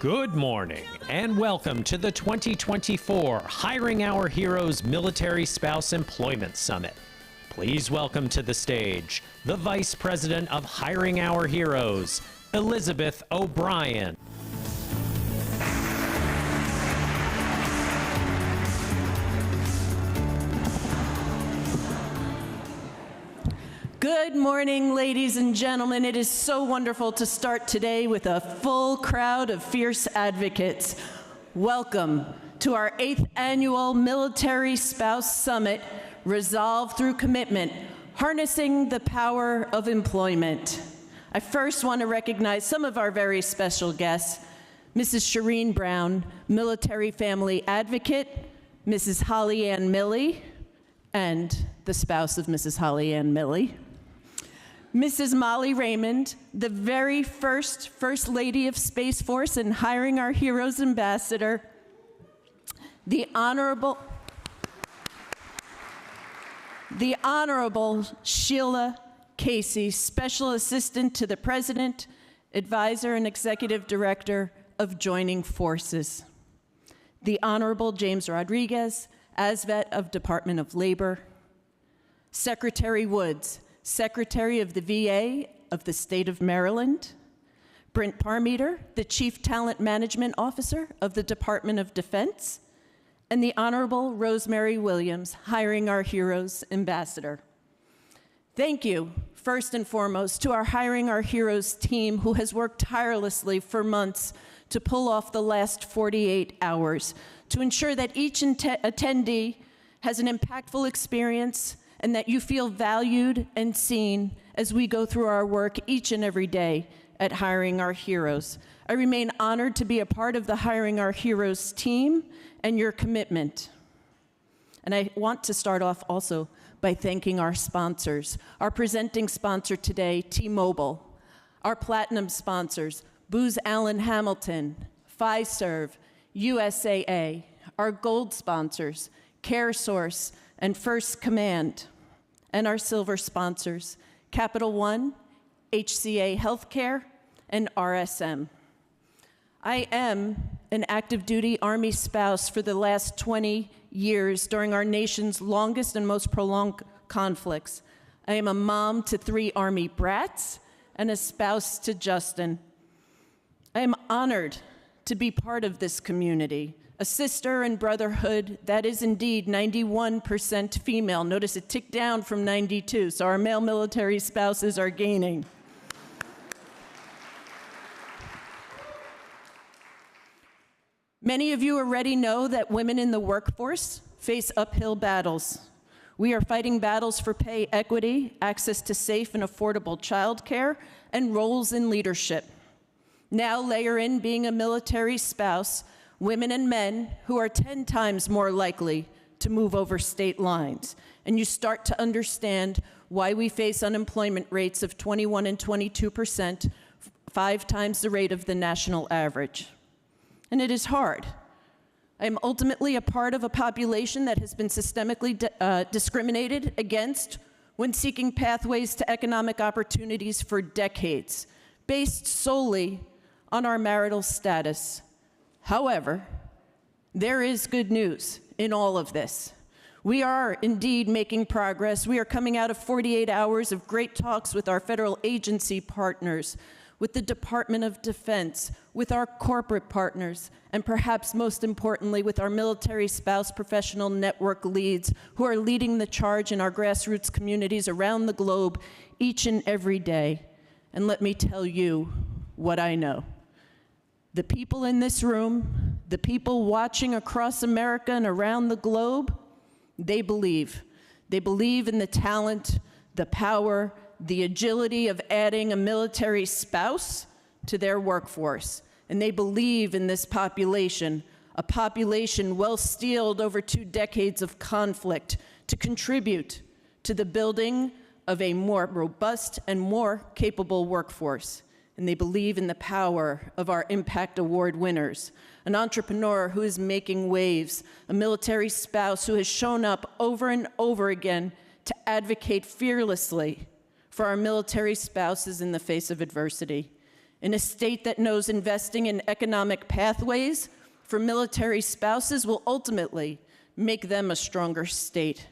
Good morning and welcome to the 2024 Hiring Our Heroes Military Spouse Employment Summit. Please welcome to the stage the Vice President of Hiring Our Heroes, Elizabeth O'Brien. Good morning, ladies and gentlemen. It is so wonderful to start today with a full crowd of fierce advocates. Welcome to our 8th annual Military Spouse Summit, Resolve Through Commitment, Harnessing the Power of Employment. I first want to recognize some of our very special guests, Mrs. Shireen Brown, Military Family Advocate, Mrs. Holly Ann Milley, and the spouse of Mrs. Holly Ann Milley, Mrs. Molly Raymond, the very First Lady of Space Force and Hiring Our Heroes Ambassador, the Honorable Sheila Casey, Special Assistant to the President, Advisor and Executive Director of Joining Forces, the Honorable James Rodriguez, ASVET of Department of Labor, Secretary Woods, Secretary of the VA of the State of Maryland, Brent Parmeter, the Chief Talent Management Officer of the Department of Defense, and the Honorable Rosemary Williams, Hiring Our Heroes Ambassador. Thank you, first and foremost, to our Hiring Our Heroes team who has worked tirelessly for months to pull off the last 48 hours to ensure that each attendee has an impactful experience and that you feel valued and seen as we go through our work each and every day at Hiring Our Heroes. I remain honored to be a part of the Hiring Our Heroes team and your commitment. And I want to start off also by thanking our sponsors. Our presenting sponsor today, T-Mobile. Our platinum sponsors, Booz Allen Hamilton, Fiserv, USAA. Our gold sponsors, CareSource and First Command. And our silver sponsors, Capital One, HCA Healthcare, and RSM. I am an active duty Army spouse for the last 20 years during our nation's longest and most prolonged conflicts. I am a mom to 3 Army brats and a spouse to Justin. I am honored to be part of this community, a sister and brotherhood that is indeed 91% female. Notice it ticked down from 92, so our male military spouses are gaining. Many of you already know that women in the workforce face uphill battles. We are fighting battles for pay equity, access to safe and affordable childcare, and roles in leadership. Now layer in being a military spouse, women and men who are 10 times more likely to move over state lines. And you start to understand why we face unemployment rates of 21 and 22%, 5 times the rate of the national average. And it is hard. I am ultimately a part of a population that has been systemically discriminated against when seeking pathways to economic opportunities for decades, based solely on our marital status. However, there is good news in all of this. We are indeed making progress. We are coming out of 48 hours of great talks with our federal agency partners, with the Department of Defense, with our corporate partners, and perhaps most importantly, with our military spouse professional network leads who are leading the charge in our grassroots communities around the globe each and every day. And let me tell you what I know. The people in this room, the people watching across America and around the globe, they believe. They believe in the talent, the power, the agility of adding a military spouse to their workforce. And they believe in this population, a population well-steeled over 2 decades of conflict, to contribute to the building of a more robust and more capable workforce. And they believe in the power of our Impact Award winners, an entrepreneur who is making waves, a military spouse who has shown up over and over again to advocate fearlessly for our military spouses in the face of adversity, In a state that knows investing in economic pathways for military spouses will ultimately make them a stronger state.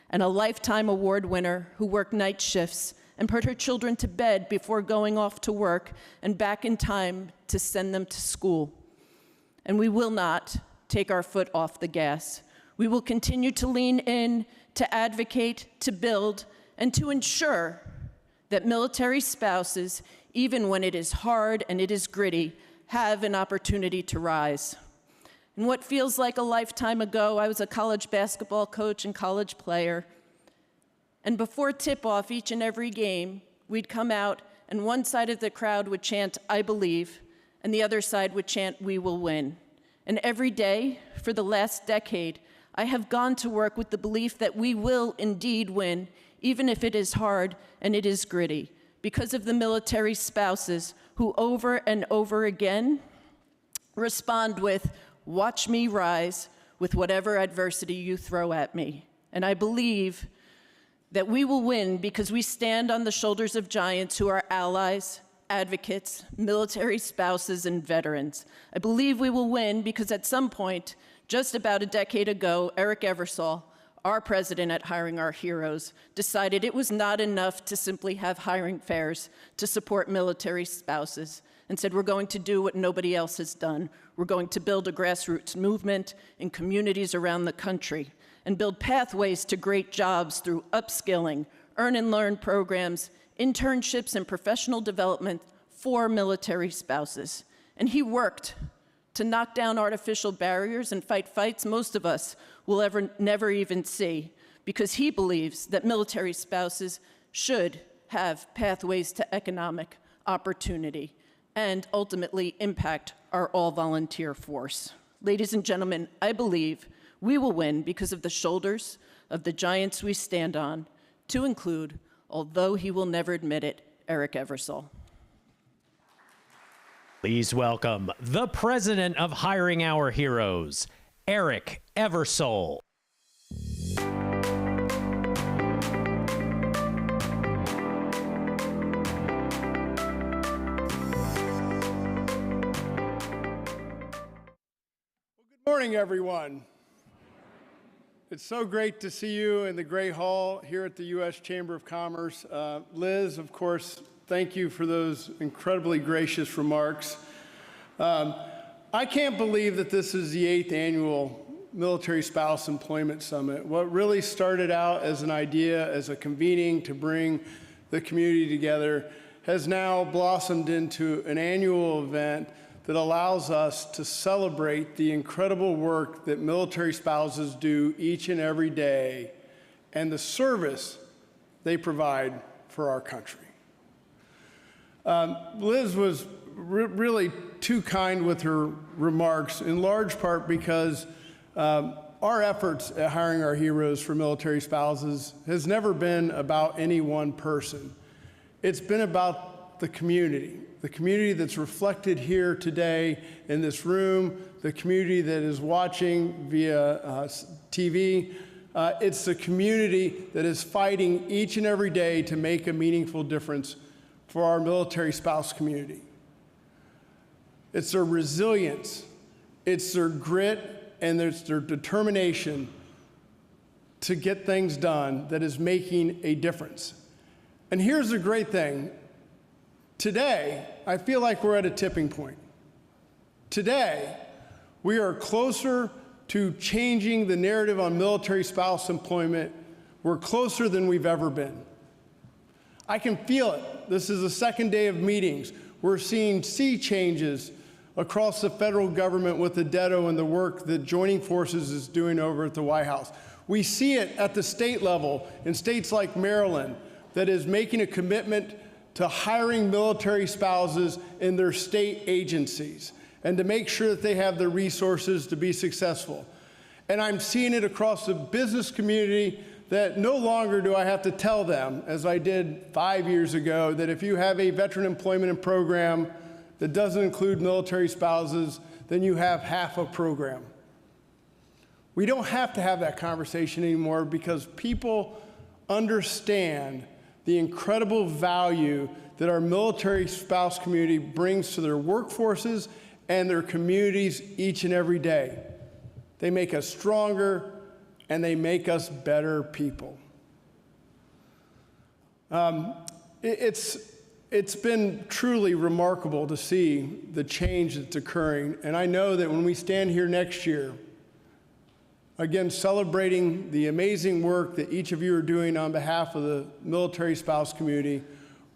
And a lifetime award winner who worked night shifts and put her children to bed before going off to work and back in time to send them to school. And we will not take our foot off the gas. We will continue to lean in, to advocate, to build, and to ensure that military spouses, even when it is hard and it is gritty, have an opportunity to rise. And what feels like a lifetime ago, I was a college basketball coach and college player. And before tip-off each and every game, we'd come out and one side of the crowd would chant, "I believe," and the other side would chant, "We will win." And every day for the last decade, I have gone to work with the belief that we will indeed win, even if it is hard and it is gritty, because of the military spouses who over and over again respond with, "Watch me rise with whatever adversity you throw at me." And I believe that we will win because we stand on the shoulders of giants who are allies, advocates, military spouses, and veterans. I believe we will win because at some point, just about a decade ago, Eric Eversole, our president at Hiring Our Heroes, decided it was not enough to simply have hiring fairs to support military spouses, and said, we're going to do what nobody else has done. We're going to build a grassroots movement in communities around the country and build pathways to great jobs through upskilling, earn and learn programs, internships, and professional development for military spouses. And he worked to knock down artificial barriers and fight fights most of us will never even see, because he believes that military spouses should have pathways to economic opportunity and ultimately impact our all-volunteer force. Ladies and gentlemen, I believe we will win because of the shoulders of the giants we stand on, to include, although he will never admit it, Eric Eversole. Please welcome the president of Hiring Our Heroes, Eric Eversole. Good morning, everyone. It's so great to see you in the Great Hall here at the U.S. Chamber of Commerce. Liz, of course, thank you for those incredibly gracious remarks. I can't believe that this is the 8th annual Military Spouse Employment Summit. What really started out as an idea, as a convening to bring the community together, has now blossomed into an annual event that allows us to celebrate the incredible work that military spouses do each and every day and the service they provide for our country. Liz was really too kind with her remarks, in large part because our efforts at Hiring Our Heroes for military spouses has never been about any one person. It's been about the community that's reflected here today in this room, the community that is watching via TV. It's the community that is fighting each and every day to make a meaningful difference for our military spouse community. It's their resilience, it's their grit, and it's their determination to get things done that is making a difference. And here's the great thing. Today, I feel like we're at a tipping point. Today, we are closer to changing the narrative on military spouse employment. We're closer than we've ever been. I can feel it. This is the second day of meetings. We're seeing sea changes across the federal government with the DEDO and the work that Joining Forces is doing over at the White House. We see it at the state level in states like Maryland that is making a commitment to hiring military spouses in their state agencies and to make sure that they have the resources to be successful. And I'm seeing it across the business community that no longer do I have to tell them, as I did 5 years ago, that if you have a veteran employment program that doesn't include military spouses, then you have half a program. We don't have to have that conversation anymore because people understand the incredible value that our military spouse community brings to their workforces and their communities each and every day. They make us stronger, and they make us better people. It's been truly remarkable to see the change that's occurring, and I know that when we stand here next year, again, celebrating the amazing work that each of you are doing on behalf of the military spouse community,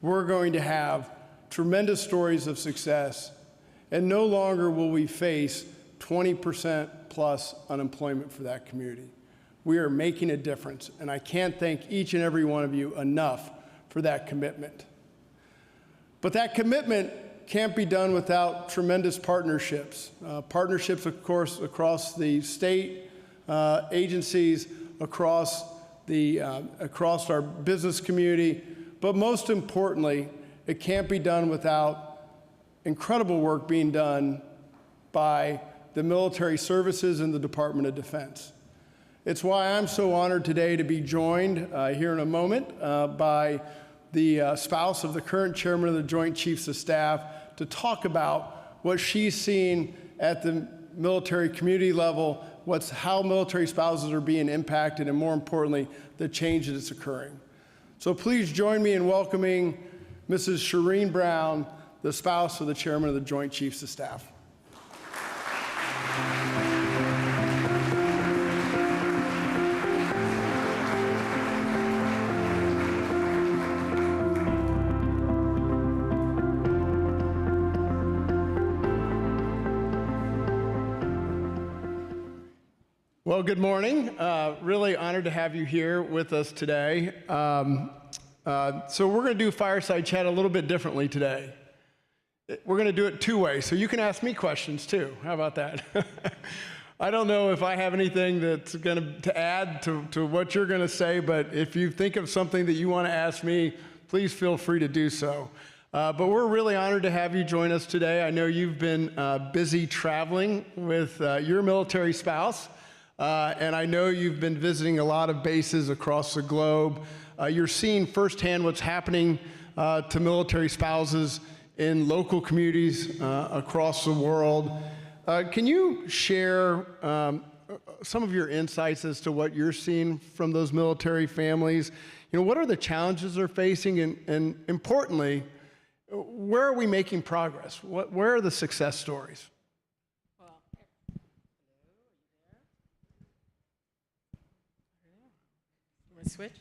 we're going to have tremendous stories of success, and no longer will we face 20% plus unemployment for that community. We are making a difference, and I can't thank each and every one of you enough for that commitment. But that commitment can't be done without tremendous partnerships. Partnerships, of course, across the state agencies, across our business community, but most importantly, it can't be done without incredible work being done by the military services and the Department of Defense. It's why I'm so honored today to be joined here in a moment by the spouse of the current chairman of the Joint Chiefs of Staff to talk about what she's seen at the military community level, how military spouses are being impacted, and more importantly, the change that's occurring. So please join me in welcoming Mrs. Shireen Brown, the spouse of the chairman of the Joint Chiefs of Staff. Well, good morning. Really honored to have you here with us today. So we're going to do Fireside Chat a little bit differently today. We're going to do it two ways, so you can ask me questions too. How about that? I don't know if I have anything that's going to add to what you're going to say, but if you think of something that you want to ask me, please feel free to do so. But we're really honored to have you join us today. I know you've been busy traveling with your military spouse. And I know you've been visiting a lot of bases across the globe. You're seeing firsthand what's happening to military spouses in local communities across the world. Can you share some of your insights as to what you're seeing from those military families? You know, what are the challenges they're facing, and importantly, where are we making progress? Where are the success stories? Switch?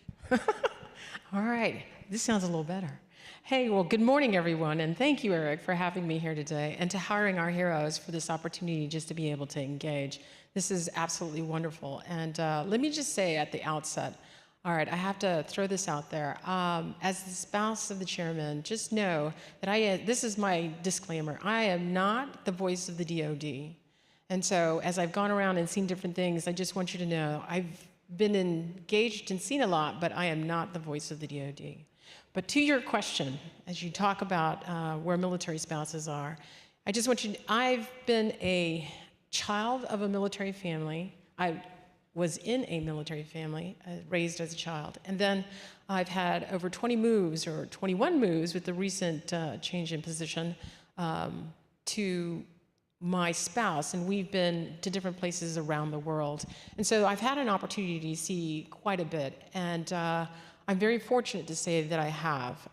All right, this sounds a little better. Hey, well, good morning, everyone, and thank you, Eric, for having me here today and to hiring our heroes for this opportunity just to be able to engage. This is absolutely wonderful, and let me just say at the outset, all right, I have to throw this out there. As the spouse of the chairman, just know that this is my disclaimer, I am not the voice of the DOD. And so as I've gone around and seen different things, I just want you to know I've been engaged and seen a lot, but I am not the voice of the DOD. But to your question, as you talk about where military spouses are, I just want you to, I've been a child of a military family. I was in a military family, raised as a child. And then I've had over 20 moves, or 21 moves with the recent change in position to my spouse, and we've been to different places around the world. And so I've had an opportunity to see quite a bit, and I'm very fortunate to say that I have.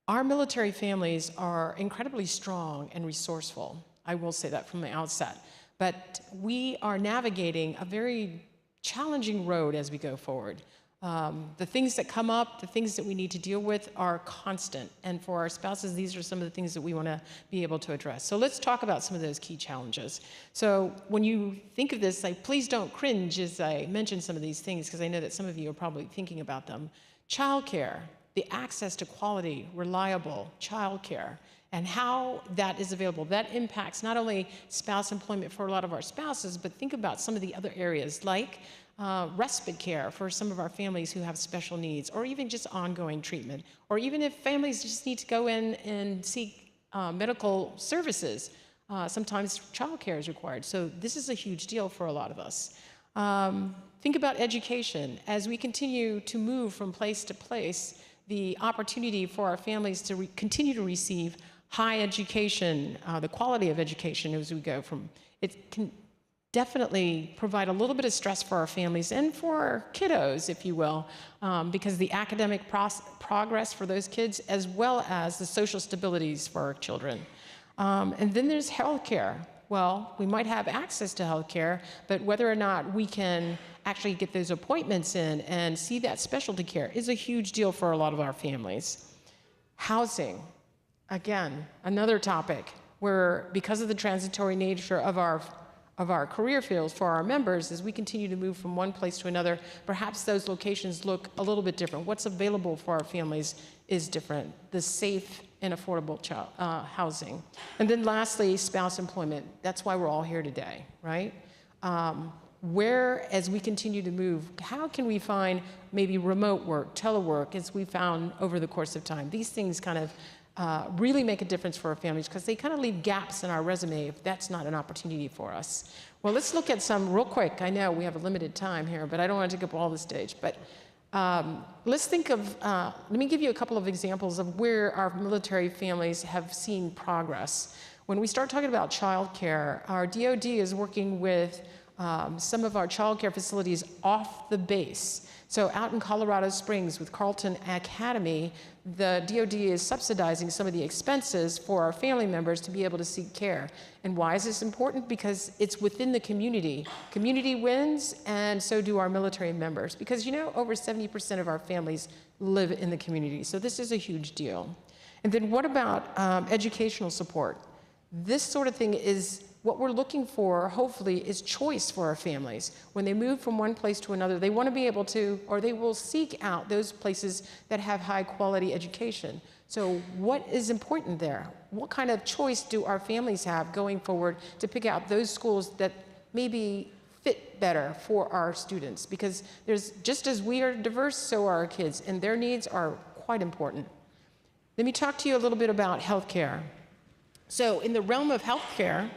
Our military families are incredibly strong and resourceful. I will say that from the outset. But we are navigating a very challenging road as we go forward. The things that come up, the things that we need to deal with are constant. And for our spouses, these are some of the things that we want to be able to address. So let's talk about some of those key challenges. So when you think of this, please don't cringe as I mention some of these things, because I know that some of you are probably thinking about them. Childcare, the access to quality, reliable childcare, and how that is available. That impacts not only spouse employment for a lot of our spouses, but think about some of the other areas like respite care for some of our families who have special needs, or even just ongoing treatment, or even if families just need to go in and seek medical services, sometimes childcare is required. So this is a huge deal for a lot of us. Think about education. As we continue to move from place to place, the opportunity for our families to continue to receive high education, the quality of education as we go from, it can definitely provide a little bit of stress for our families and for our kiddos, if you will, because the academic progress for those kids, as well as the social stabilities for our children. And then there's healthcare. Well, we might have access to healthcare, but whether or not we can actually get those appointments in and see that specialty care is a huge deal for a lot of our families. Housing, again, another topic where, because of the transitory nature of our career fields for our members, as we continue to move from one place to another, perhaps those locations look a little bit different. What's available for our families is different. The safe and affordable housing. And then lastly, spouse employment. That's why we're all here today, right? Where, as we continue to move, how can we find maybe remote work, telework, as we found over the course of time? These things kind of really make a difference for our families because they kind of leave gaps in our resume if that's not an opportunity for us. Well, let's look at some real quick. I know we have a limited time here, but I don't want to take up all the stage. But let's think of, let me give you a couple of examples of where our military families have seen progress. When we start talking about childcare, our DoD is working with some of our childcare facilities off the base. So out in Colorado Springs with Carleton Academy, the DoD is subsidizing some of the expenses for our family members to be able to seek care. And why is this important? Because it's within the community. Community wins, and so do our military members. Because over 70% of our families live in the community. So this is a huge deal. And then what about educational support? This sort of thing is what we're looking for, hopefully, is choice for our families. When they move from one place to another, they want to be able to, or they will seek out those places that have high quality education. So what is important there? What kind of choice do our families have going forward to pick out those schools that maybe fit better for our students? Because there's, just as we are diverse, so are our kids, and their needs are quite important. Let me talk to you a little bit about healthcare. So in the realm of healthcare,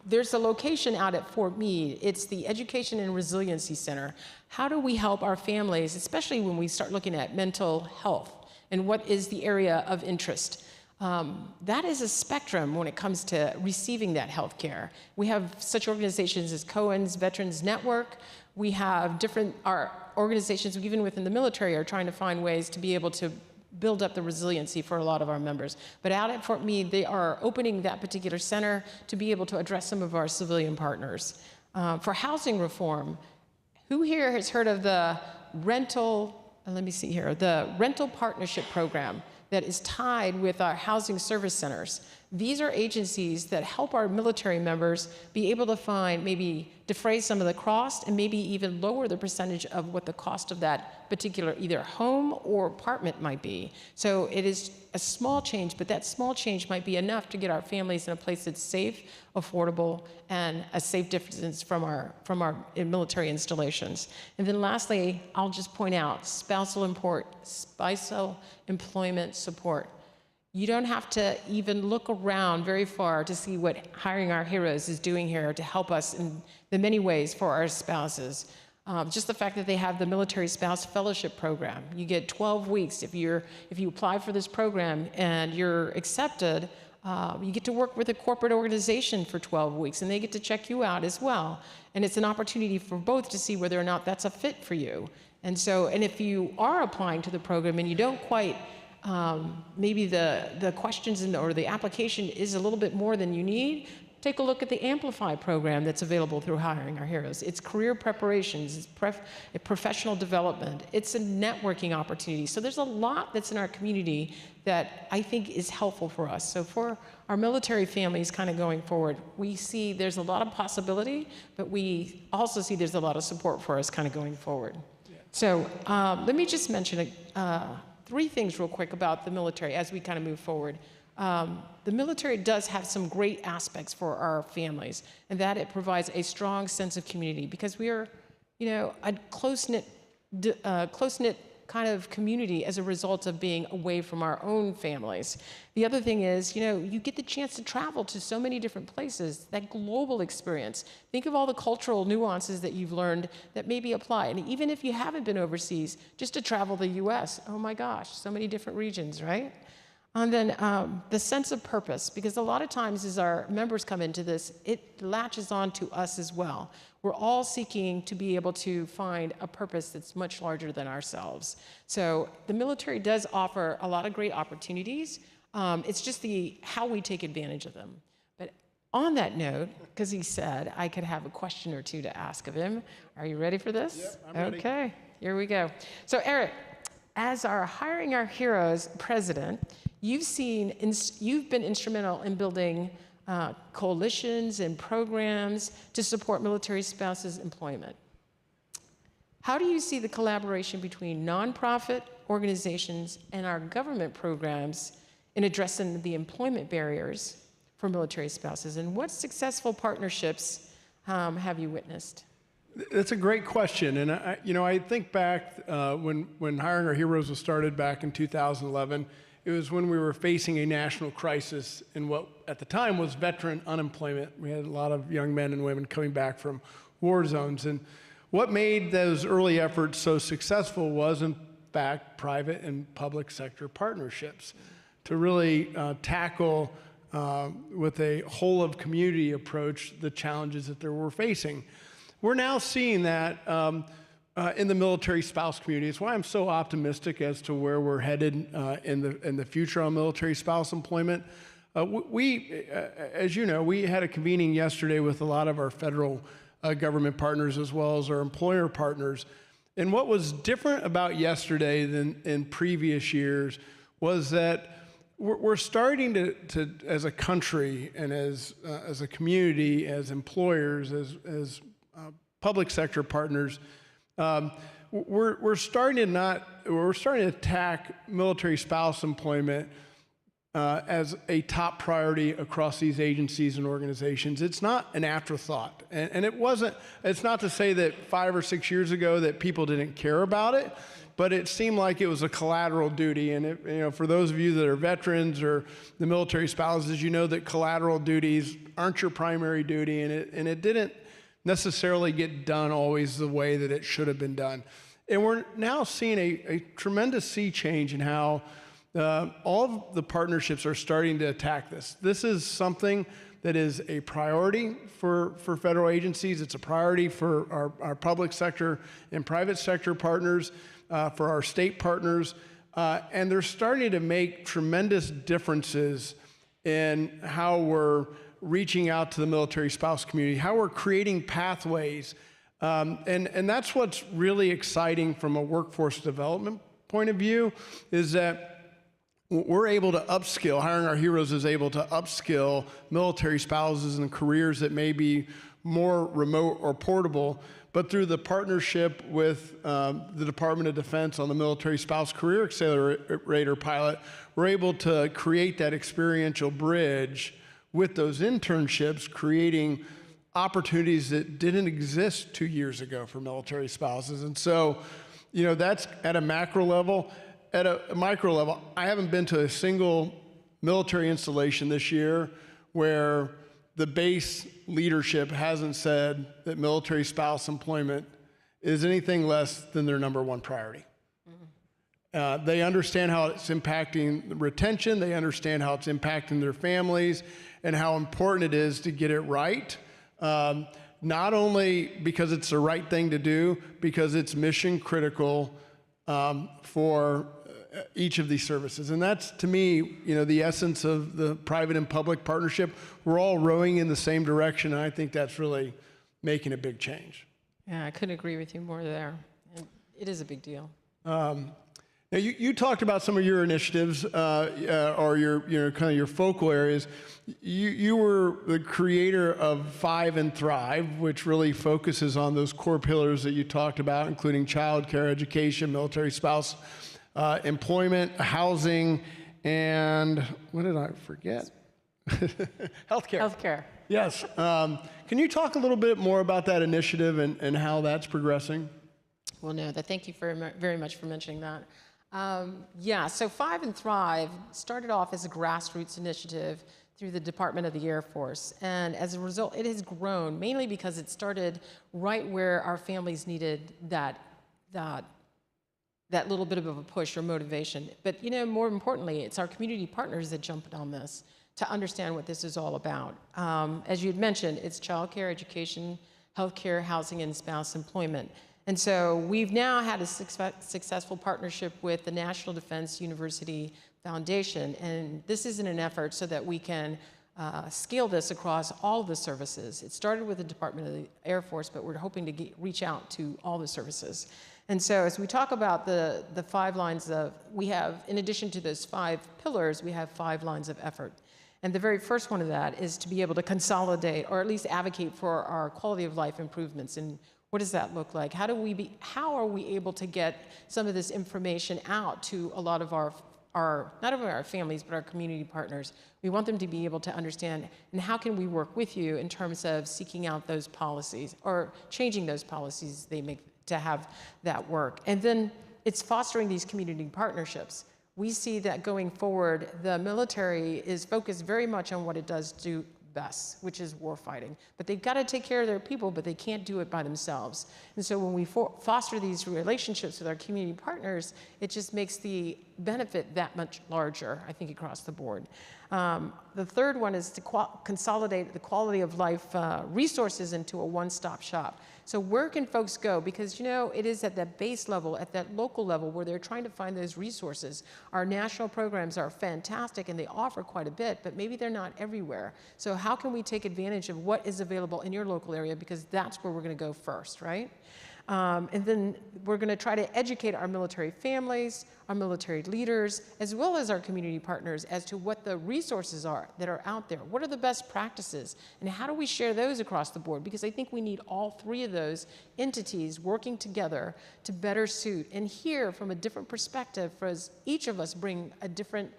there's a location out at Fort Meade. It's the Education and Resiliency Center. How do we help our families, especially when we start looking at mental health and what is the area of interest? That is a spectrum when it comes to receiving that health care. We have such organizations as Cohen's Veterans Network. We have our organizations, even within the military, are trying to find ways to be able to build up the resiliency for a lot of our members. But out at Fort Meade, they are opening that particular center to be able to address some of our civilian partners. For housing reform, who here has heard of the rental partnership program that is tied with our housing service centers? These are agencies that help our military members be able to maybe defray some of the cost and maybe even lower the percentage of what the cost of that particular either home or apartment might be. So it is a small change, but that small change might be enough to get our families in a place that's safe, affordable, and a safe distance from our military installations. And then lastly, I'll just point out spousal employment support. You don't have to even look around very far to see what Hiring Our Heroes is doing here to help us in the many ways for our spouses. Just the fact that they have the Military Spouse Fellowship Program. You get 12 weeks if you apply for this program and you're accepted. You get to work with a corporate organization for 12 weeks, and they get to check you out as well. And it's an opportunity for both to see whether or not that's a fit for you. And if you are applying to the program and you don't quite maybe the questions or the application is a little bit more than you need, take a look at the Amplify program that's available through Hiring Our Heroes. It's career preparations, it's professional development, it's a networking opportunity. So there's a lot that's in our community that I think is helpful for us. So for our military families kind of going forward, we see there's a lot of possibility, but we also see there's a lot of support for us kind of going forward. Yeah. So let me just mention 3 things real quick about the military as we kind of move forward. The military does have some great aspects for our families, and that it provides a strong sense of community because we are, a close-knit kind of community as a result of being away from our own families. The other thing is, you get the chance to travel to so many different places, that global experience. Think of all the cultural nuances that you've learned that maybe apply. And even if you haven't been overseas, just to travel the US, oh my gosh, so many different regions, right? And then the sense of purpose, because a lot of times as our members come into this, it latches on to us as well. We're all seeking to be able to find a purpose that's much larger than ourselves. So the military does offer a lot of great opportunities. It's just how we take advantage of them. But on that note, because he said I could have a question or two to ask of him. Are you ready for this? Yep, I'm ready. Okay, here we go. So Eric, as our Hiring Our Heroes president, you've been instrumental in building coalitions and programs to support military spouses' employment. How do you see the collaboration between nonprofit organizations and our government programs in addressing the employment barriers for military spouses? And what successful partnerships have you witnessed? That's a great question, and I think back when Hiring Our Heroes was started back in 2011. It was when we were facing a national crisis in what at the time was veteran unemployment. We had a lot of young men and women coming back from war zones, and what made those early efforts so successful was, in fact, private and public sector partnerships to really tackle with a whole of community approach the challenges that they were facing. We're now seeing that in the military spouse community. It's why I'm so optimistic as to where we're headed in the future on military spouse employment. As you know, we had a convening yesterday with a lot of our federal government partners as well as our employer partners. And what was different about yesterday than in previous years was that we're starting to as a country and as a community, as employers, as public sector partners, we're starting to attack military spouse employment as a top priority across these agencies and organizations. It's not an afterthought, and it's not to say that 5 or 6 years ago that people didn't care about it, but it seemed like it was a collateral duty. And for those of you that are veterans or the military spouses, you know that collateral duties aren't your primary duty, and it didn't necessarily get done always the way that it should have been done. And we're now seeing a tremendous sea change in how all of the partnerships are starting to attack this. This is something that is a priority for federal agencies. It's a priority for our public sector and private sector partners, for our state partners, and they're starting to make tremendous differences in how we're reaching out to the military spouse community, how we're creating pathways. And that's what's really exciting from a workforce development point of view, is that we're able to upskill, Hiring Our Heroes is able to upskill military spouses in careers that may be more remote or portable, but through the partnership with the Department of Defense on the Military Spouse Career Accelerator pilot, we're able to create that experiential bridge with those internships, creating opportunities that didn't exist 2 years ago for military spouses. And so, that's at a macro level. At a micro level, I haven't been to a single military installation this year where the base leadership hasn't said that military spouse employment is anything less than their number one priority. They understand how it's impacting retention, they understand how it's impacting their families, and how important it is to get it right. Not only because it's the right thing to do, because it's mission critical for each of these services. And that's, to me, the essence of the private and public partnership. We're all rowing in the same direction, and I think that's really making a big change. Yeah, I couldn't agree with you more there. And it is a big deal. Now, you talked about some of your initiatives or your kind of your focal areas. You were the creator of Five and Thrive, which really focuses on those core pillars that you talked about, including childcare, education, military spouse employment, housing, and what did I forget? Healthcare. Healthcare. Yes. Can you talk a little bit more about that initiative and how that's progressing? Well, no, thank you very much for mentioning that. Yeah, so Five and Thrive started off as a grassroots initiative through the Department of the Air Force. And as a result, it has grown, mainly because it started right where our families needed that little bit of a push or motivation. But more importantly, it's our community partners that jumped on this to understand what this is all about. As you had mentioned, it's childcare, education, healthcare, housing, and spouse employment. And so we've now had a successful partnership with the National Defense University Foundation, and this is in an effort so that we can scale this across all of the services. It started with the Department of the Air Force, but we're hoping to reach out to all the services. And so as we talk about the 5 lines of, we have, in addition to those 5 pillars, we have 5 lines of effort. And the very first one of that is to be able to consolidate, or at least advocate for our quality of life improvements. And what does that look like? How are we able to get some of this information out to a lot of our not only our families, but our community partners? We want them to be able to understand, and how can we work with you in terms of seeking out those policies or changing those policies they make to have that work. And then it's fostering these community partnerships. We see that going forward, the military is focused very much on what it does do best, which is war fighting. But they've got to take care of their people, but they can't do it by themselves. And so when we foster these relationships with our community partners, it just makes the benefit that much larger, I think, across the board. The third one is to consolidate the quality of life resources into a one-stop shop. So where can folks go? Because it is at that base level, at that local level, where they're trying to find those resources. Our national programs are fantastic and they offer quite a bit, but maybe they're not everywhere. So how can we take advantage of what is available in your local area? Because that's where we're going to go first, right? And then we're going to try to educate our military families, our military leaders, as well as our community partners as to what the resources are that are out there. What are the best practices? And how do we share those across the board? Because I think we need all 3 of those entities working together to better suit and hear from a different perspective, for as each of us bring a different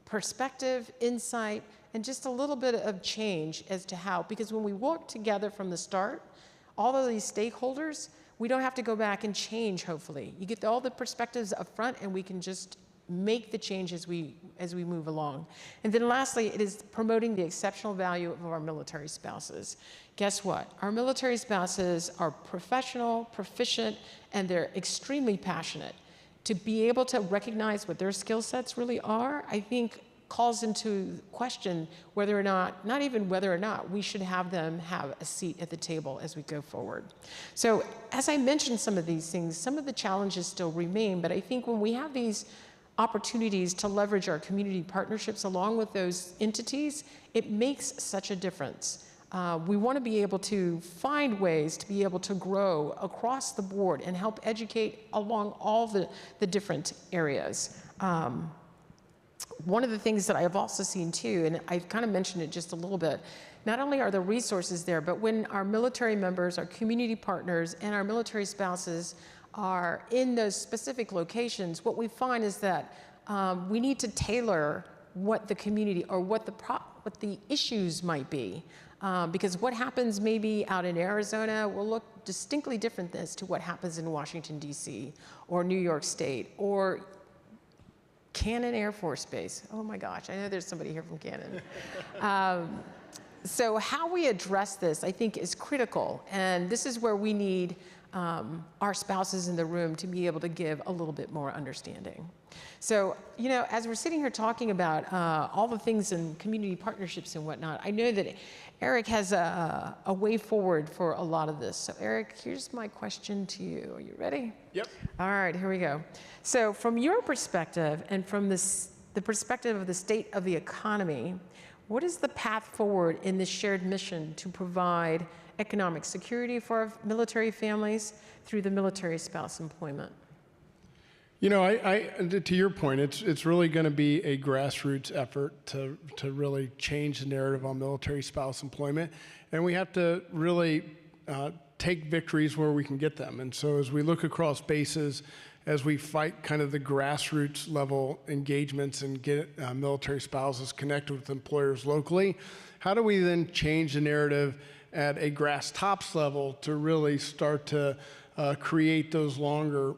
perspective, insight, and just a little bit of change as to how. Because when we work together from the start, all of these stakeholders, we don't have to go back and change, hopefully. You get all the perspectives up front, and we can just make the change as we move along. And then lastly, it is promoting the exceptional value of our military spouses. Guess what? Our military spouses are professional, proficient, and they're extremely passionate. To be able to recognize what their skill sets really are, I think calls into question whether or not even whether or not we should have them have a seat at the table as we go forward. So as I mentioned some of these things, some of the challenges still remain, but I think when we have these opportunities to leverage our community partnerships along with those entities, it makes such a difference. We want to be able to find ways to be able to grow across the board and help educate along all the different areas. One of the things that I have also seen too, and I've kind of mentioned it just a little bit, not only are the resources there, but when our military members, our community partners, and our military spouses are in those specific locations, what we find is that we need to tailor what the community or what the issues might be. Because what happens maybe out in Arizona will look distinctly different as to what happens in Washington, D.C., or New York State, or Cannon Air Force Base. Oh my gosh, I know there's somebody here from Cannon. So how we address this, I think, is critical. And this is where we need our spouses in the room to be able to give a little bit more understanding. So, as we're sitting here talking about all the things in community partnerships and whatnot, I know that Eric has a way forward for a lot of this. So Eric, here's my question to you. Are you ready? Yep. All right, here we go. So from your perspective and from the perspective of the state of the economy, what is the path forward in this shared mission to provide economic security for our military families through the military spouse employment? To your point, it's really going to be a grassroots effort to really change the narrative on military spouse employment, and we have to really take victories where we can get them. And so as we look across bases, as we fight kind of the grassroots level engagements and get military spouses connected with employers locally, how do we then change the narrative at a grass tops level to really start to create those longer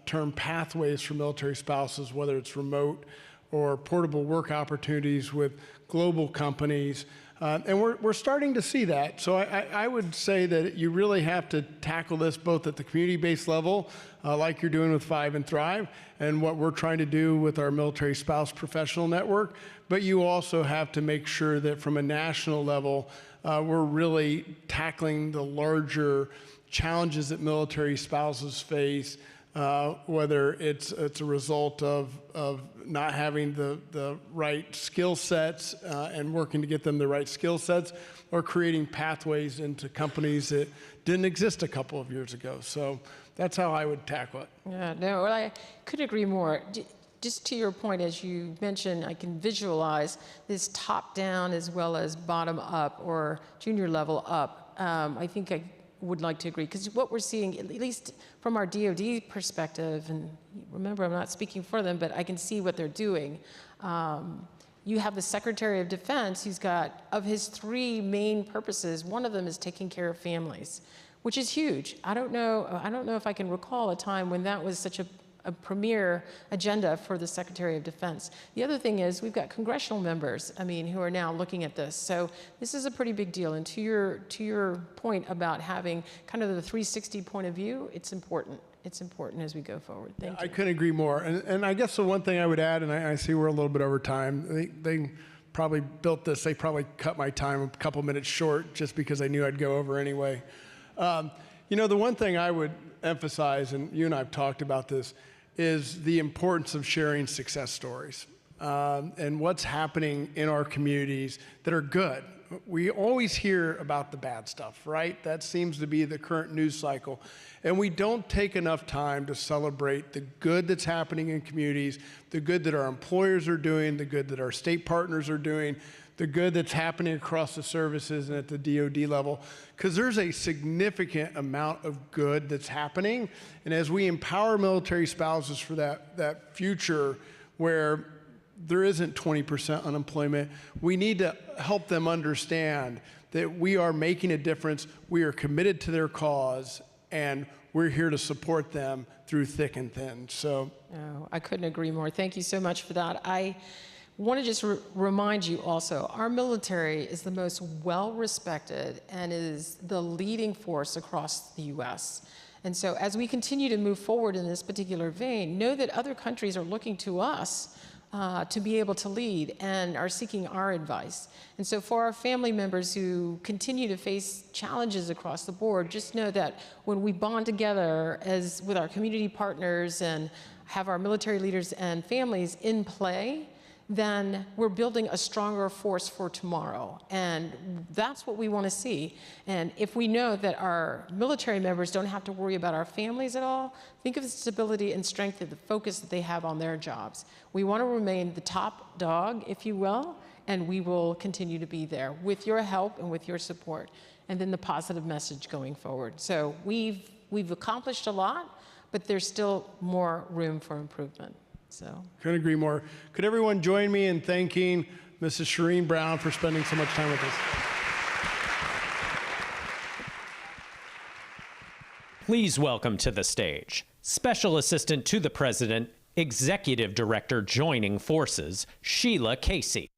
term pathways for military spouses, whether it's remote or portable work opportunities with global companies. And we're starting to see that. So I would say that you really have to tackle this both at the community-based level, like you're doing with Five and Thrive, and what we're trying to do with our military spouse professional network. But you also have to make sure that from a national level, we're really tackling the larger challenges that military spouses face, whether it's a result of not having the right skill sets and working to get them the right skill sets, or creating pathways into companies that didn't exist a couple of years ago. So that's how I would tackle it. Yeah, no, well, I could agree more. Just to your point, as you mentioned, I can visualize this top-down as well as bottom-up or junior level up. I think I would like to agree, because what we're seeing, at least from our DoD perspective, and remember, I'm not speaking for them, but I can see what they're doing. You have the Secretary of Defense, who's got, of his 3 main purposes, one of them is taking care of families, which is huge. I don't know if I can recall a time when that was such a premier agenda for the Secretary of Defense. The other thing is we've got congressional members, who are now looking at this. So this is a pretty big deal. And to your point about having kind of the 360 point of view, it's important. It's important as we go forward. Thank you. I couldn't agree more. And I guess the one thing I would add, and I see we're a little bit over time, they probably built this, they probably cut my time a couple minutes short just because they knew I'd go over anyway. The one thing I would emphasize, and you and I have talked about this, is the importance of sharing success stories and what's happening in our communities that are good. We always hear about the bad stuff, right? That seems to be the current news cycle. And we don't take enough time to celebrate the good that's happening in communities, the good that our employers are doing, the good that our state partners are doing, the good that's happening across the services and at the DoD level, because there's a significant amount of good that's happening. And as we empower military spouses for that future where there isn't 20% unemployment, we need to help them understand that we are making a difference, we are committed to their cause, and we're here to support them through thick and thin. So, oh, I couldn't agree more. Thank you so much for that. I want to just remind you also, our military is the most well-respected and is the leading force across the U.S. And so as we continue to move forward in this particular vein, know that other countries are looking to us to be able to lead and are seeking our advice. And so for our family members who continue to face challenges across the board, just know that when we bond together as with our community partners and have our military leaders and families in play, then we're building a stronger force for tomorrow. And that's what we want to see. And if we know that our military members don't have to worry about our families at all, think of the stability and strength of the focus that they have on their jobs. We want to remain the top dog, if you will, and we will continue to be there with your help and with your support, and then the positive message going forward. So we've accomplished a lot, but there's still more room for improvement. So. Couldn't agree more. Could everyone join me in thanking Mrs. Shireen Brown for spending so much time with us? Please welcome to the stage Special Assistant to the President, Executive Director Joining Forces, Sheila Casey.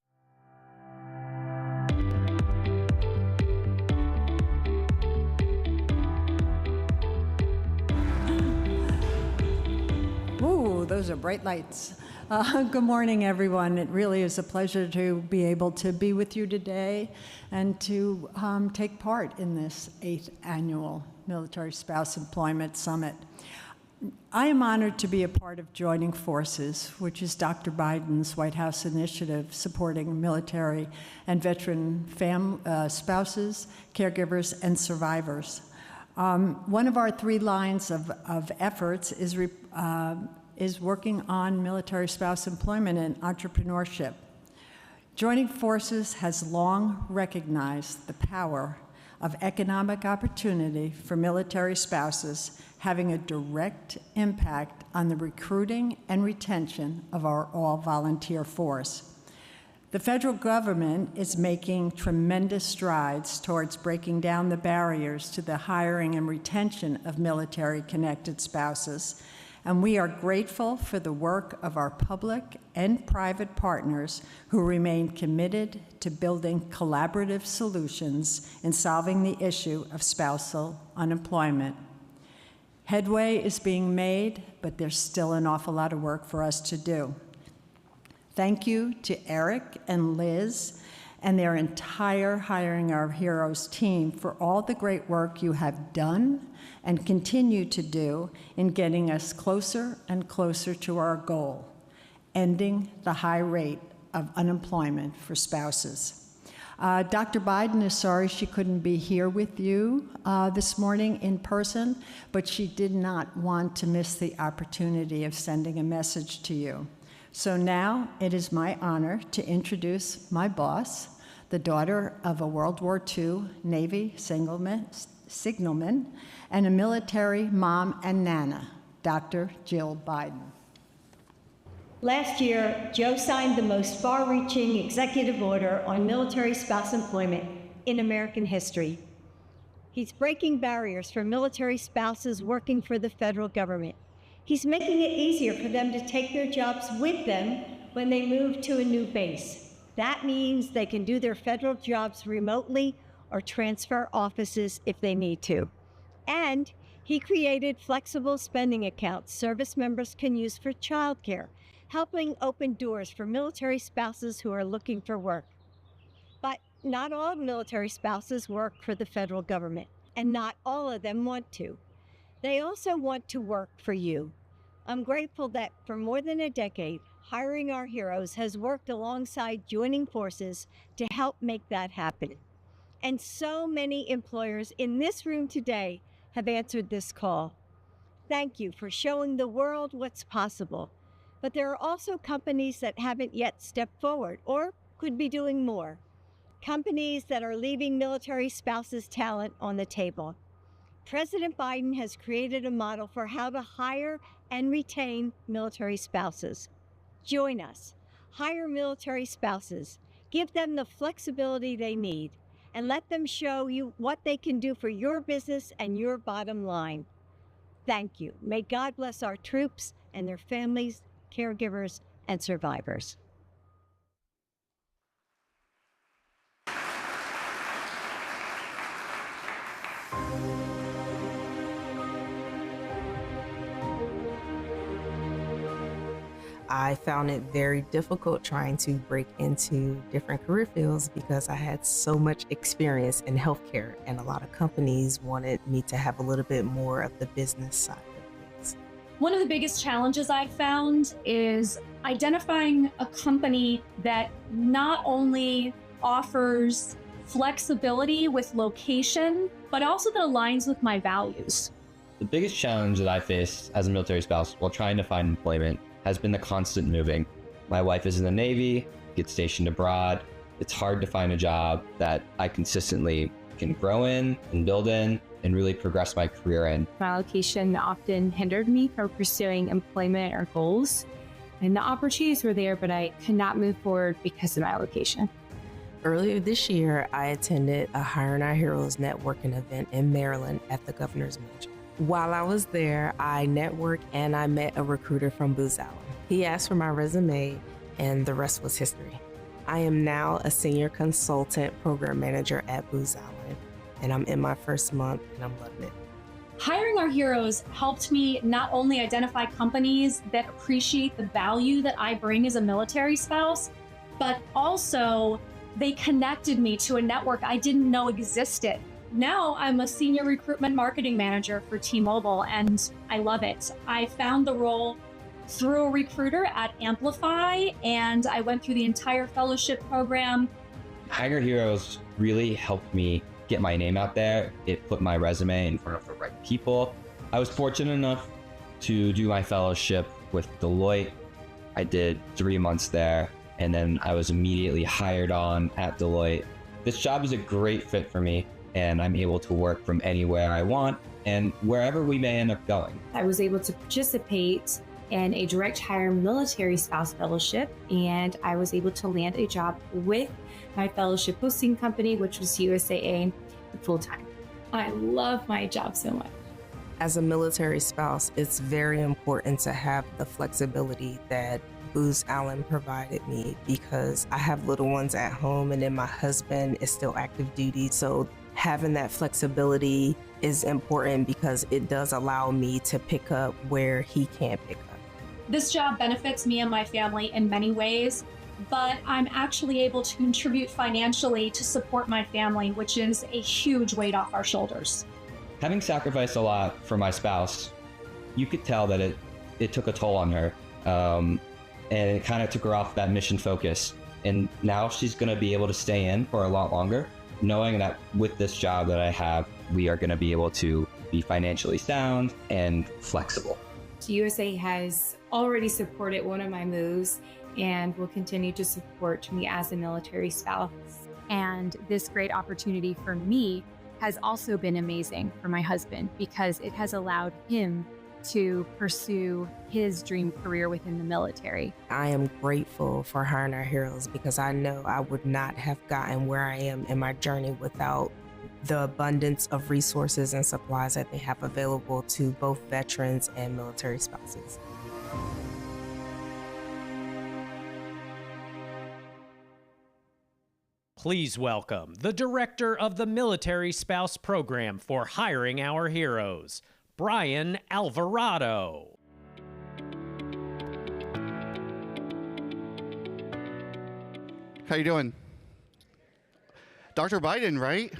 Those are bright lights. Good morning, everyone. It really is a pleasure to be able to be with you today and to take part in this 8th Annual Military Spouse Employment Summit. I am honored to be a part of Joining Forces, which is Dr. Biden's White House initiative supporting military and veteran spouses, caregivers, and survivors. One of our 3 lines of efforts is working on military spouse employment and entrepreneurship. Joining Forces has long recognized the power of economic opportunity for military spouses having a direct impact on the recruiting and retention of our all-volunteer force. The federal government is making tremendous strides towards breaking down the barriers to the hiring and retention of military-connected spouses, and we are grateful for the work of our public and private partners who remain committed to building collaborative solutions in solving the issue of spousal unemployment. Headway is being made, but there's still an awful lot of work for us to do. Thank you to Eric and Liz and their entire Hiring Our Heroes team for all the great work you have done and continue to do in getting us closer and closer to our goal, ending the high rate of unemployment for spouses. Dr. Biden is sorry she couldn't be here with you this morning in person, but she did not want to miss the opportunity of sending a message to you. So now it is my honor to introduce my boss, the daughter of a World War II Navy signalman and a military mom and nana, Dr. Jill Biden. Last year, Joe signed the most far-reaching executive order on military spouse employment in American history. He's breaking barriers for military spouses working for the federal government. He's making it easier for them to take their jobs with them when they move to a new base. That means they can do their federal jobs remotely or transfer offices if they need to. And he created flexible spending accounts service members can use for childcare, helping open doors for military spouses who are looking for work. But not all military spouses work for the federal government, and not all of them want to. They also want to work for you. I'm grateful that for more than a decade, Hiring Our Heroes has worked alongside joining forces to help make that happen. And so many employers in this room today have answered this call. Thank you for showing the world what's possible. But there are also companies that haven't yet stepped forward or could be doing more. Companies that are leaving military spouses' talent on the table. President Biden has created a model for how to hire and retain military spouses. Join us. Hire military spouses. Give them the flexibility they need, and let them show you what they can do for your business and your bottom line. Thank you. May God bless our troops and their families, caregivers, and survivors. I found it very difficult trying to break into different career fields because I had so much experience in healthcare, and a lot of companies wanted me to have a little bit more of the business side of things. One of the biggest challenges I found is identifying a company that not only offers flexibility with location, but also that aligns with my values. The biggest challenge that I faced as a military spouse while trying to find employment has been the constant moving. My wife is in the Navy, gets stationed abroad. It's hard to find a job that I consistently can grow in and build in and really progress my career in. My location often hindered me from pursuing employment or goals, and the opportunities were there, but I could not move forward because of my location. Earlier this year, I attended a Hiring Our Heroes networking event in Maryland at the Governor's Mansion. While I was there, I networked and I met a recruiter from Booz Allen. He asked for my resume, and the rest was history. I am now a senior consultant program manager at Booz Allen, and I'm in my first month, and I'm loving it. Hiring Our Heroes helped me not only identify companies that appreciate the value that I bring as a military spouse, but also they connected me to a network I didn't know existed. Now I'm a senior recruitment marketing manager for T-Mobile, and I love it. I found the role through a recruiter at Amplify, and I went through the entire fellowship program. Hiring Our Heroes really helped me get my name out there. It put my resume in front of the right people. I was fortunate enough to do my fellowship with Deloitte. I did 3 months there, and then I was immediately hired on at Deloitte. This job is a great fit for me, and I'm able to work from anywhere I want and wherever we may end up going. I was able to participate in a direct hire military spouse fellowship, and I was able to land a job with my fellowship hosting company, which was USAA, full-time. I love my job so much. As a military spouse, it's very important to have the flexibility that Booz Allen provided me, because I have little ones at home and then my husband is still active duty. So having that flexibility is important because it does allow me to pick up where he can't pick up. This job benefits me and my family in many ways, but I'm actually able to contribute financially to support my family, which is a huge weight off our shoulders. Having sacrificed a lot for my spouse, you could tell that it took a toll on her. And it kind of took her off that mission focus. And now she's going to be able to stay in for a lot longer, knowing that with this job that I have, we are going to be able to be financially sound and flexible. USA has already supported one of my moves and will continue to support me as a military spouse. And this great opportunity for me has also been amazing for my husband because it has allowed him to pursue his dream career within the military. I am grateful for Hiring Our Heroes because I know I would not have gotten where I am in my journey without the abundance of resources and supplies that they have available to both veterans and military spouses. Please welcome the director of the Military Spouse Program for Hiring Our Heroes, Brian Alvarado. How you doing? Dr. Biden, right?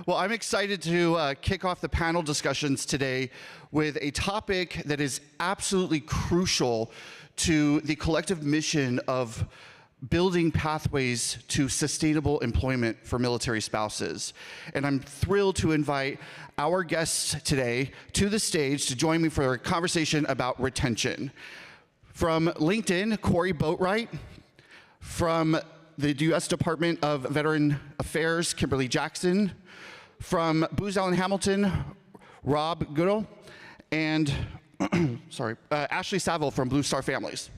Well, I'm excited to kick off the panel discussions today with a topic that is absolutely crucial to the collective mission of building pathways to sustainable employment for military spouses. And I'm thrilled to invite our guests today to the stage to join me for a conversation about retention. From LinkedIn, Corey Boatwright. From the U.S. Department of Veteran Affairs, Kimberly Jackson. From Booz Allen Hamilton, Rob Goodall. And Ashley Saville from Blue Star Families.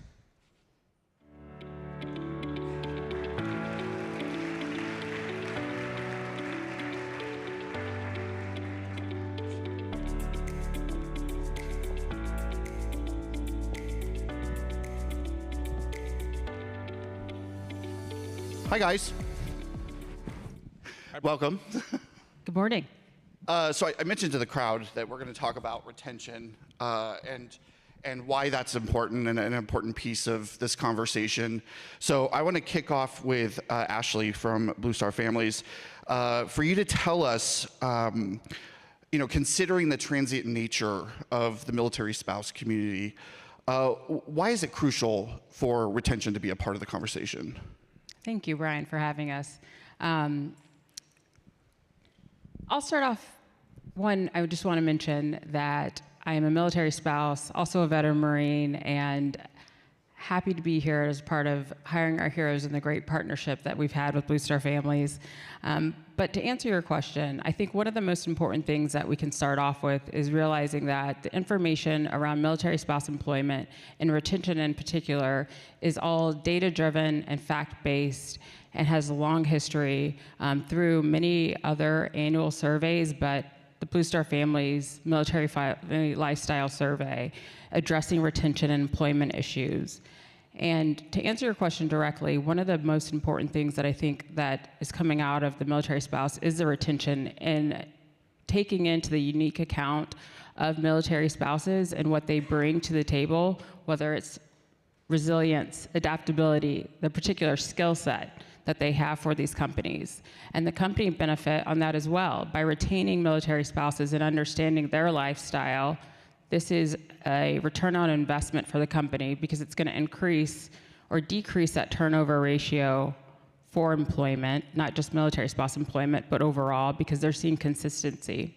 Hi, guys. Welcome. Good morning. So I mentioned to the crowd that we're going to talk about retention and why that's important and an important piece of this conversation. So I want to kick off with Ashley from Blue Star Families for you to tell us, considering the transient nature of the military spouse community, why is it crucial for retention to be a part of the conversation? Thank you, Brian, for having us. I'll start off. One, I just want to mention that I am a military spouse, also a veteran Marine, and happy to be here as part of Hiring Our Heroes and the great partnership that we've had with Blue Star Families. But to answer your question, I think one of the most important things that we can start off with is realizing that the information around military spouse employment and retention in particular is all data-driven and fact-based and has a long history through many other annual surveys, but the Blue Star Families Military Lifestyle Survey addressing retention and employment issues. And to answer your question directly, one of the most important things that I think that is coming out of the military spouse is the retention and taking into the unique account of military spouses and what they bring to the table, whether it's resilience, adaptability, the particular skill set that they have for these companies. And the company benefit on that as well by retaining military spouses and understanding their lifestyle. This is a return on investment for the company because it's going to increase or decrease that turnover ratio for employment, not just military spouse employment, but overall, because they're seeing consistency.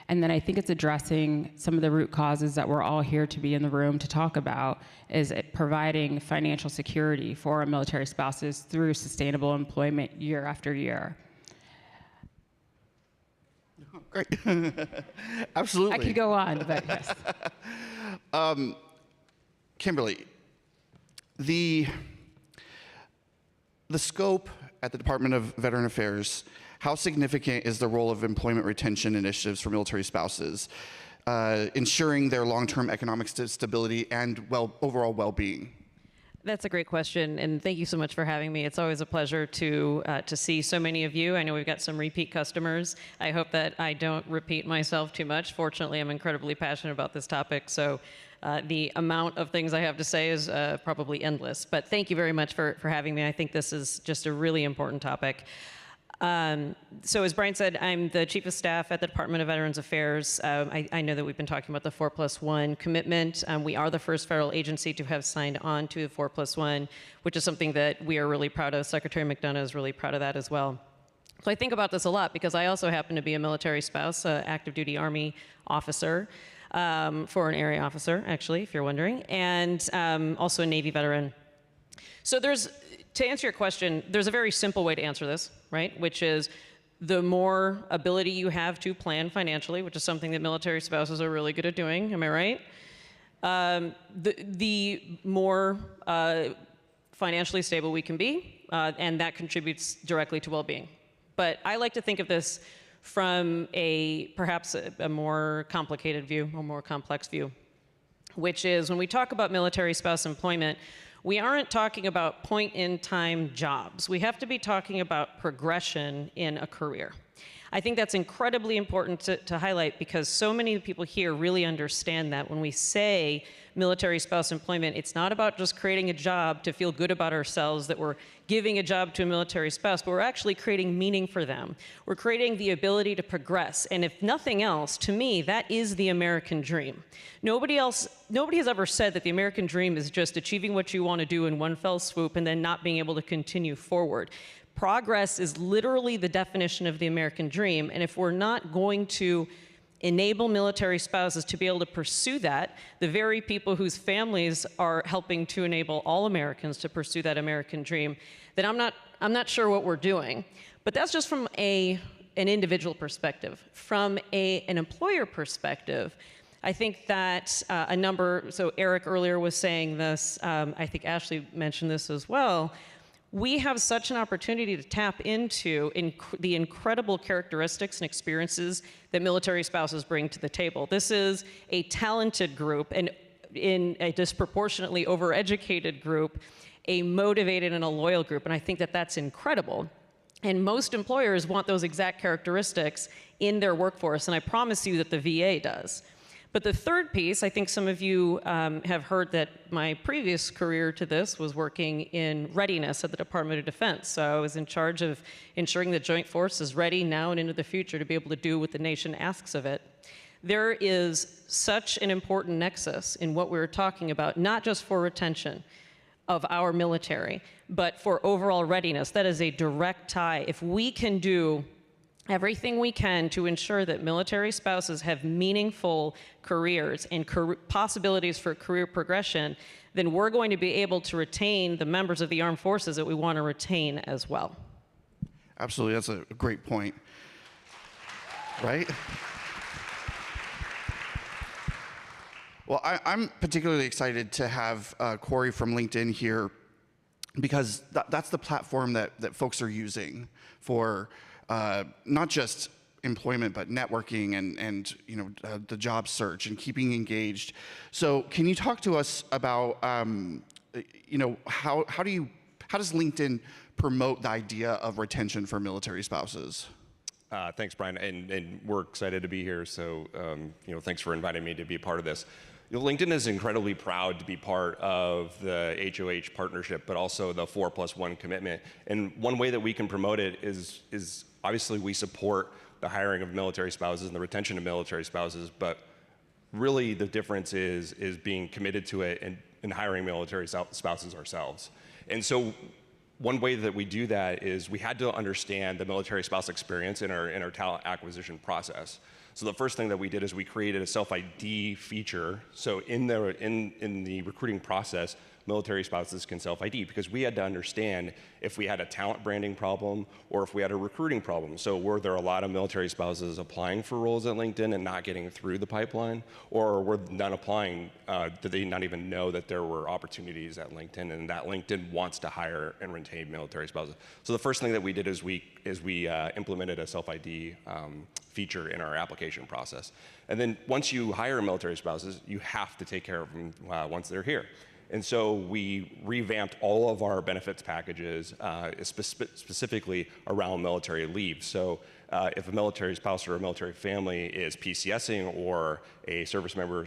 And then I think it's addressing some of the root causes that we're all here to be in the room to talk about, is it providing financial security for our military spouses through sustainable employment year after year. Great. Absolutely. I could go on, but yes. Kimberly, the scope at the Department of Veteran Affairs, how significant is the role of employment retention initiatives for military spouses, ensuring their long-term economic stability and overall well-being? That's a great question, and thank you so much for having me. It's always a pleasure to see so many of you. I know we've got some repeat customers. I hope that I don't repeat myself too much. Fortunately, I'm incredibly passionate about this topic, so the amount of things I have to say is probably endless. But thank you very much for having me. I think this is just a really important topic. So as Brian said, I'm the Chief of Staff at the Department of Veterans Affairs. I know that we've been talking about the 4+1 commitment. We are the first federal agency to have signed on to the 4+1, which is something that we are really proud of. Secretary McDonough is really proud of that as well. So I think about this a lot because I also happen to be a military spouse, active duty Army officer, foreign area officer, actually, if you're wondering, and also a Navy veteran. So to answer your question, there's a very simple way to answer this, right? Which is the more ability you have to plan financially, which is something that military spouses are really good at doing, am I right? The more financially stable we can be, and that contributes directly to well-being. But I like to think of this from perhaps a more complicated view, or more complex view, which is when we talk about military spouse employment, we aren't talking about point-in-time jobs. We have to be talking about progression in a career. I think that's incredibly important to highlight because so many people here really understand that when we say military spouse employment, it's not about just creating a job to feel good about ourselves that we're giving a job to a military spouse, but we're actually creating meaning for them. We're creating the ability to progress. And if nothing else, to me, that is the American dream. Nobody has ever said that the American dream is just achieving what you want to do in one fell swoop and then not being able to continue forward. Progress is literally the definition of the American dream, and if we're not going to enable military spouses to be able to pursue that, the very people whose families are helping to enable all Americans to pursue that American dream, then I'm not sure what we're doing. But that's just from an individual perspective. From an employer perspective, I think that so Eric earlier was saying this, I think Ashley mentioned this as well, we have such an opportunity to tap into the incredible characteristics and experiences that military spouses bring to the table. This is a talented group and in a disproportionately overeducated group, a motivated and a loyal group, and I think that that's incredible. And most employers want those exact characteristics in their workforce, and I promise you that the VA does. But the third piece, I think some of you have heard that my previous career to this was working in readiness at the Department of Defense. So I was in charge of ensuring the Joint Force is ready now and into the future to be able to do what the nation asks of it. There is such an important nexus in what we're talking about, not just for retention of our military, but for overall readiness. That is a direct tie. If we can do everything we can to ensure that military spouses have meaningful careers and possibilities for career progression, then we're going to be able to retain the members of the armed forces that we want to retain as well. Absolutely, that's a great point, right? Well, I'm particularly excited to have Corey from LinkedIn here because that's the platform that folks are using for not just employment, but networking and the job search and keeping engaged. So can you talk to us about how does LinkedIn promote the idea of retention for military spouses? Thanks, Brian, and we're excited to be here. So thanks for inviting me to be a part of this. LinkedIn is incredibly proud to be part of the HOH partnership, but also the 4+1 commitment. And one way that we can promote it is obviously we support the hiring of military spouses and the retention of military spouses, but really the difference is being committed to it and hiring military spouses ourselves. And so one way that we do that is we had to understand the military spouse experience in our talent acquisition process. So the first thing that we did is we created a self-ID feature. So in the recruiting process, military spouses can self-ID, because we had to understand if we had a talent branding problem or if we had a recruiting problem. So were there a lot of military spouses applying for roles at LinkedIn and not getting through the pipeline? Or were none applying, did they not even know that there were opportunities at LinkedIn and that LinkedIn wants to hire and retain military spouses? So the first thing that we did is we implemented a self-ID feature in our application process. And then once you hire military spouses, you have to take care of them once they're here. And so we revamped all of our benefits packages specifically around military leave. So if a military spouse or a military family is PCSing or a service member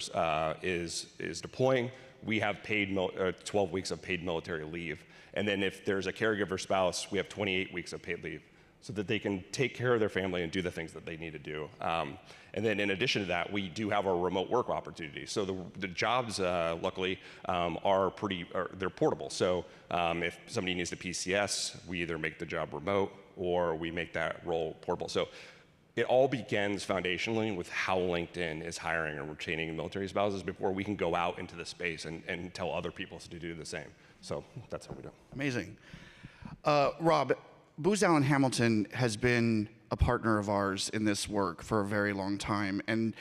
is deploying, we have paid 12 weeks of paid military leave. And then if there's a caregiver spouse, we have 28 weeks of paid leave, so that they can take care of their family and do the things that they need to do. And then in addition to that, we do have our remote work opportunities. So the jobs, luckily, they're portable. So if somebody needs to PCS, we either make the job remote or we make that role portable. So it all begins foundationally with how LinkedIn is hiring and retaining military spouses before we can go out into the space and tell other people to do the same. So that's how we do it. Amazing. Rob, Booz Allen Hamilton has been a partner of ours in this work for a very long time, and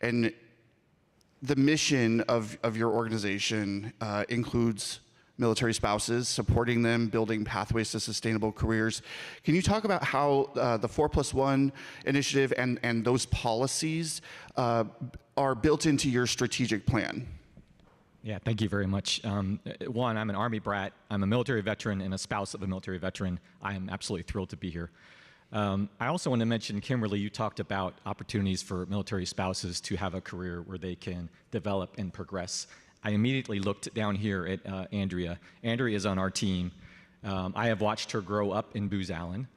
the mission of your organization includes military spouses, supporting them, building pathways to sustainable careers. Can you talk about how the 4+1 initiative and those policies are built into your strategic plan? Yeah, thank you very much. One, I'm an Army brat. I'm a military veteran and a spouse of a military veteran. I am absolutely thrilled to be here. I also want to mention, Kimberly, you talked about opportunities for military spouses to have a career where they can develop and progress. I immediately looked down here at Andrea. Andrea is on our team. I have watched her grow up in Booz Allen.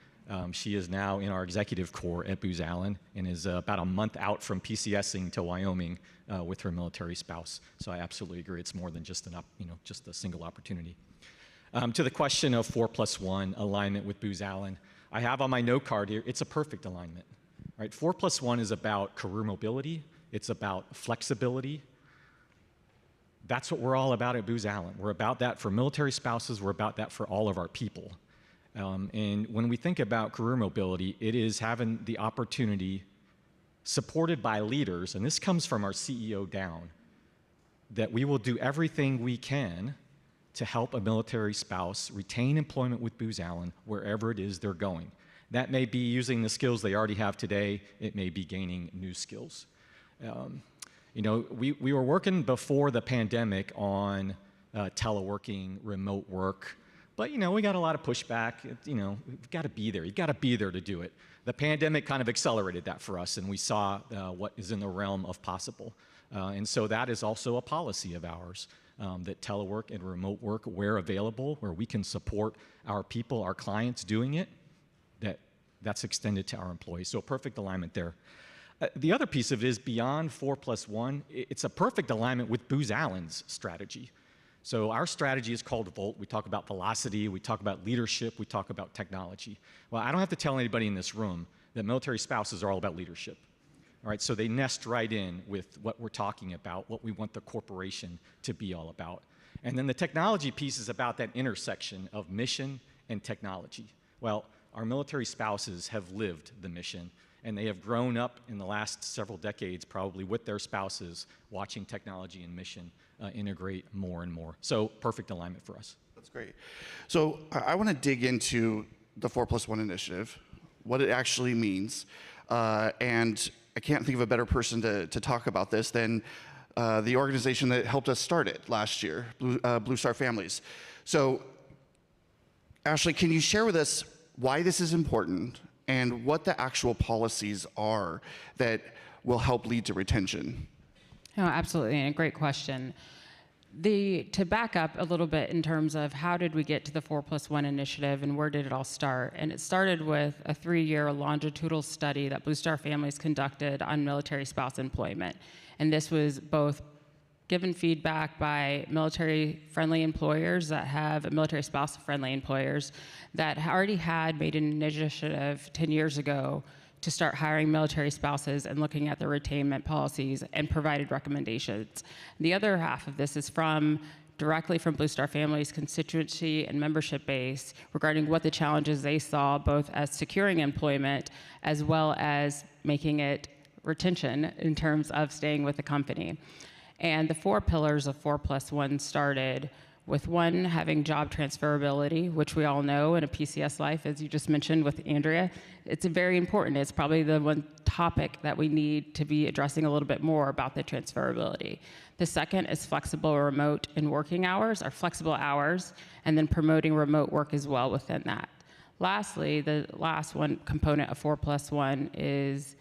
She is now in our executive corps at Booz Allen and is about a month out from PCSing to Wyoming with her military spouse. So I absolutely agree. It's more than just just a single opportunity. To the question of 4+1 alignment with Booz Allen, I have on my note card here, it's a perfect alignment. Right? 4+1 is about career mobility. It's about flexibility. That's what we're all about at Booz Allen. We're about that for military spouses. We're about that for all of our people. And when we think about career mobility, it is having the opportunity, supported by leaders, and this comes from our CEO down, that we will do everything we can to help a military spouse retain employment with Booz Allen wherever it is they're going. That may be using the skills they already have today. It may be gaining new skills. We were working before the pandemic on teleworking, remote work, but we got a lot of pushback. We've got to be there. You've got to be there to do it. The pandemic kind of accelerated that for us, and we saw what is in the realm of possible. And so that is also a policy of ours, that telework and remote work, where available, where we can support our people, our clients doing it, that's extended to our employees. So a perfect alignment there. The other piece of it is beyond 4+1, it's a perfect alignment with Booz Allen's strategy. So our strategy is called VOLT. We talk about velocity, we talk about leadership, we talk about technology. Well, I don't have to tell anybody in this room that military spouses are all about leadership. All right, so they nest right in with what we're talking about, what we want the corporation to be all about. And then the technology piece is about that intersection of mission and technology. Well, our military spouses have lived the mission, and they have grown up in the last several decades probably with their spouses watching technology and mission integrate more and more. So perfect alignment for us. That's great. So I want to dig into the 4+1 initiative, what it actually means, and I can't think of a better person to talk about this than the organization that helped us start it last year, Blue Star Families. So Ashley, can you share with us why this is important and what the actual policies are that will help lead to retention? Oh, absolutely, and a great question. To back up a little bit in terms of how did we get to the 4+1 initiative and where did it all start? And it started with a 3-year longitudinal study that Blue Star Families conducted on military spouse employment. And this was both given feedback by military-friendly employers that have military spouse-friendly employers that already had made an initiative 10 years ago to start hiring military spouses and looking at their retainment policies and provided recommendations. The other half of this is from directly from Blue Star Family's constituency and membership base regarding what the challenges they saw, both as securing employment as well as making it retention in terms of staying with the company. And the 4 pillars of 4+1 started with 1, having job transferability, which we all know in a PCS life, as you just mentioned with Andrea. It's very important. It's probably the one topic that we need to be addressing a little bit more about the transferability. The second is flexible remote and working hours, or flexible hours, and then promoting remote work as well within that. Lastly, the last one component of 4+1 is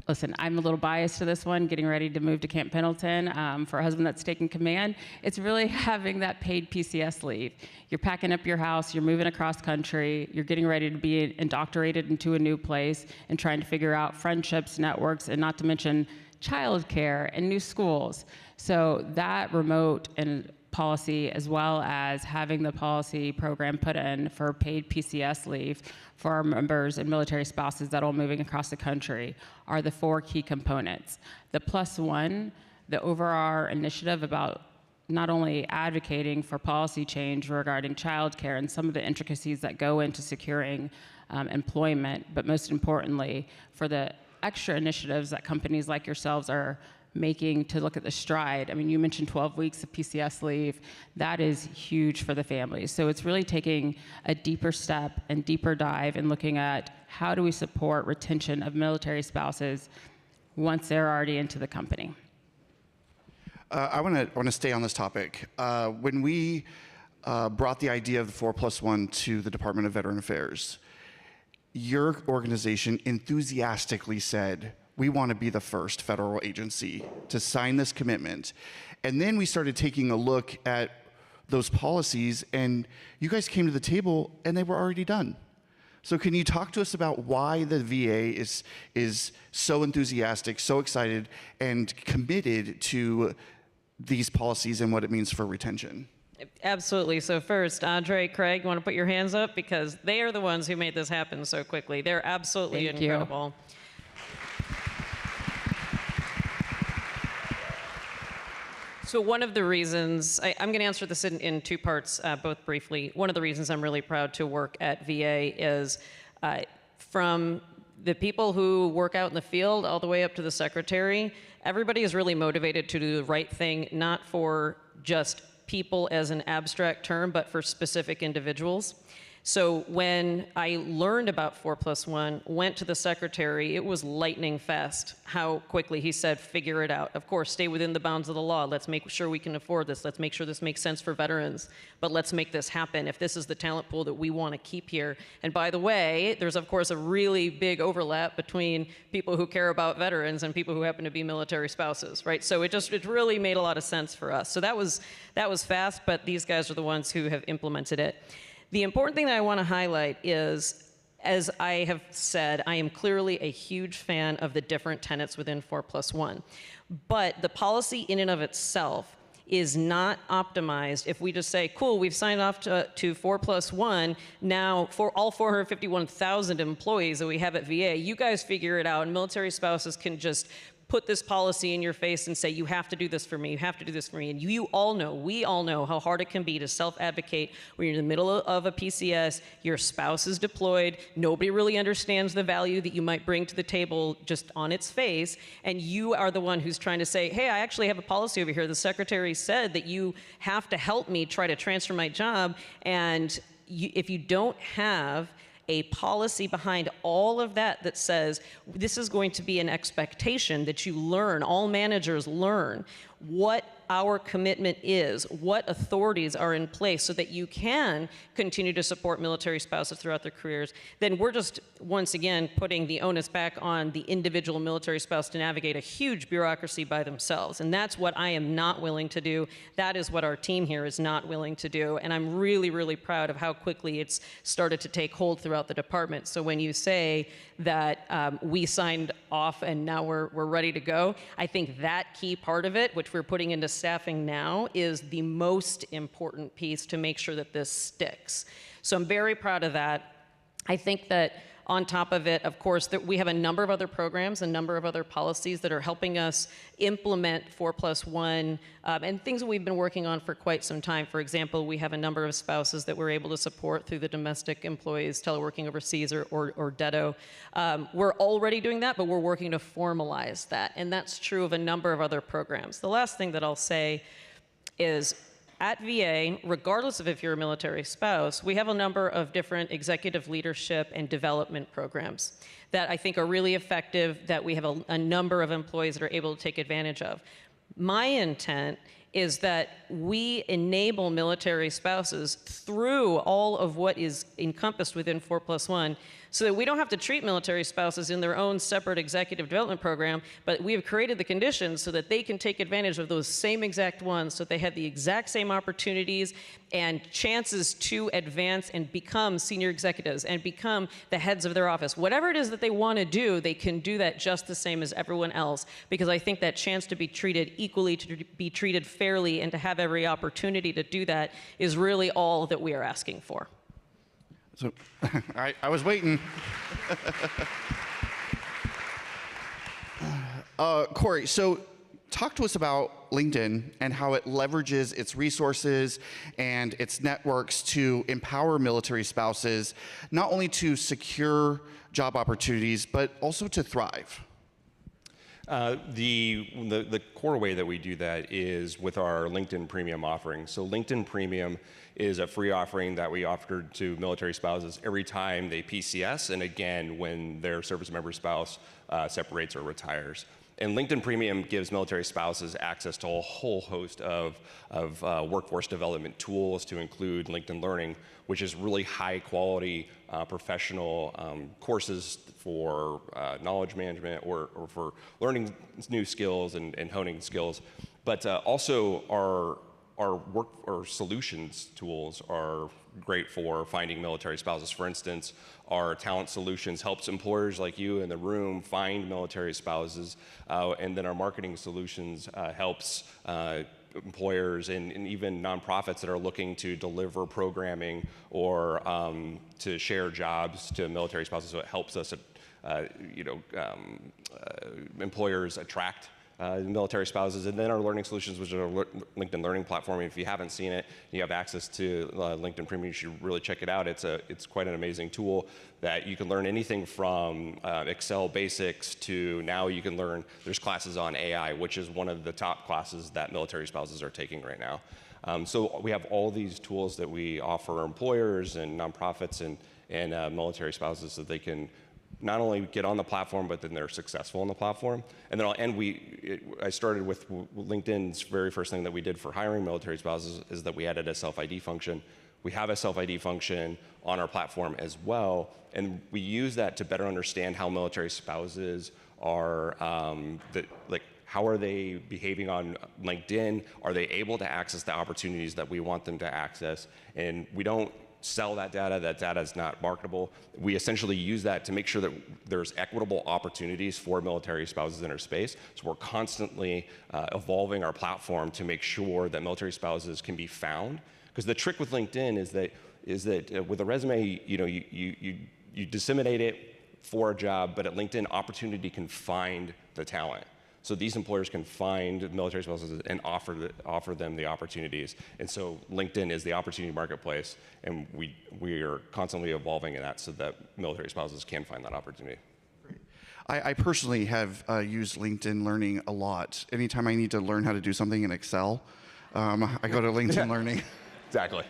listen, I'm a little biased to this one, getting ready to move to Camp Pendleton for a husband that's taking command. It's really having that paid PCS leave. You're packing up your house, you're moving across country, you're getting ready to be indoctrinated into a new place and trying to figure out friendships, networks, and not to mention childcare and new schools. So that remote and policy, as well as having the policy program put in for paid PCS leave for our members and military spouses that are moving across the country, are the 4 key components. The +1, the overall initiative about not only advocating for policy change regarding childcare and some of the intricacies that go into securing employment, but most importantly, for the extra initiatives that companies like yourselves are making to look at the stride. I mean, you mentioned 12 weeks of PCS leave. That is huge for the families. So it's really taking a deeper step and deeper dive and looking at how do we support retention of military spouses once they're already into the company. I want to stay on this topic. When we brought the idea of the 4+1 to the Department of Veteran Affairs, your organization enthusiastically said, we want to be the first federal agency to sign this commitment. And then we started taking a look at those policies, and you guys came to the table and they were already done. So can you talk to us about why the VA is so enthusiastic, so excited, and committed to these policies and what it means for retention? Absolutely. So first, Andre, Craig, you want to put your hands up? Because they are the ones who made this happen so quickly. They're absolutely incredible. So one of the reasons, I'm going to answer this in 2 parts, both briefly. One of the reasons I'm really proud to work at VA is from the people who work out in the field all the way up to the secretary, everybody is really motivated to do the right thing, not for just people as an abstract term, but for specific individuals. So when I learned about 4+1, went to the secretary, it was lightning fast how quickly he said, figure it out. Of course, stay within the bounds of the law. Let's make sure we can afford this. Let's make sure this makes sense for veterans. But let's make this happen if this is the talent pool that we want to keep here. And by the way, there's of course a really big overlap between people who care about veterans and people who happen to be military spouses, right? So it really made a lot of sense for us. So that was fast, but these guys are the ones who have implemented it. The important thing that I want to highlight is, as I have said, I am clearly a huge fan of the different tenets within 4+1. But the policy in and of itself is not optimized if we just say, cool, we've signed off to 4+1. Now, for all 451,000 employees that we have at VA, you guys figure it out, and military spouses can just put this policy in your face and say, you have to do this for me, you have to do this for me. And you all know, we all know how hard it can be to self-advocate when you're in the middle of a PCS, your spouse is deployed, nobody really understands the value that you might bring to the table just on its face, and you are the one who's trying to say, hey, I actually have a policy over here. The secretary said that you have to help me try to transfer my job, and if you don't have a policy behind all of that that says this is going to be an expectation that you learn, all managers learn what our commitment is, what authorities are in place so that you can continue to support military spouses throughout their careers, then we're just, once again, putting the onus back on the individual military spouse to navigate a huge bureaucracy by themselves. And that's what I am not willing to do. That is what our team here is not willing to do. And I'm really, really proud of how quickly it's started to take hold throughout the department. So when you say that we signed off and now we're ready to go, I think that key part of it, which we're putting into staffing now, is the most important piece to make sure that this sticks. So I'm very proud of that. I think that On top of it, of course, that we have a number of other programs, a number of other policies that are helping us implement 4+1 and things that we've been working on for quite some time. For example, we have a number of spouses that we're able to support through the domestic employees teleworking overseas or DEDO. We're already doing that, but we're working to formalize that. And that's true of a number of other programs. The last thing that I'll say is at VA, regardless of if you're a military spouse, we have a number of different executive leadership and development programs that I think are really effective, that we have a number of employees that are able to take advantage of. My intent is that we enable military spouses through all of what is encompassed within 4+1 so that we don't have to treat military spouses in their own separate executive development program, but we have created the conditions so that they can take advantage of those same exact ones so that they have the exact same opportunities and chances to advance and become senior executives and become the heads of their office. Whatever it is that they want to do, they can do that just the same as everyone else, because I think that chance to be treated equally, to be treated fairly, and to have every opportunity to do that is really all that we are asking for. So, I was waiting. Corey, so talk to us about LinkedIn and how it leverages its resources and its networks to empower military spouses, not only to secure job opportunities, but also to thrive. The core way that we do that is with our LinkedIn Premium offering. So LinkedIn Premium is a free offering that we offer to military spouses every time they PCS, and again when their service member spouse separates or retires. And LinkedIn Premium gives military spouses access to a whole host of workforce development tools, to include LinkedIn Learning, which is really high quality professional courses for knowledge management or for learning new skills and honing skills. But also our solutions tools are great for finding military spouses. For instance, our talent solutions helps employers like you in the room find military spouses, and then our marketing solutions helps employers and even nonprofits that are looking to deliver programming or to share jobs to military spouses. So it helps us, employers attract military spouses. And then our learning solutions, which is our LinkedIn Learning platform. If you haven't seen it, you have access to LinkedIn Premium, you should really check it out. It's quite an amazing tool that you can learn anything from Excel basics to now you can learn, there's classes on AI, which is one of the top classes that military spouses are taking right now. So we have all these tools that we offer employers and nonprofits and military spouses so they can not only get on the platform, but then they're successful on the platform. And then I'll end, I started with LinkedIn's very first thing that we did for hiring military spouses is that we added a self-ID function. We have a self-ID function on our platform as well, and we use that to better understand how military spouses are, how are they behaving on LinkedIn? Are they able to access the opportunities that we want them to access? And we don't sell that data is not marketable. We essentially use that to make sure that there's equitable opportunities for military spouses in our space. So we're constantly evolving our platform to make sure that military spouses can be found. Because the trick with LinkedIn is that with a resume, you disseminate it for a job, but at LinkedIn, opportunity can find the talent. So these employers can find military spouses and offer them the opportunities. And so LinkedIn is the opportunity marketplace, and we are constantly evolving in that so that military spouses can find that opportunity. I personally have used LinkedIn Learning a lot. Anytime I need to learn how to do something in Excel, I go to LinkedIn Learning. Exactly.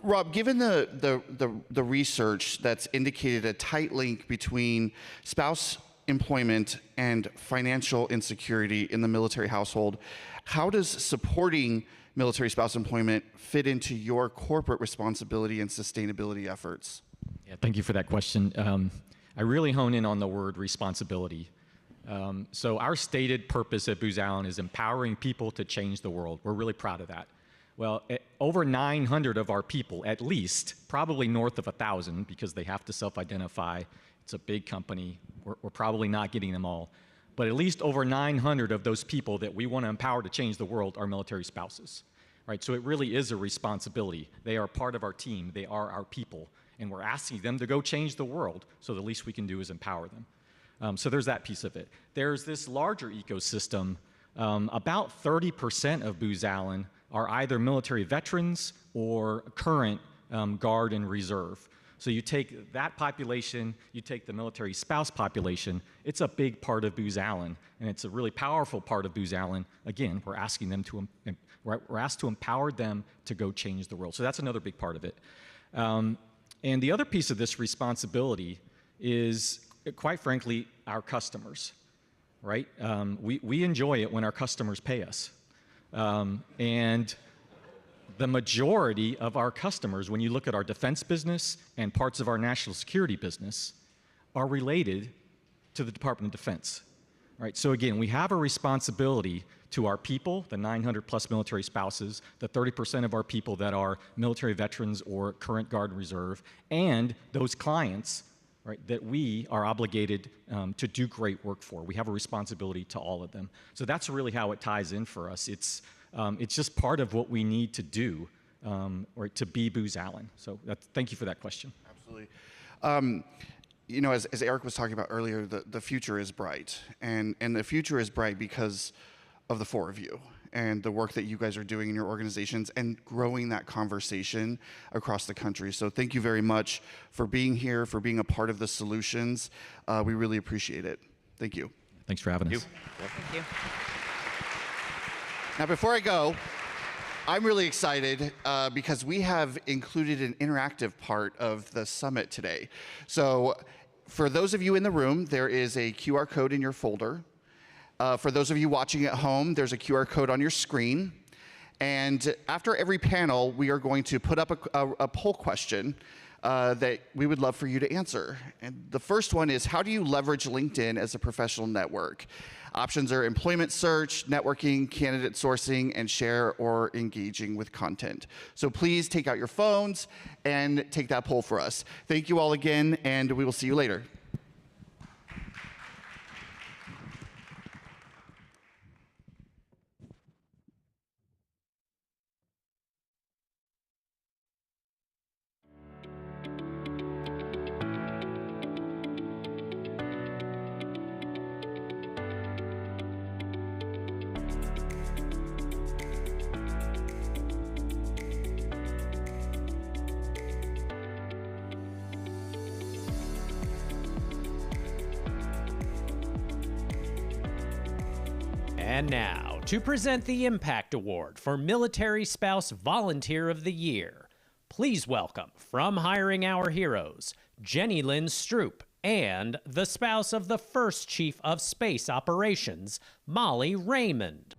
Rob, given the research that's indicated a tight link between spouse employment and financial insecurity in the military household, how does supporting military spouse employment fit into your corporate responsibility and sustainability efforts? Yeah, thank you for that question. I really hone in on the word responsibility. So our stated purpose at Booz Allen is empowering people to change the world. We're really proud of that. Well, over 900 of our people, at least, probably north of 1,000, because they have to self-identify. It's a big company. We're probably not getting them all. But at least over 900 of those people that we want to empower to change the world are military spouses. Right? So it really is a responsibility. They are part of our team. They are our people. and we're asking them to go change the world, so the least we can do is empower them. So there's that piece of it. There's this larger ecosystem. About 30% of Booz Allen are either military veterans or current Guard and Reserve. So you take that population, you take the military spouse population, it's a big part of Booz Allen, and it's a really powerful part of Booz Allen. Again, we're asking them to, we're asked to empower them to go change the world. So that's another big part of it. And the other piece of this responsibility is, quite frankly, our customers, right? We enjoy it when our customers pay us. And the majority of our customers, when you look at our defense business and parts of our national security business, are related to the Department of Defense. Right? So again, we have a responsibility to our people, the 900 plus military spouses, the 30% of our people that are military veterans or current Guard and Reserve, and those clients, right, that we are obligated to do great work for. We have a responsibility to all of them. So that's really how it ties in for us. It's just part of what we need to do or to be Booz Allen. So thank you for that question. Absolutely. You know, as Eric was talking about earlier, the future is bright. And the future is bright because of the four of you and the work that you guys are doing in your organizations and growing that conversation across the country. So thank you very much for being here, for being a part of the solutions. We really appreciate it. Thank you. Thanks for having us. Thank you. Now, before I go, I'm really excited because we have included an interactive part of the summit today. So for those of you in the room, there is a QR code in your folder. For those of you watching at home, there's a QR code on your screen. And after every panel, we are going to put up a poll question that we would love for you to answer. And the first one is, how do you leverage LinkedIn as a professional network? Options are employment search, networking, candidate sourcing, and share or engaging with content. So please take out your phones and take that poll for us. Thank you all again, and we will see you later. And now, to present the Impact Award for Military Spouse Volunteer of the Year, please welcome, from Hiring Our Heroes, Jenny Lynn Stroop, and the spouse of the first Chief of Space Operations, Molly Raymond.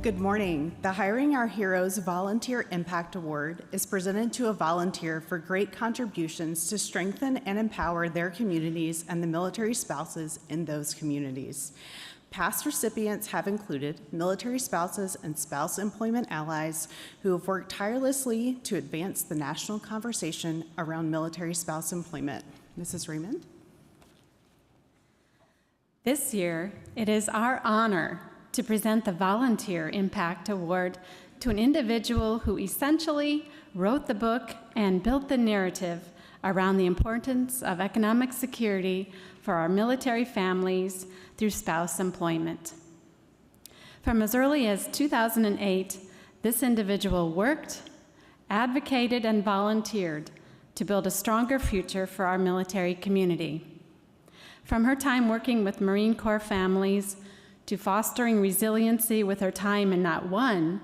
Good morning. The Hiring Our Heroes Volunteer Impact Award is presented to a volunteer for great contributions to strengthen and empower their communities and the military spouses in those communities. Past recipients have included military spouses and spouse employment allies who have worked tirelessly to advance the national conversation around military spouse employment. Mrs. Raymond? This year, it is our honor to present the Volunteer Impact Award to an individual who essentially wrote the book and built the narrative around the importance of economic security for our military families through spouse employment. From as early as 2008, this individual worked, advocated, and volunteered to build a stronger future for our military community. From her time working with Marine Corps families to fostering resiliency with her time in not one,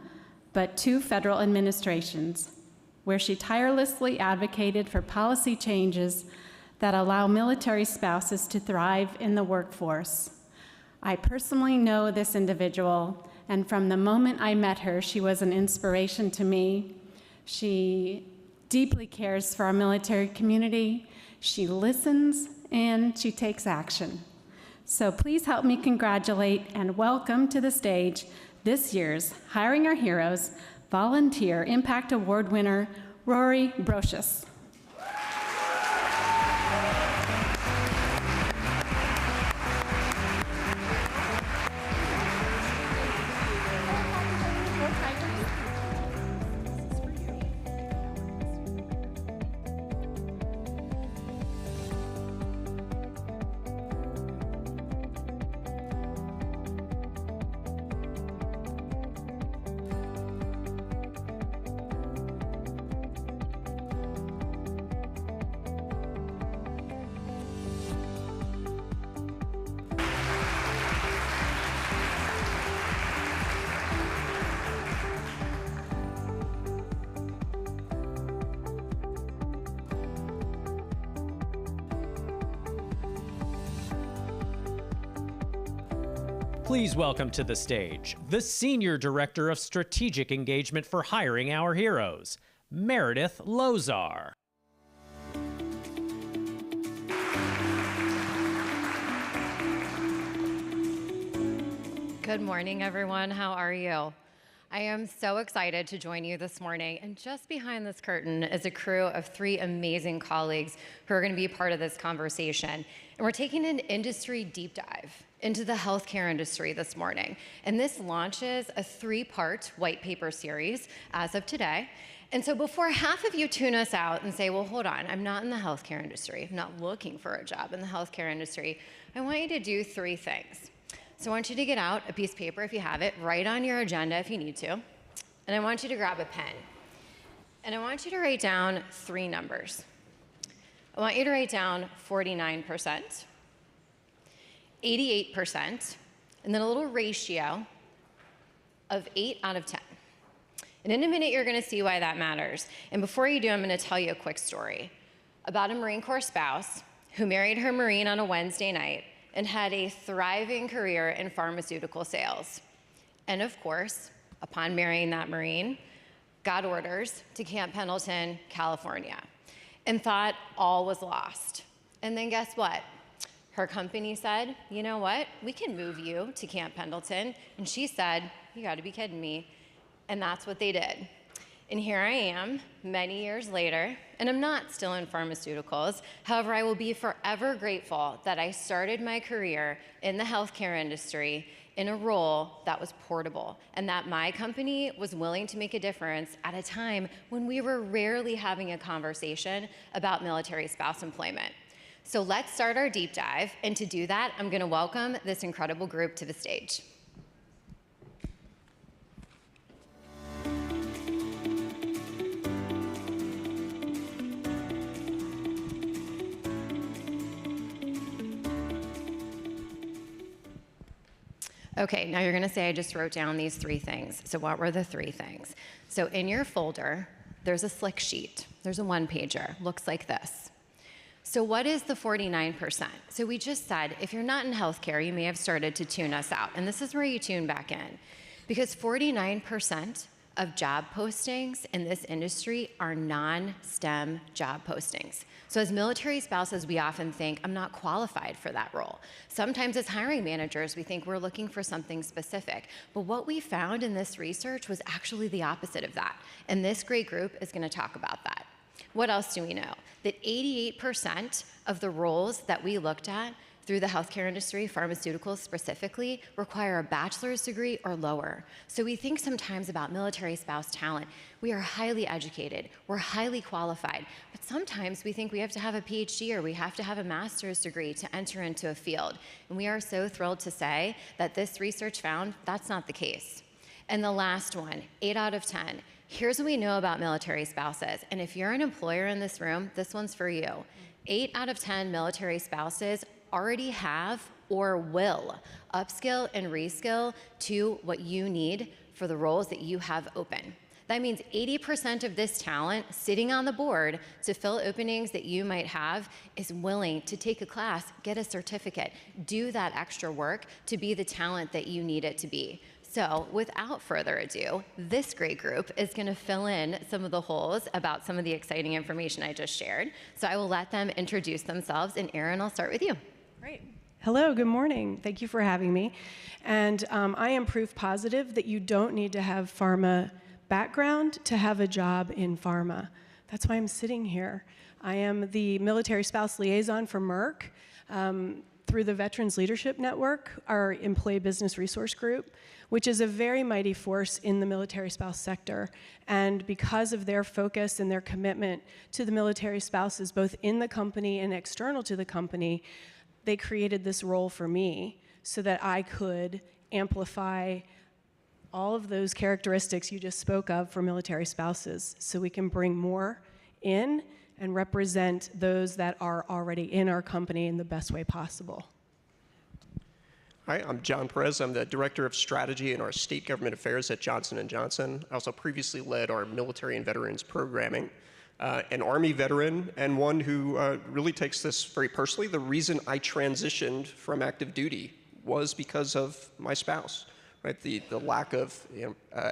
but two federal administrations, where she tirelessly advocated for policy changes that allow military spouses to thrive in the workforce. I personally know this individual, and from the moment I met her, she was an inspiration to me. She deeply cares for our military community, she listens, and she takes action. So please help me congratulate and welcome to the stage this year's Hiring Our Heroes Volunteer Impact Award winner, Rory Brocious. Please welcome to the stage the Senior Director of Strategic Engagement for Hiring Our Heroes, Meredith Lozar. Good morning, everyone. How are you? I am so excited to join you this morning. And just behind this curtain is a crew of 3 amazing colleagues who are going to be part of this conversation. And we're taking an industry deep dive into the healthcare industry this morning. And this launches a 3-part white paper series as of today. And so before half of you tune us out and say, well, hold on, I'm not in the healthcare industry, I'm not looking for a job in the healthcare industry, I want you to do 3 things. So I want you to get out a piece of paper if you have it, write on your agenda if you need to, and I want you to grab a pen. And I want you to write down 3 numbers. I want you to write down 49%, 88%, and then a little ratio of 8 out of 10. And in a minute, you're gonna see why that matters. And before you do, I'm gonna tell you a quick story about a Marine Corps spouse who married her Marine on a Wednesday night and had a thriving career in pharmaceutical sales. And of course, upon marrying that Marine, got orders to Camp Pendleton, California, and thought all was lost. And then guess what? Her company said, you know what? We can move you to Camp Pendleton. And she said, you gotta be kidding me. And that's what they did. And here I am, many years later, and I'm not still in pharmaceuticals. However, I will be forever grateful that I started my career in the healthcare industry in a role that was portable, and that my company was willing to make a difference at a time when we were rarely having a conversation about military spouse employment. So let's start our deep dive, and to do that, I'm gonna welcome this incredible group to the stage. Okay, now you're gonna say I just wrote down these 3 things. So what were the 3 things? So in your folder, there's a slick sheet. There's a 1-pager, looks like this. So what is the 49%? So we just said, if you're not in healthcare, you may have started to tune us out. And this is where you tune back in. Because 49% of job postings in this industry are non-STEM job postings. So as military spouses, we often think, I'm not qualified for that role. Sometimes as hiring managers, we think we're looking for something specific. But what we found in this research was actually the opposite of that. And this great group is gonna talk about that. What else do we know? That 88% of the roles that we looked at through the healthcare industry, pharmaceuticals specifically, require a bachelor's degree or lower. So we think sometimes about military spouse talent. We are highly educated, we're highly qualified, but sometimes we think we have to have a PhD or we have to have a master's degree to enter into a field. And we are so thrilled to say that this research found that's not the case. And the last one, 8 out of 10. Here's what we know about military spouses. And if you're an employer in this room, this one's for you. 8 out of 10 military spouses already have or will upskill and reskill to what you need for the roles that you have open. That means 80% of this talent sitting on the board to fill openings that you might have is willing to take a class, get a certificate, do that extra work to be the talent that you need it to be. So without further ado, this great group is gonna fill in some of the holes about some of the exciting information I just shared. So I will let them introduce themselves, and Erin, I'll start with you. Great. Hello, good morning. Thank you for having me. And I am proof positive that you don't need to have pharma background to have a job in pharma. That's why I'm sitting here. I am the military spouse liaison for Merck through the Veterans Leadership Network, our employee business resource group, which is a very mighty force in the military spouse sector. And because of their focus and their commitment to the military spouses, both in the company and external to the company, they created this role for me so that I could amplify all of those characteristics you just spoke of for military spouses, so we can bring more in and represent those that are already in our company in the best way possible. Hi, I'm John Perez. I'm the Director of Strategy in our State Government Affairs at Johnson & Johnson. I also previously led our military and veterans programming. An Army veteran, and one who really takes this very personally. The reason I transitioned from active duty was because of my spouse. Right, the lack of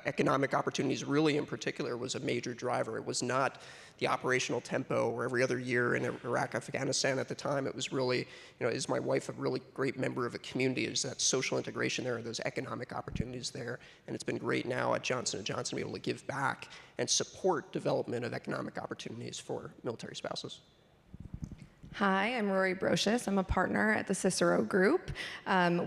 economic opportunities really in particular was a major driver. It was not the operational tempo or every other year in Iraq, Afghanistan at the time. It was really, is my wife a really great member of a community? Is that social integration there? Are those economic opportunities there? And it's been great now at Johnson & Johnson to be able to give back and support development of economic opportunities for military spouses. Hi, I'm Rory Brocious. I'm a partner at the Cicero Group.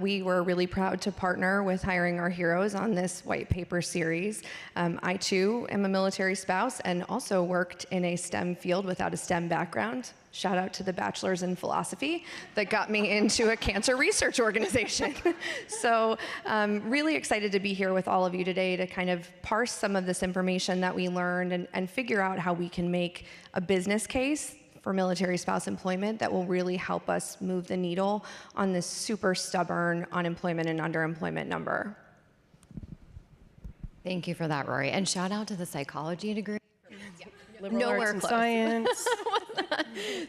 We were really proud to partner with Hiring Our Heroes on this white paper series. I too am a military spouse and also worked in a STEM field without a STEM background. Shout out to the bachelor's in philosophy that got me into a cancer research organization. So really excited to be here with all of you today to kind of parse some of this information that we learned and figure out how we can make a business case for military spouse employment that will really help us move the needle on this super stubborn unemployment and underemployment number. Thank you for that, Rory. And shout out to the psychology degree. Liberal arts and science.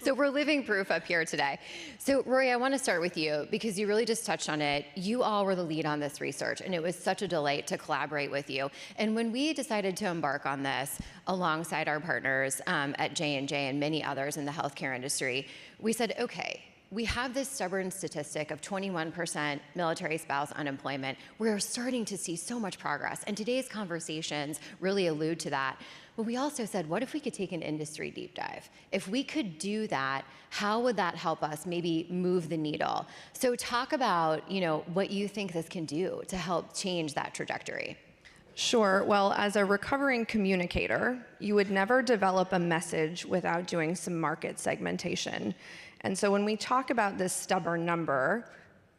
So we're living proof up here today. So Rory, I want to start with you because you really just touched on it. You all were the lead on this research, and it was such a delight to collaborate with you. And when we decided to embark on this alongside our partners at J&J and many others in the healthcare industry, we said, okay, we have this stubborn statistic of 21% military spouse unemployment. We're starting to see so much progress, and today's conversations really allude to that. But we also said, what if we could take an industry deep dive? If we could do that, how would that help us maybe move the needle? So talk about, what you think this can do to help change that trajectory. Sure. Well, as a recovering communicator, you would never develop a message without doing some market segmentation. And so when we talk about this stubborn number,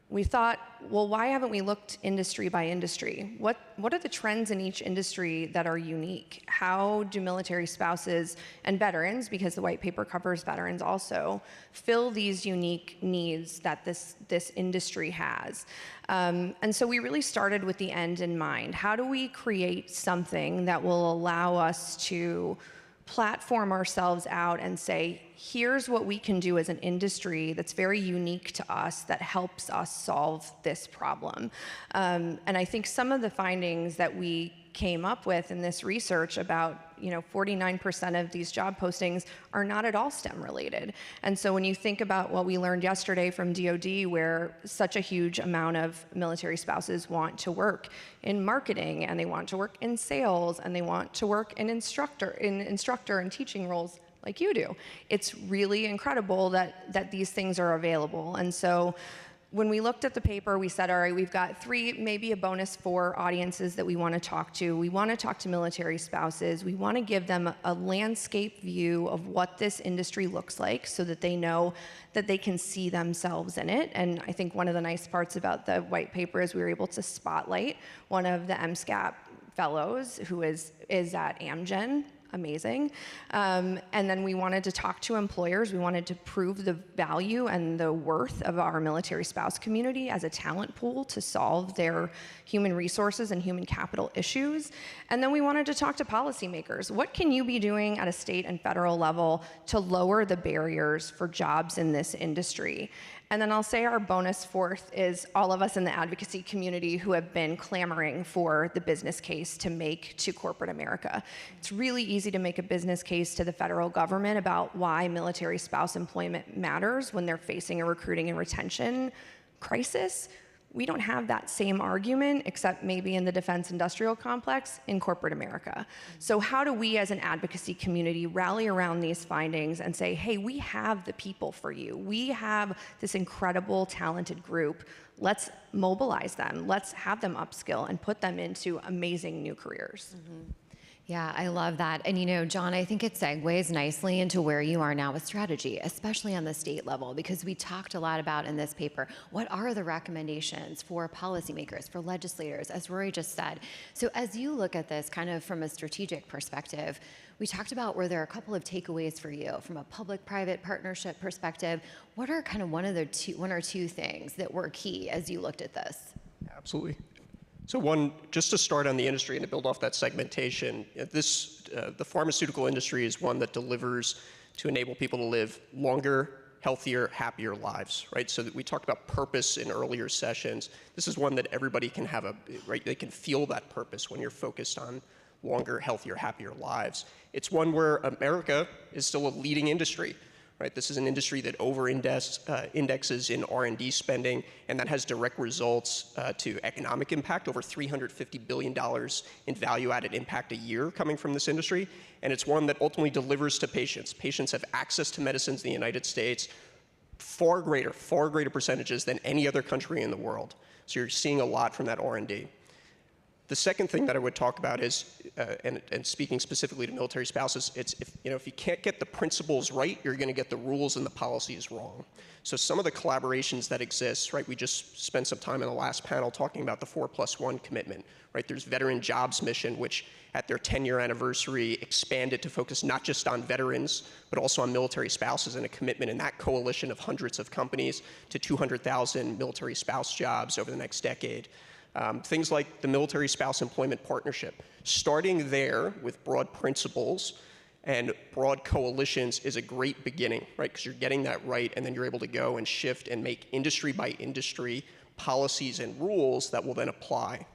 we thought, well, why haven't we looked industry by industry? What are the trends in each industry that are unique? How do military spouses and veterans, because the white paper covers veterans also, fill these unique needs that this industry has? And so we really started with the end in mind. How do we create something that will allow us to platform ourselves out and say, here's what we can do as an industry that's very unique to us that helps us solve this problem. And I think some of the findings that we came up with in this research about 49% of these job postings are not at all STEM related. And so when you think about what we learned yesterday from DoD, where such a huge amount of military spouses want to work in marketing, and they want to work in sales, and they want to work in instructor and teaching roles like you do, it's really incredible that these things are available. And so when we looked at the paper, we said, all right, we've got 3, maybe a bonus 4 audiences that we want to talk to. We want to talk to military spouses. We want to give them a landscape view of what this industry looks like so that they know that they can see themselves in it. And I think one of the nice parts about the white paper is we were able to spotlight one of the MSCAP fellows who is at Amgen. Amazing. And then we wanted to talk to employers. We wanted to prove the value and the worth of our military spouse community as a talent pool to solve their human resources and human capital issues. And then we wanted to talk to policymakers. What can you be doing at a state and federal level to lower the barriers for jobs in this industry? And then I'll say our bonus 4th is all of us in the advocacy community who have been clamoring for the business case to make to corporate America. It's really easy to make a business case to the federal government about why military spouse employment matters when they're facing a recruiting and retention crisis. We don't have that same argument, except maybe in the defense industrial complex in corporate America. So how do we as an advocacy community rally around these findings and say, hey, we have the people for you. We have this incredible, talented group. Let's mobilize them. Let's have them upskill and put them into amazing new careers. Mm-hmm. Yeah, I love that. And John, I think it segues nicely into where you are now with strategy, especially on the state level, because we talked a lot about in this paper, what are the recommendations for policymakers, for legislators, as Rory just said. So as you look at this kind of from a strategic perspective, we talked about were there a couple of takeaways for you from a public-private partnership perspective. What are kind of one or two things that were key as you looked at this? Absolutely. So one, just to start on the industry and to build off that segmentation, the pharmaceutical industry is one that delivers to enable people to live longer, healthier, happier lives, right? So that we talked about purpose in earlier sessions. This is one that everybody can have right? They can feel that purpose when you're focused on longer, healthier, happier lives. It's one where America is still a leading industry, right? This is an industry that indexes in R&D spending, and that has direct results to economic impact, over $350 billion in value-added impact a year coming from this industry. And it's one that ultimately delivers to patients. Patients have access to medicines in the United States, far greater percentages than any other country in the world. So you're seeing a lot from that R&D. The second thing that I would talk about is, and speaking specifically to military spouses, it's if you can't get the principles right, you're going to get the rules and the policies wrong. So some of the collaborations that exist, right? We just spent some time in the last panel talking about the 4+1 commitment, right? There's Veteran Jobs Mission, which at their 10-year anniversary expanded to focus not just on veterans, but also on military spouses, and a commitment in that coalition of hundreds of companies to 200,000 military spouse jobs over the next decade. Things like the Military Spouse Employment Partnership. Starting there with broad principles and broad coalitions is a great beginning, right? Because you're getting that right, and then you're able to go and shift and make industry by industry policies and rules that will then apply.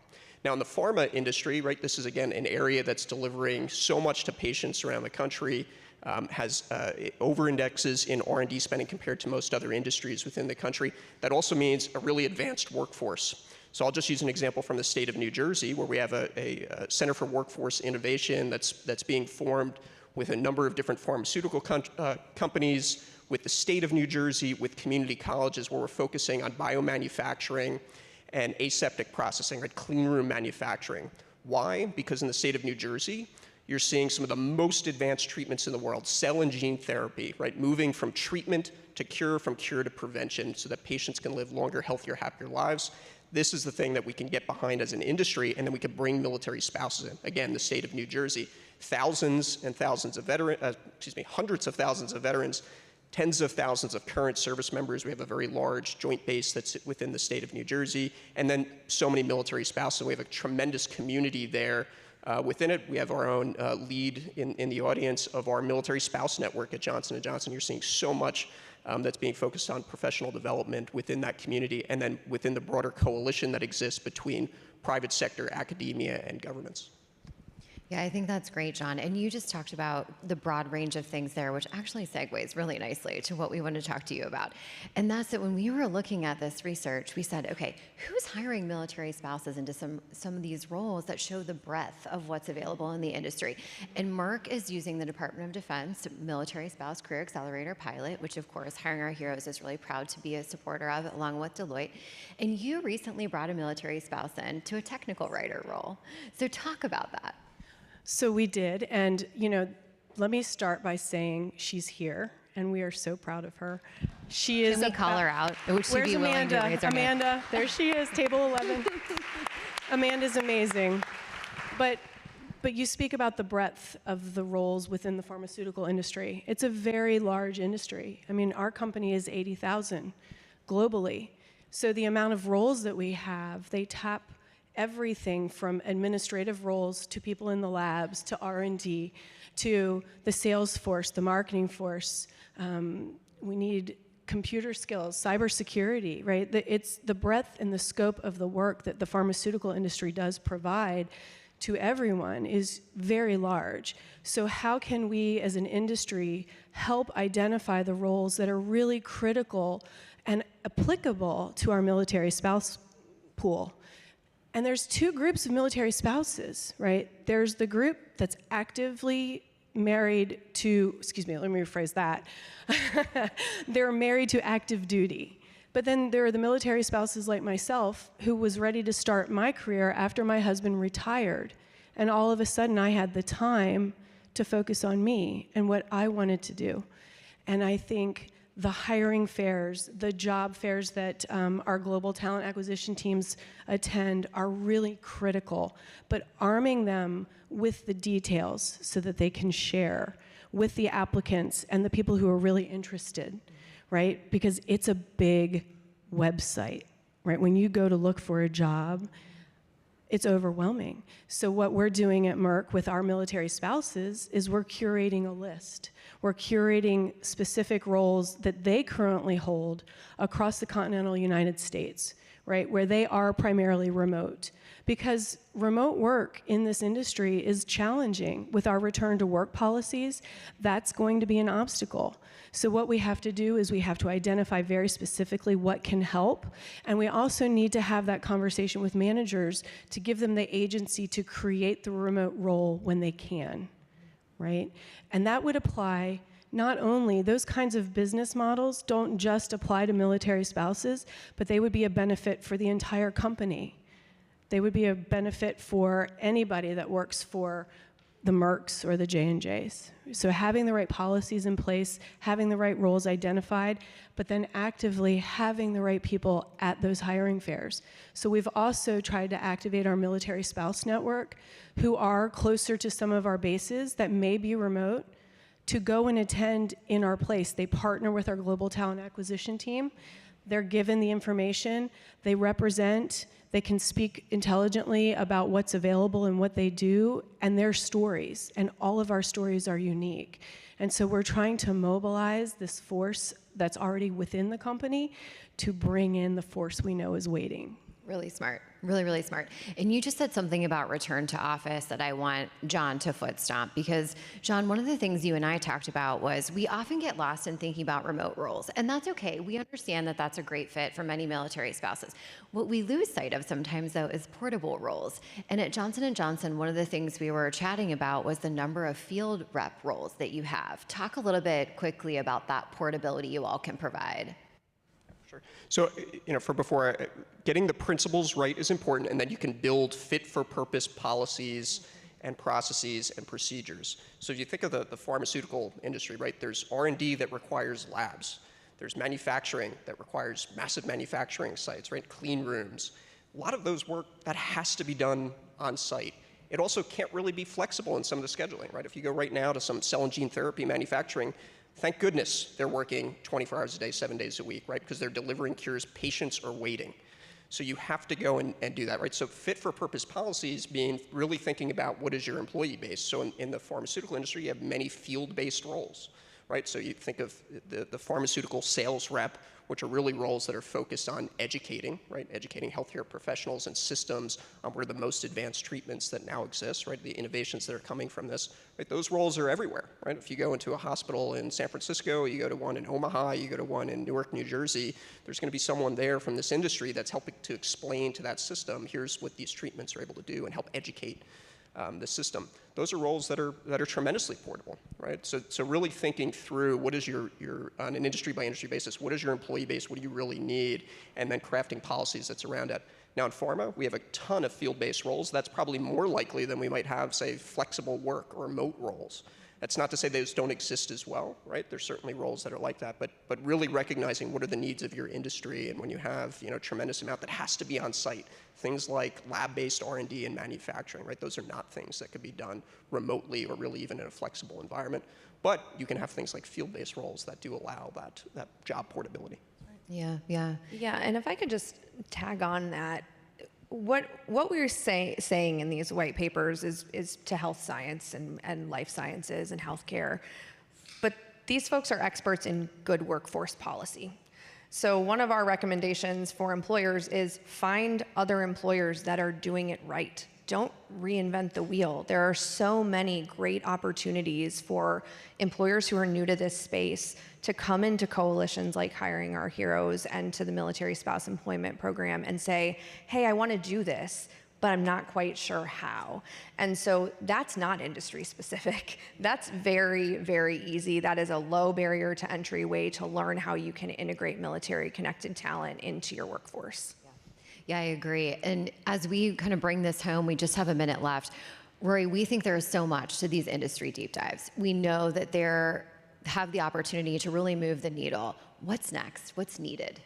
Now, in the pharma industry, right, this is, again, an area that's delivering so much to patients around the country, has over-indexes in R&D spending compared to most other industries within the country. That also means a really advanced workforce. So I'll just use an example from the state of New Jersey, where we have a Center for Workforce Innovation that's being formed with a number of different pharmaceutical companies, with the state of New Jersey, with community colleges, where we're focusing on biomanufacturing and aseptic processing, right, clean room manufacturing. Why? Because in the state of New Jersey, you're seeing some of the most advanced treatments in the world, cell and gene therapy, right, moving from treatment to cure, from cure to prevention, so that patients can live longer, healthier, happier lives. This is the thing that we can get behind as an industry, and then we can bring military spouses in. Again, the state of New Jersey, thousands and thousands of hundreds of thousands of veterans, tens of thousands of current service members. We have a very large joint base that's within the state of New Jersey, and then so many military spouses. We have a tremendous community there. Within it, we have our own lead in the audience of our military spouse network at Johnson & Johnson. You're seeing so much that's being focused on professional development within that community, and then within the broader coalition that exists between private sector, academia, and governments. Yeah, I think that's great, John. And you just talked about the broad range of things there, which actually segues really nicely to what we want to talk to you about. And that's that when we were looking at this research, we said, okay, who's hiring military spouses into some of these roles that show the breadth of what's available in the industry? And Merck is using the Department of Defense Military Spouse Career Accelerator pilot, which of course Hiring Our Heroes is really proud to be a supporter of, along with Deloitte. And you recently brought a military spouse in to a technical writer role. So talk about that. So we did, and let me start by saying she's here, and we are so proud of her. She is. Can we call her out? Would she be willing to raise her hand? Amanda, there she is, table 11. Amanda's amazing, but you speak about the breadth of the roles within the pharmaceutical industry. It's a very large industry. I mean, our company is 80,000 globally, so the amount of roles that we have, they tap everything from administrative roles to people in the labs, to R&D, to the sales force, the marketing force. We need computer skills, cybersecurity, right? It's the breadth and the scope of the work that the pharmaceutical industry does provide to everyone is very large. So how can we as an industry help identify the roles that are really critical and applicable to our military spouse pool? And there's two groups of military spouses, right? There's the group that's actively married to, let me rephrase that. They're married to active duty. But then there are the military spouses like myself who was ready to start my career after my husband retired. And all of a sudden I had the time to focus on me and what I wanted to do. And I think the hiring fairs, the job fairs that our global talent acquisition teams attend are really critical, but arming them with the details so that they can share with the applicants and the people who are really interested, right? Because it's a big website, right? When you go to look for a job, it's overwhelming. So what we're doing at Merck with our military spouses is we're curating a list. We're curating specific roles that they currently hold across the continental United States, right, where they are primarily remote. Because remote work in this industry is challenging. With our return to work policies, that's going to be an obstacle. So what we have to do is we have to identify very specifically what can help, and we also need to have that conversation with managers to give them the agency to create the remote role when they can, right? And that would apply not only, those kinds of business models don't just apply to military spouses, but they would be a benefit for the entire company. They would be a benefit for anybody that works for the Mercks or the J&Js. So having the right policies in place, having the right roles identified, but then actively having the right people at those hiring fairs. So we've also tried to activate our military spouse network, who are closer to some of our bases that may be remote, to go and attend in our place. They partner with our global talent acquisition team. They're given the information, they represent, they can speak intelligently about what's available and what they do, and their stories, and all of our stories are unique. And so we're trying to mobilize this force that's already within the company to bring in the force we know is waiting. Really smart, really, really smart. And you just said something about return to office that I want John to foot stomp, because John, one of the things you and I talked about was we often get lost in thinking about remote roles, and that's okay. We understand that that's a great fit for many military spouses. What we lose sight of sometimes, though, is portable roles. And at Johnson & Johnson, one of the things we were chatting about was the number of field rep roles that you have. Talk a little bit quickly about that portability you all can provide. Sure. So, getting the principles right is important, and then you can build fit-for-purpose policies and processes and procedures. So if you think of the pharmaceutical industry, right, there's R&D that requires labs. There's manufacturing that requires massive manufacturing sites, right, clean rooms. A lot of those work, that has to be done on site. It also can't really be flexible in some of the scheduling, right? If you go right now to some cell and gene therapy manufacturing, thank goodness they're working 24 hours a day, 7 days a week, right? Because they're delivering cures, patients are waiting. So you have to go and do that, right? So fit-for-purpose policies being really thinking about what is your employee base. So in the pharmaceutical industry, you have many field-based roles, right? So you think of the pharmaceutical sales rep, which are really roles that are focused on educating, right? Educating healthcare professionals and systems on where the most advanced treatments that now exist, right? The innovations that are coming from this, right? Those roles are everywhere, right? If you go into a hospital in San Francisco, you go to one in Omaha, you go to one in Newark, New Jersey, there's gonna be someone there from this industry that's helping to explain to that system, here's what these treatments are able to do, and help educate the system. Those are roles that are tremendously portable, right? So really thinking through what is your on an industry by industry basis, what is your employee base, what do you really need, and then crafting policies that's around it. Now in pharma, we have a ton of field-based roles. That's probably more likely than we might have, say, flexible work or remote roles. That's not to say those don't exist as well, right? There's certainly roles that are like that, but really recognizing what are the needs of your industry, and when you have a tremendous amount that has to be on site, things like lab-based R&D and manufacturing, right? Those are not things that could be done remotely or really even in a flexible environment. But you can have things like field-based roles that do allow that job portability. Yeah. And if I could just tag on that, what we're saying in these white papers is to health science and life sciences and healthcare, but these folks are experts in good workforce policy. So one of our recommendations for employers is find other employers that are doing it right. Don't reinvent the wheel. There are so many great opportunities for employers who are new to this space to come into coalitions like Hiring Our Heroes and to the Military Spouse Employment Program and say, hey, I want to do this, but I'm not quite sure how. And so that's not industry specific. That's very, very easy. That is a low barrier to entry way to learn how you can integrate military connected talent into your workforce. Yeah, I agree. And as we kind of bring this home, we just have a minute left. Rory, we think there is so much to these industry deep dives. We know that they have the opportunity to really move the needle. What's next? What's needed?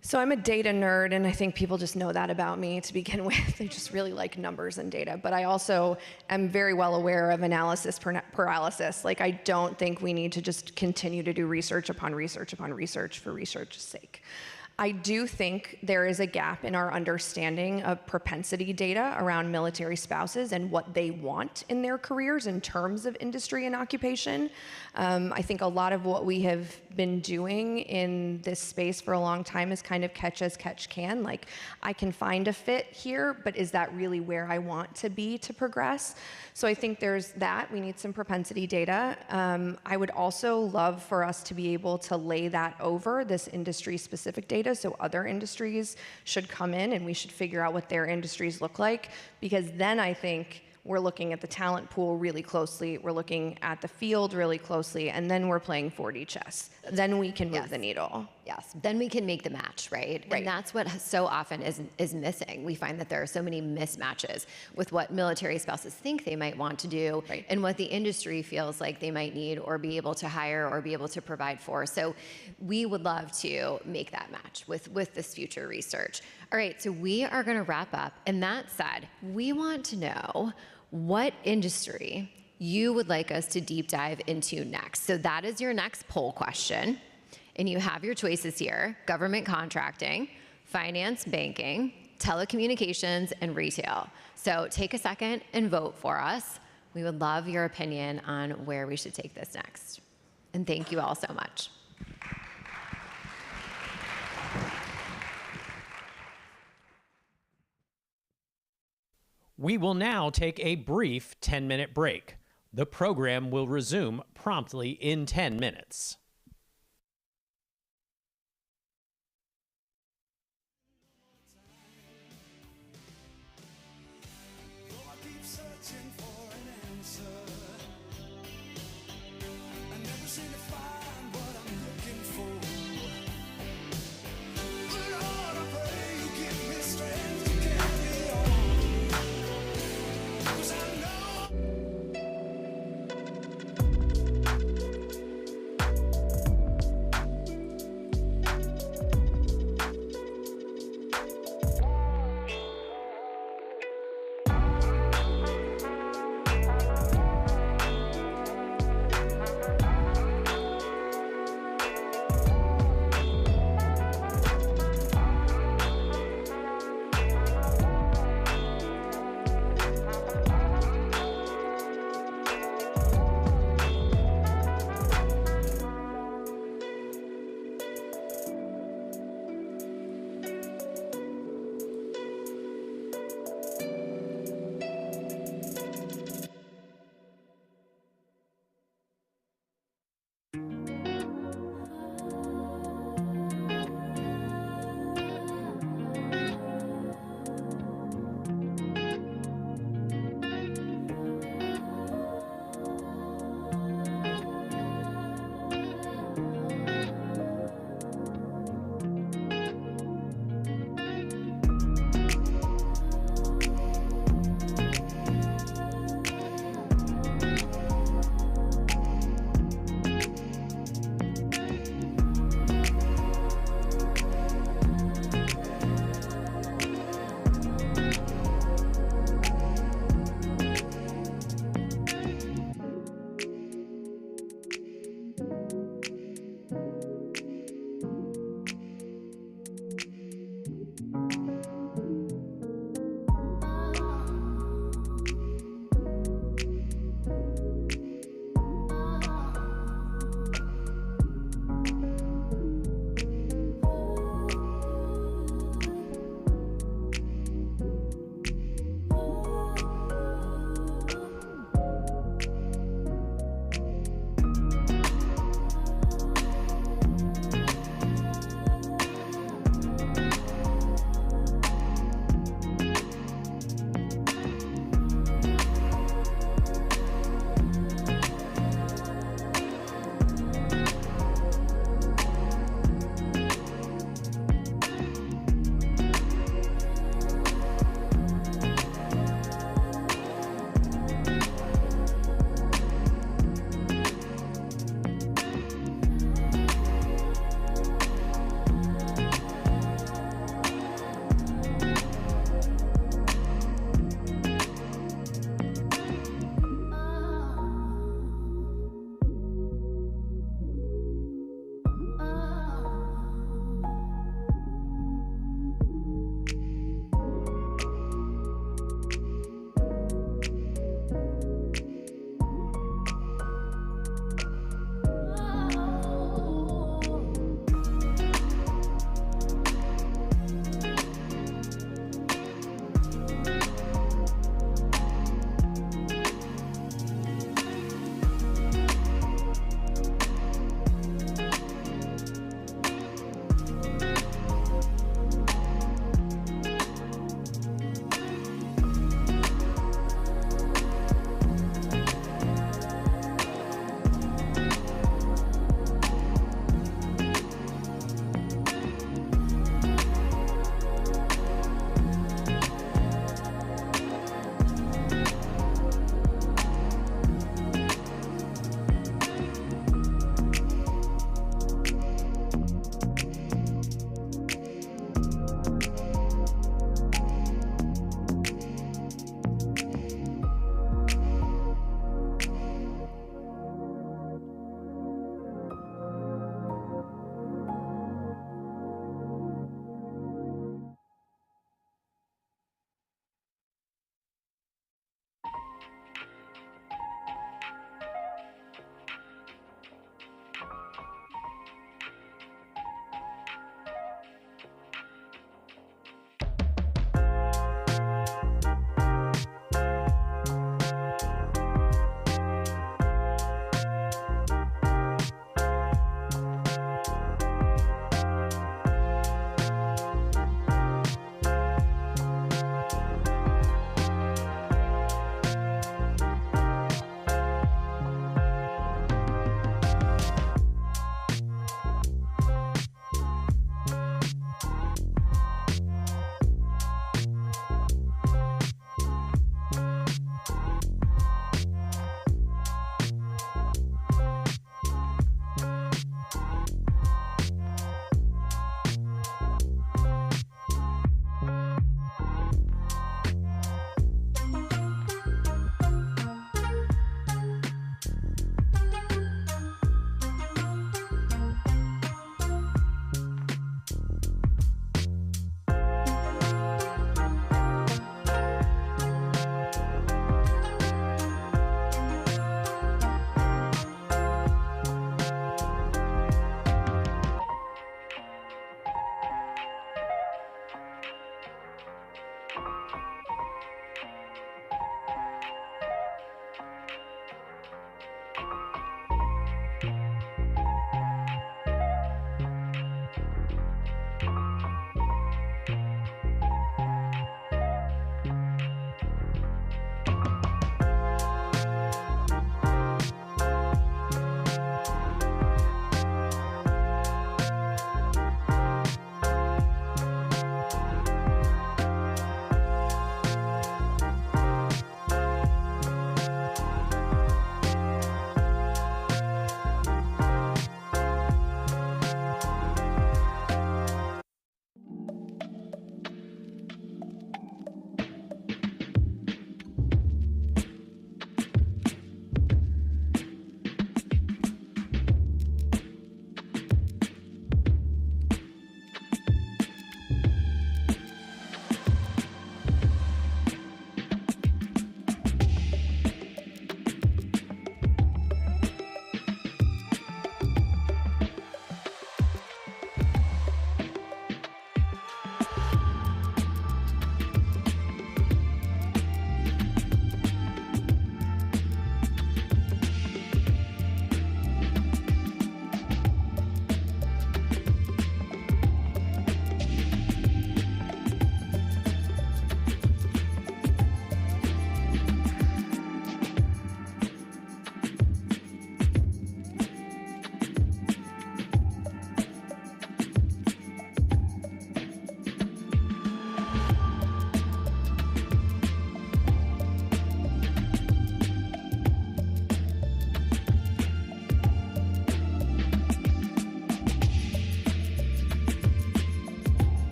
So I'm a data nerd, and I think people just know that about me to begin with. They just really like numbers and data. But I also am very well aware of analysis paralysis. Like, I don't think we need to just continue to do research upon research upon research for research's sake. I do think there is a gap in our understanding of propensity data around military spouses and what they want in their careers in terms of industry and occupation. I think a lot of what we have been doing in this space for a long time is kind of catch as catch can. Like, I can find a fit here, but is that really where I want to be to progress? So I think there's that. We need some propensity data. I would also love for us to be able to lay that over this industry-specific data, so other industries should come in and we should figure out what their industries look like, because then I think we're looking at the talent pool really closely, we're looking at the field really closely, and then we're playing 4D chess. Then we can move the needle. Yes, then we can make the match, right? And that's what so often is missing. We find that there are so many mismatches with what military spouses think they might want to do and what the industry feels like they might need or be able to hire or be able to provide for. So we would love to make that match with this future research. All right, so we are gonna wrap up. And that said, we want to know what industry you would like us to deep dive into next. So that is your next poll question. And you have your choices here: government contracting, finance, banking, telecommunications, and retail. So take a second and vote for us. We would love your opinion on where we should take this next. And thank you all so much. We will now take a brief 10-minute break. The program will resume promptly in 10 minutes.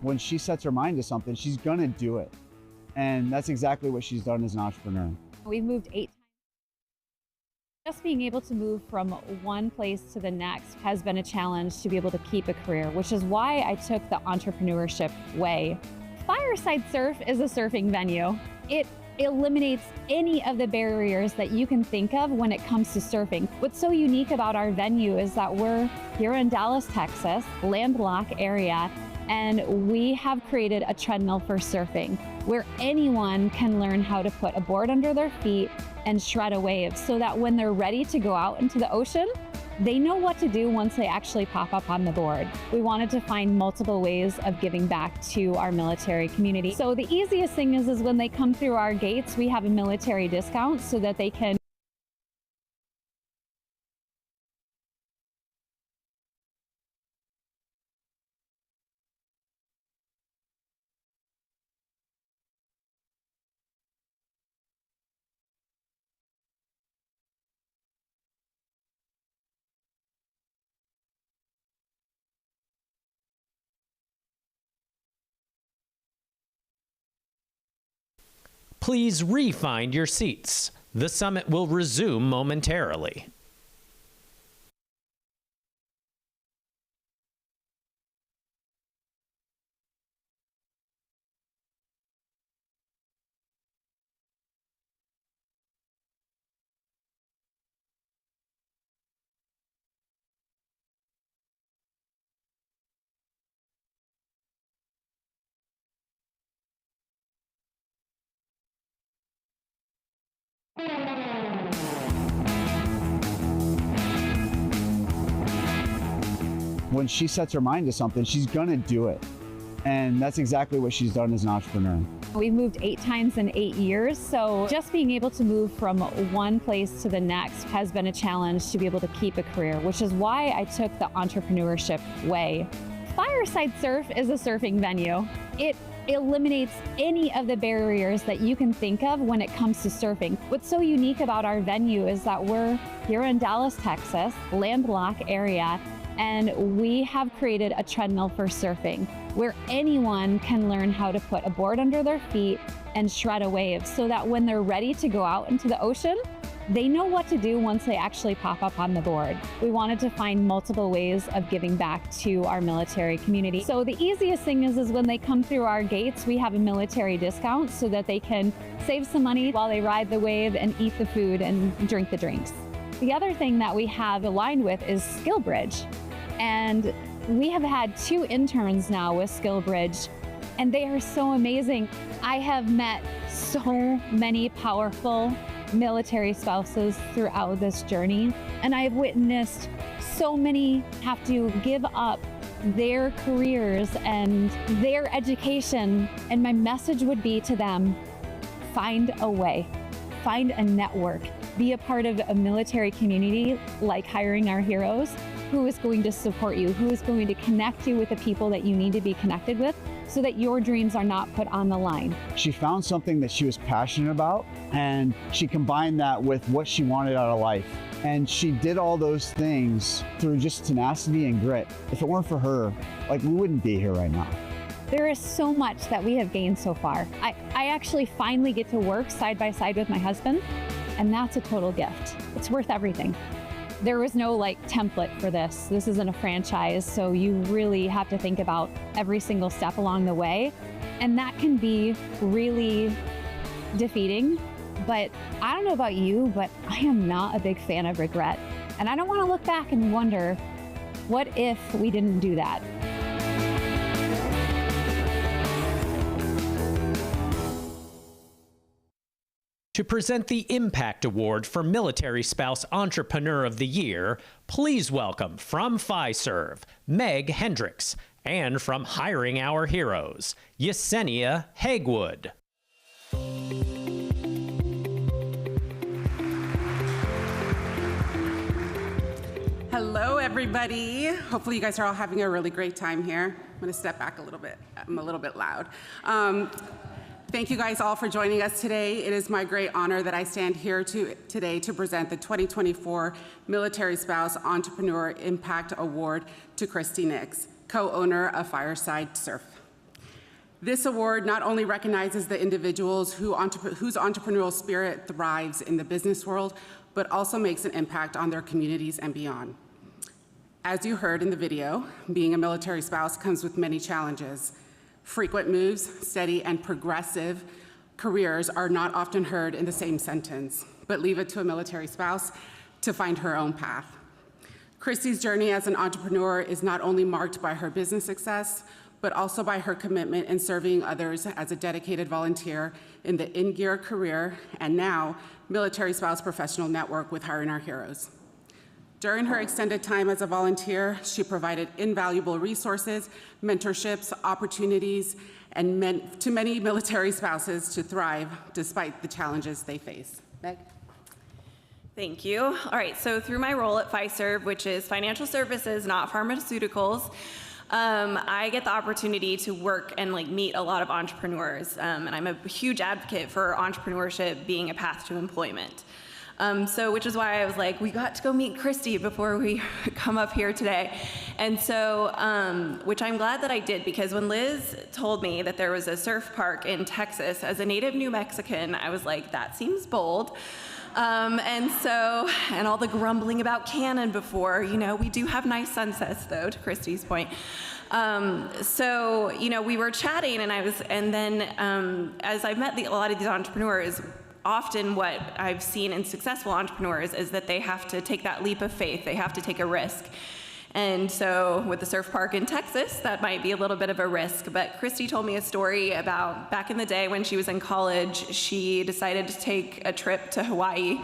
When she sets her mind to something, she's gonna do it. And that's exactly what she's done as an entrepreneur. We've moved 8 times. Just being able to move from one place to the next has been a challenge to be able to keep a career, which is why I took the entrepreneurship way. Fireside Surf is a surfing venue. It eliminates any of the barriers that you can think of when it comes to surfing. What's so unique about our venue is that we're here in Dallas, Texas, landlocked area, and we have created a treadmill for surfing where anyone can learn how to put a board under their feet and shred a wave so that when they're ready to go out into the ocean, they know what to do once they actually pop up on the board. We wanted to find multiple ways of giving back to our military community. So the easiest thing is when they come through our gates, we have a military discount so that they can Please re-find your seats. The summit will resume momentarily. When she sets her mind to something, she's gonna do it. And that's exactly what she's done as an entrepreneur. We've moved 8 times in 8 years, so just being able to move from one place to the next has been a challenge to be able to keep a career, which is why I took the entrepreneurship way. Fireside Surf is a surfing venue. It eliminates any of the barriers that you can think of when it comes to surfing. What's so unique about our venue is that we're here in Dallas, Texas, landlocked area, and we have created a treadmill for surfing where anyone can learn how to put a board under their feet and shred a wave so that when they're ready to go out into the ocean, they know what to do once they actually pop up on the board. We wanted to find multiple ways of giving back to our military community. So the easiest thing is when they come through our gates, we have a military discount so that they can save some money while they ride the wave and eat the food and drink the drinks. The other thing that we have aligned with is SkillBridge. And we have had 2 interns now with SkillBridge, and they are so amazing. I have met so many powerful military spouses throughout this journey, and I have witnessed so many have to give up their careers and their education. And my message would be to them, find a way, find a network, be a part of a military community like Hiring Our Heroes, who is going to support you, who is going to connect you with the people that you need to be connected with so that your dreams are not put on the line. She found something that she was passionate about, and she combined that with what she wanted out of life. And she did all those things through just tenacity and grit. If it weren't for her, like, we wouldn't be here right now. There is so much that we have gained so far. I actually finally get to work side by side with my husband, and that's a total gift. It's worth everything. There was no template for this. This isn't a franchise, so you really have to think about every single step along the way. And that can be really defeating. But I don't know about you, but I am not a big fan of regret. And I don't want to look back and wonder, what if we didn't do that? To present the Impact Award for Military Spouse Entrepreneur of the Year, please welcome from Fiserv, Meg Hendricks, and from Hiring Our Heroes, Yesenia Hagwood. Hello, everybody. Hopefully you guys are all having a really great time here. I'm going to step back a little bit. I'm a little bit loud. Thank you guys all for joining us today. It is my great honor that I stand here today to present the 2024 Military Spouse Entrepreneur Impact Award to Christy Nix, co-owner of Fireside Surf. This award not only recognizes the individuals whose entrepreneurial spirit thrives in the business world, but also makes an impact on their communities and beyond. As you heard in the video, being a military spouse comes with many challenges. Frequent moves, steady and progressive careers are not often heard in the same sentence, but leave it to a military spouse to find her own path. Christy's journey as an entrepreneur is not only marked by her business success, but also by her commitment in serving others as a dedicated volunteer in the in-gear career and now military spouse professional network with Hiring Our Heroes. During her extended time as a volunteer, she provided invaluable resources, mentorships, opportunities, and to many military spouses to thrive despite the challenges they face. Meg? Thank you. All right, so through my role at Fiserv, which is financial services, not pharmaceuticals, I get the opportunity to work and meet a lot of entrepreneurs, and I'm a huge advocate for entrepreneurship being a path to employment. Which is why I was like, we got to go meet Christy before we come up here today. And so, which I'm glad that I did, because when Liz told me that there was a surf park in Texas, as a native New Mexican, I was like, that seems bold. And all the grumbling about Cannon before, we do have nice sunsets though, to Christy's point. We were chatting and then as I've met a lot of these entrepreneurs, often what I've seen in successful entrepreneurs is that they have to take that leap of faith. They have to take a risk. And so with the surf park in Texas, that might be a little bit of a risk. But Christy told me a story about back in the day when she was in college, she decided to take a trip to Hawaii,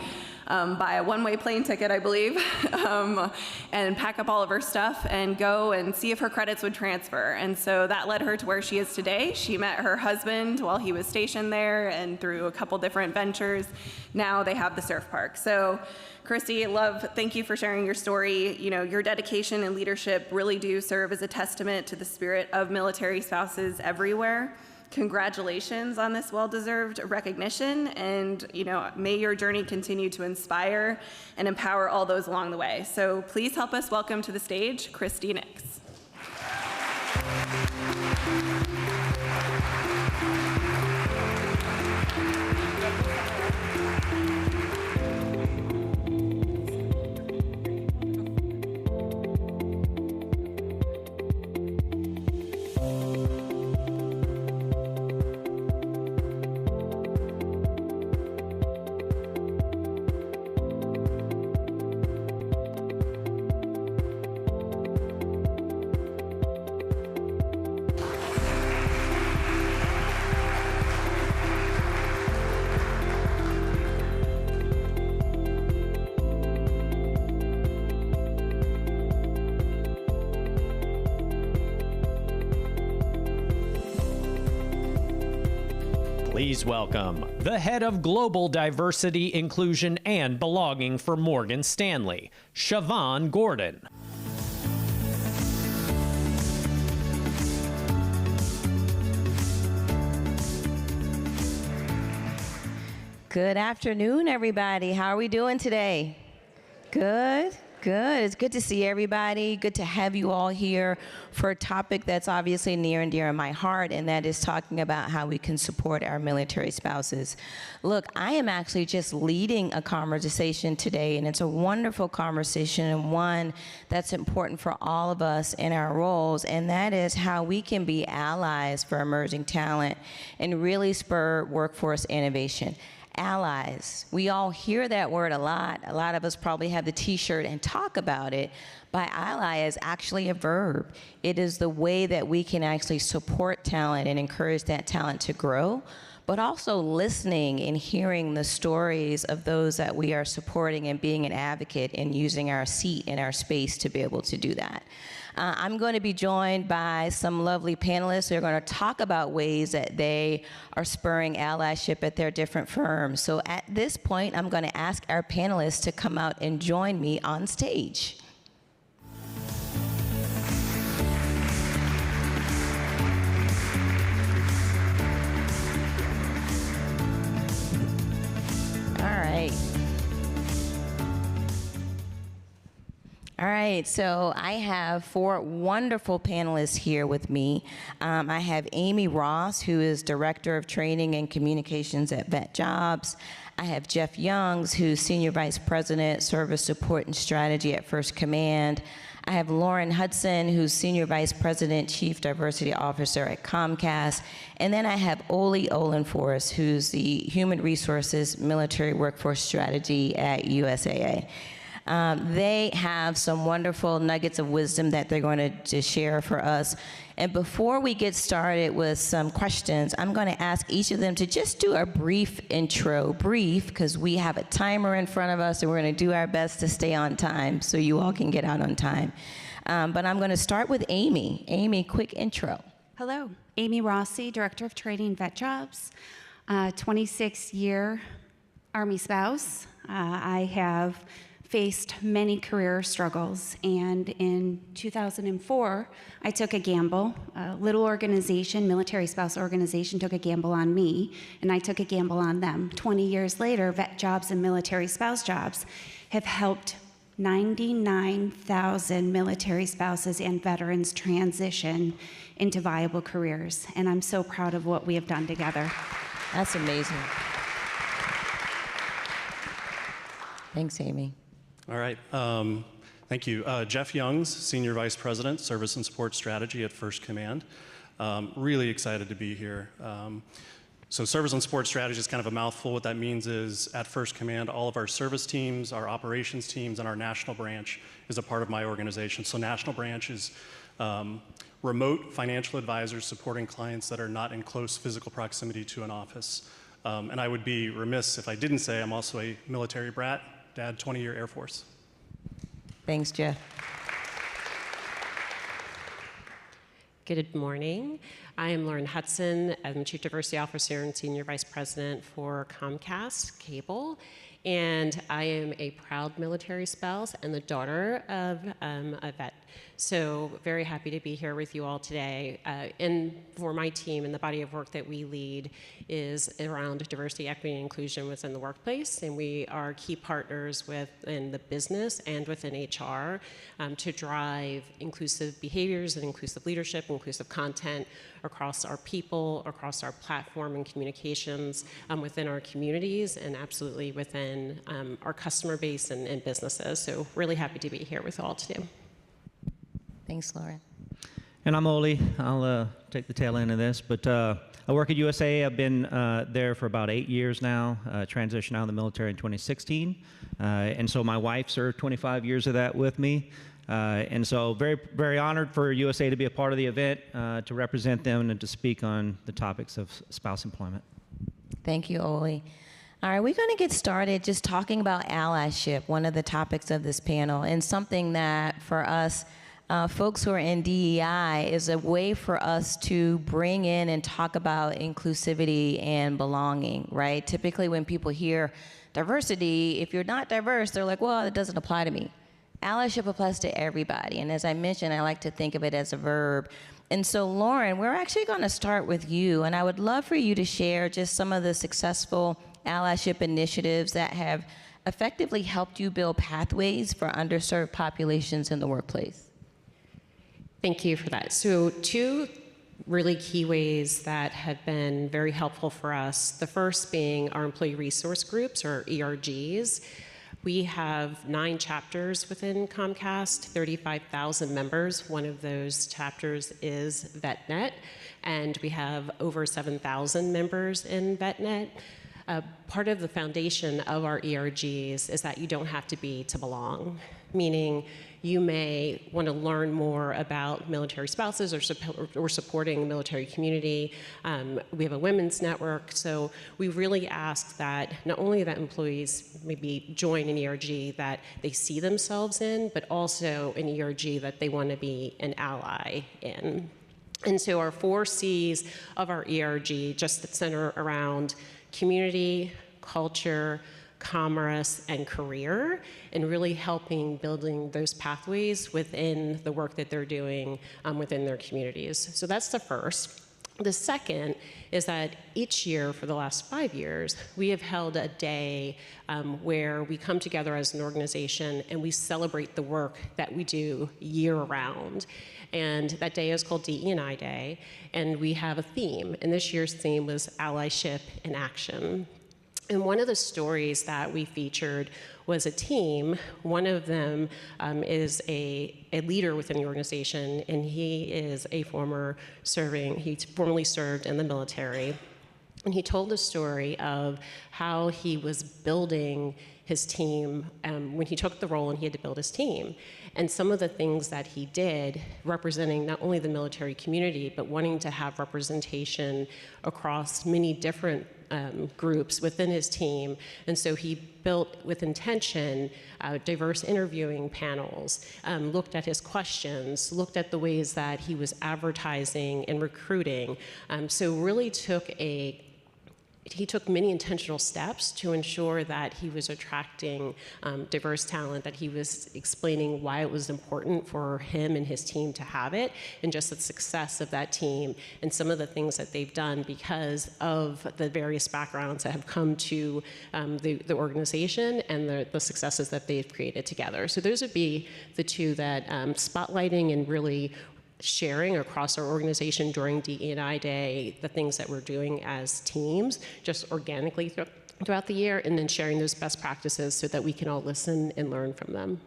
buy a one-way plane ticket, I believe, and pack up all of her stuff and go and see if her credits would transfer. And so that led her to where she is today. She met her husband while he was stationed there, and through a couple different ventures, now they have the surf park. So Christy, thank you for sharing your story. Your dedication and leadership really do serve as a testament to the spirit of military spouses everywhere. Congratulations on this well-deserved recognition, and may your journey continue to inspire and empower all those along the way. So please help us welcome to the stage Christy Nix. Please welcome the head of Global Diversity, Inclusion, and Belonging for Morgan Stanley, Siobhan Gordon. Good afternoon, everybody. How are we doing today? Good. Good. It's good to see everybody. Good to have you all here for a topic that's obviously near and dear in my heart, and that is talking about how we can support our military spouses. Look, I am actually just leading a conversation today, and it's a wonderful conversation and one that's important for all of us in our roles, and that is how we can be allies for emerging talent and really spur workforce innovation. Allies. We all hear that word a lot. A lot of us probably have the t-shirt and talk about it, but ally is actually a verb. It is the way that we can actually support talent and encourage that talent to grow, but also listening and hearing the stories of those that we are supporting and being an advocate and using our seat and our space to be able to do that. I'm going to be joined by some lovely panelists who are going to talk about ways that they are spurring allyship at their different firms. So at this point, I'm going to ask our panelists to come out and join me on stage. All right. All right, so I have 4 wonderful panelists here with me. I have Amy Ross, who is Director of Training and Communications at Vet Jobs. I have Jeff Youngs, who's Senior Vice President, Service Support and Strategy at First Command. I have Lauren Hudson, who's Senior Vice President, Chief Diversity Officer at Comcast. And then I have Oli Olenforst, who's the Human Resources Military Workforce Strategy at USAA. They have some wonderful nuggets of wisdom that they're going to share for us. And before we get started with some questions, I'm going to ask each of them to just do a brief intro. Brief, because we have a timer in front of us, and we're going to do our best to stay on time so you all can get out on time. But I'm going to start with Amy. Amy, quick intro. Hello, Amy Rossi, Director of Training, Vet Jobs, 26-year Army spouse. I have faced many career struggles, and in 2004, I took a gamble. A little organization, military spouse organization, took a gamble on me, and I took a gamble on them. 20 years later, Vet Jobs and military spouse jobs have helped 99,000 military spouses and veterans transition into viable careers, and I'm so proud of what we have done together. That's amazing. Thanks, Amy. All right, thank you. Jeff Youngs, Senior Vice President, Service and Support Strategy at First Command. Really excited to be here. So Service and Support Strategy is kind of a mouthful. What that means is at First Command, all of our service teams, our operations teams, and our national branch is a part of my organization. So national branch is remote financial advisors supporting clients that are not in close physical proximity to an office. And I would be remiss if I didn't say I'm also a military brat. Dad, 20-year Air Force. Thanks, Jeff. Good morning. I am Lauren Hudson. I'm Chief Diversity Officer and Senior Vice President for Comcast Cable. And I am a proud military spouse and the daughter of a vet. So very happy to be here with you all today. And for my team and the body of work that we lead is around diversity, equity, and inclusion within the workplace. And we are key partners within the business and within HR to drive inclusive behaviors and inclusive leadership, inclusive content across our people, across our platform and communications within our communities, and absolutely within our customer base and businesses. So really happy to be here with you all today. Thanks, Lauren. And I'm Oli. I'll take the tail end of this, but I work at USA. I've been there for about 8 years now, transitioned out of the military in 2016. And so my wife served 25 years of that with me. And so very, very honored for USA to be a part of the event, to represent them and to speak on the topics of spouse employment. Thank you, Oli. All right, we're going to get started just talking about allyship, one of the topics of this panel, and something that for us, folks who are in DEI, is a way for us to bring in and talk about inclusivity and belonging, right? Typically when people hear diversity, if you're not diverse, they're like, well, it doesn't apply to me. Allyship applies to everybody, and as I mentioned, I like to think of it as a verb. And so, Lauren, we're actually going to start with you, and I would love for you to share just some of the successful allyship initiatives that have effectively helped you build pathways for underserved populations in the workplace. Thank you for that. So 2 really key ways that have been very helpful for us. The first being our employee resource groups, or ERGs. We have 9 chapters within Comcast, 35,000 members. One of those chapters is VetNet, and we have over 7,000 members in VetNet. Part of the foundation of our ERGs is that you don't have to be to belong, meaning you may want to learn more about military spouses or supporting the military community. We have a women's network, so we really ask that not only that employees maybe join an ERG that they see themselves in, but also an ERG that they want to be an ally in. And so our 4 C's of our ERG just center around community, culture, commerce, and career, and really helping building those pathways within the work that they're doing within their communities. So that's the first. The second is that each year for the last 5 years, we have held a day where we come together as an organization and we celebrate the work that we do year-round. And that day is called DE&I Day, and we have a theme. And this year's theme was Allyship in Action. And one of the stories that we featured was a team. One of them is a leader within the organization, and he is he formerly served in the military. And he told the story of how he was building his team when he took the role and he had to build his team. And some of the things that he did, representing not only the military community, but wanting to have representation across many different groups within his team. And so he built with intention diverse interviewing panels, looked at his questions, looked at the ways that he was advertising and recruiting. So really he took many intentional steps to ensure that he was attracting diverse talent, that he was explaining why it was important for him and his team to have it, and just the success of that team and some of the things that they've done because of the various backgrounds that have come to the organization and the successes that they've created together. So those would be the two that spotlighting and really sharing across our organization during DE&I Day, the things that we're doing as teams, just organically throughout the year, and then sharing those best practices so that we can all listen and learn from them.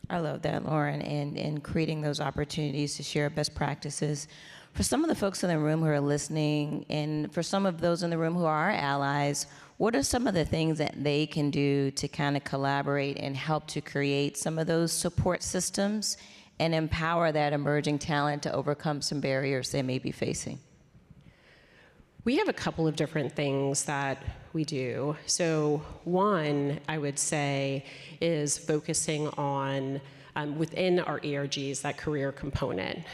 I love that, Lauren, and creating those opportunities to share best practices. For some of the folks in the room who are listening, and for some of those in the room who are allies, what are some of the things that they can do to kind of collaborate and help to create some of those support systems and empower that emerging talent to overcome some barriers they may be facing? We have a couple of different things that we do. So one, I would say, is focusing on within our ERGs, that career component.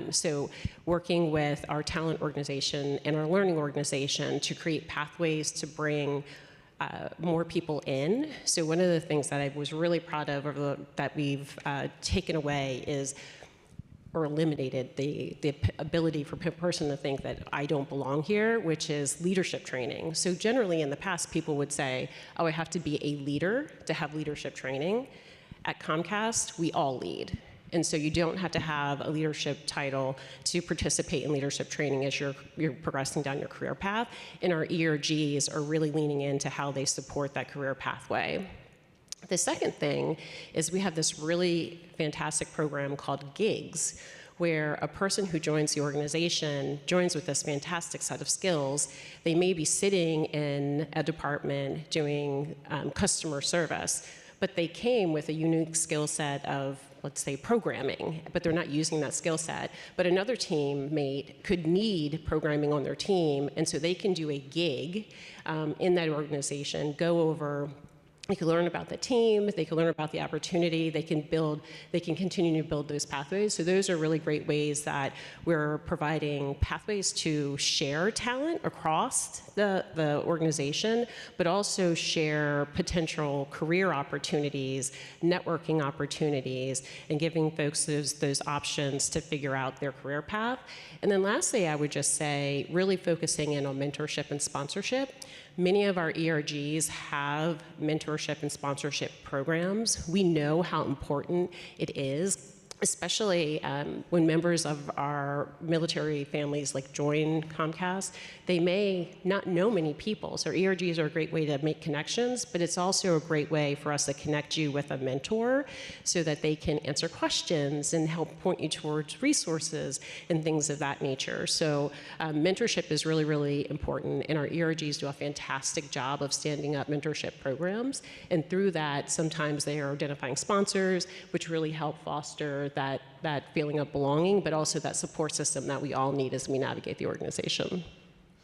So working with our talent organization and our learning organization to create pathways to bring more people in. So one of the things that I was really proud of that we've taken away is, or eliminated, the ability for a person to think that I don't belong here, which is leadership training. So generally in the past, people would say, oh, I have to be a leader to have leadership training. At Comcast, we all lead. And so you don't have to have a leadership title to participate in leadership training as you're progressing down your career path. And our ERGs are really leaning into how they support that career pathway. The second thing is we have this really fantastic program called Gigs, where a person who joins the organization joins with this fantastic set of skills. They may be sitting in a department doing customer service, but they came with a unique skill set of, let's say, programming, but they're not using that skill set. But another teammate could need programming on their team, and so they can do a gig in that organization, go over. They can learn about the team, they can learn about the opportunity, they can continue to build those pathways. So those are really great ways that we're providing pathways to share talent across the organization, but also share potential career opportunities, networking opportunities, and giving folks those options to figure out their career path. And then lastly, I would just say, really focusing in on mentorship and sponsorship. Many of our ERGs have mentorship and sponsorship programs. We know how important it is, especially when members of our military families join Comcast. They may not know many people. So ERGs are a great way to make connections, but it's also a great way for us to connect you with a mentor so that they can answer questions and help point you towards resources and things of that nature. So mentorship is really, really important, and our ERGs do a fantastic job of standing up mentorship programs. And through that, sometimes they are identifying sponsors, which really help foster that feeling of belonging, but also that support system that we all need as we navigate the organization.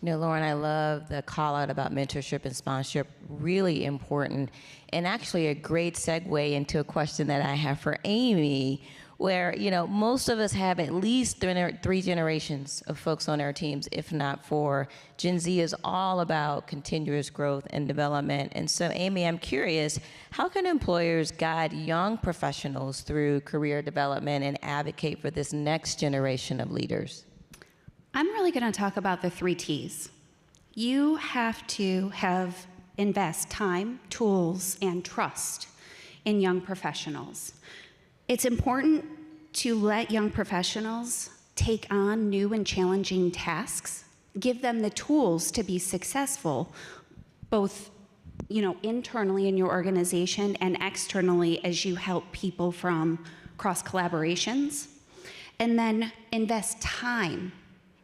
You know, Lauren, I love the call out about mentorship and sponsorship, really important, and actually a great segue into a question that I have for Amy, where, most of us have at least three generations of folks on our teams, if not four. Gen Z is all about continuous growth and development. And so, Amy, I'm curious, how can employers guide young professionals through career development and advocate for this next generation of leaders? I'm really going to talk about the 3 T's. You have to invest time, tools, and trust in young professionals. It's important to let young professionals take on new and challenging tasks, give them the tools to be successful, both internally in your organization and externally as you help people from cross collaborations, and then invest time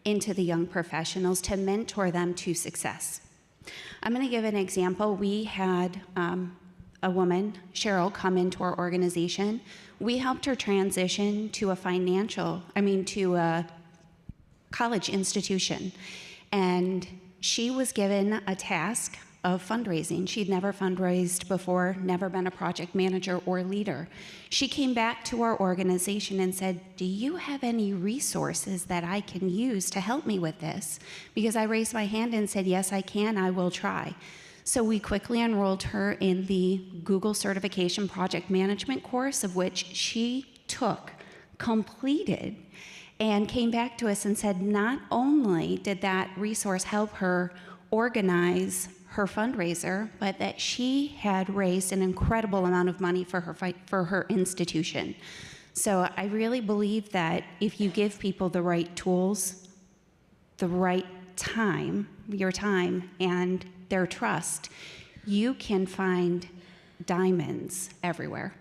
into the young professionals to mentor them to success. I'm going to give an example. We had a woman, Cheryl, come into our organization. We helped her transition to to a college institution. And she was given a task of fundraising. She'd never fundraised before, never been a project manager or leader. She came back to our organization and said, "Do you have any resources that I can use to help me with this?" Because I raised my hand and said, "Yes, I can, I will try." So we quickly enrolled her in the Google Certification Project Management course, of which she took, completed, and came back to us and said not only did that resource help her organize her fundraiser, but that she had raised an incredible amount of money for her institution. So I really believe that if you give people the right tools, the right time, your time, and their trust, you can find diamonds everywhere.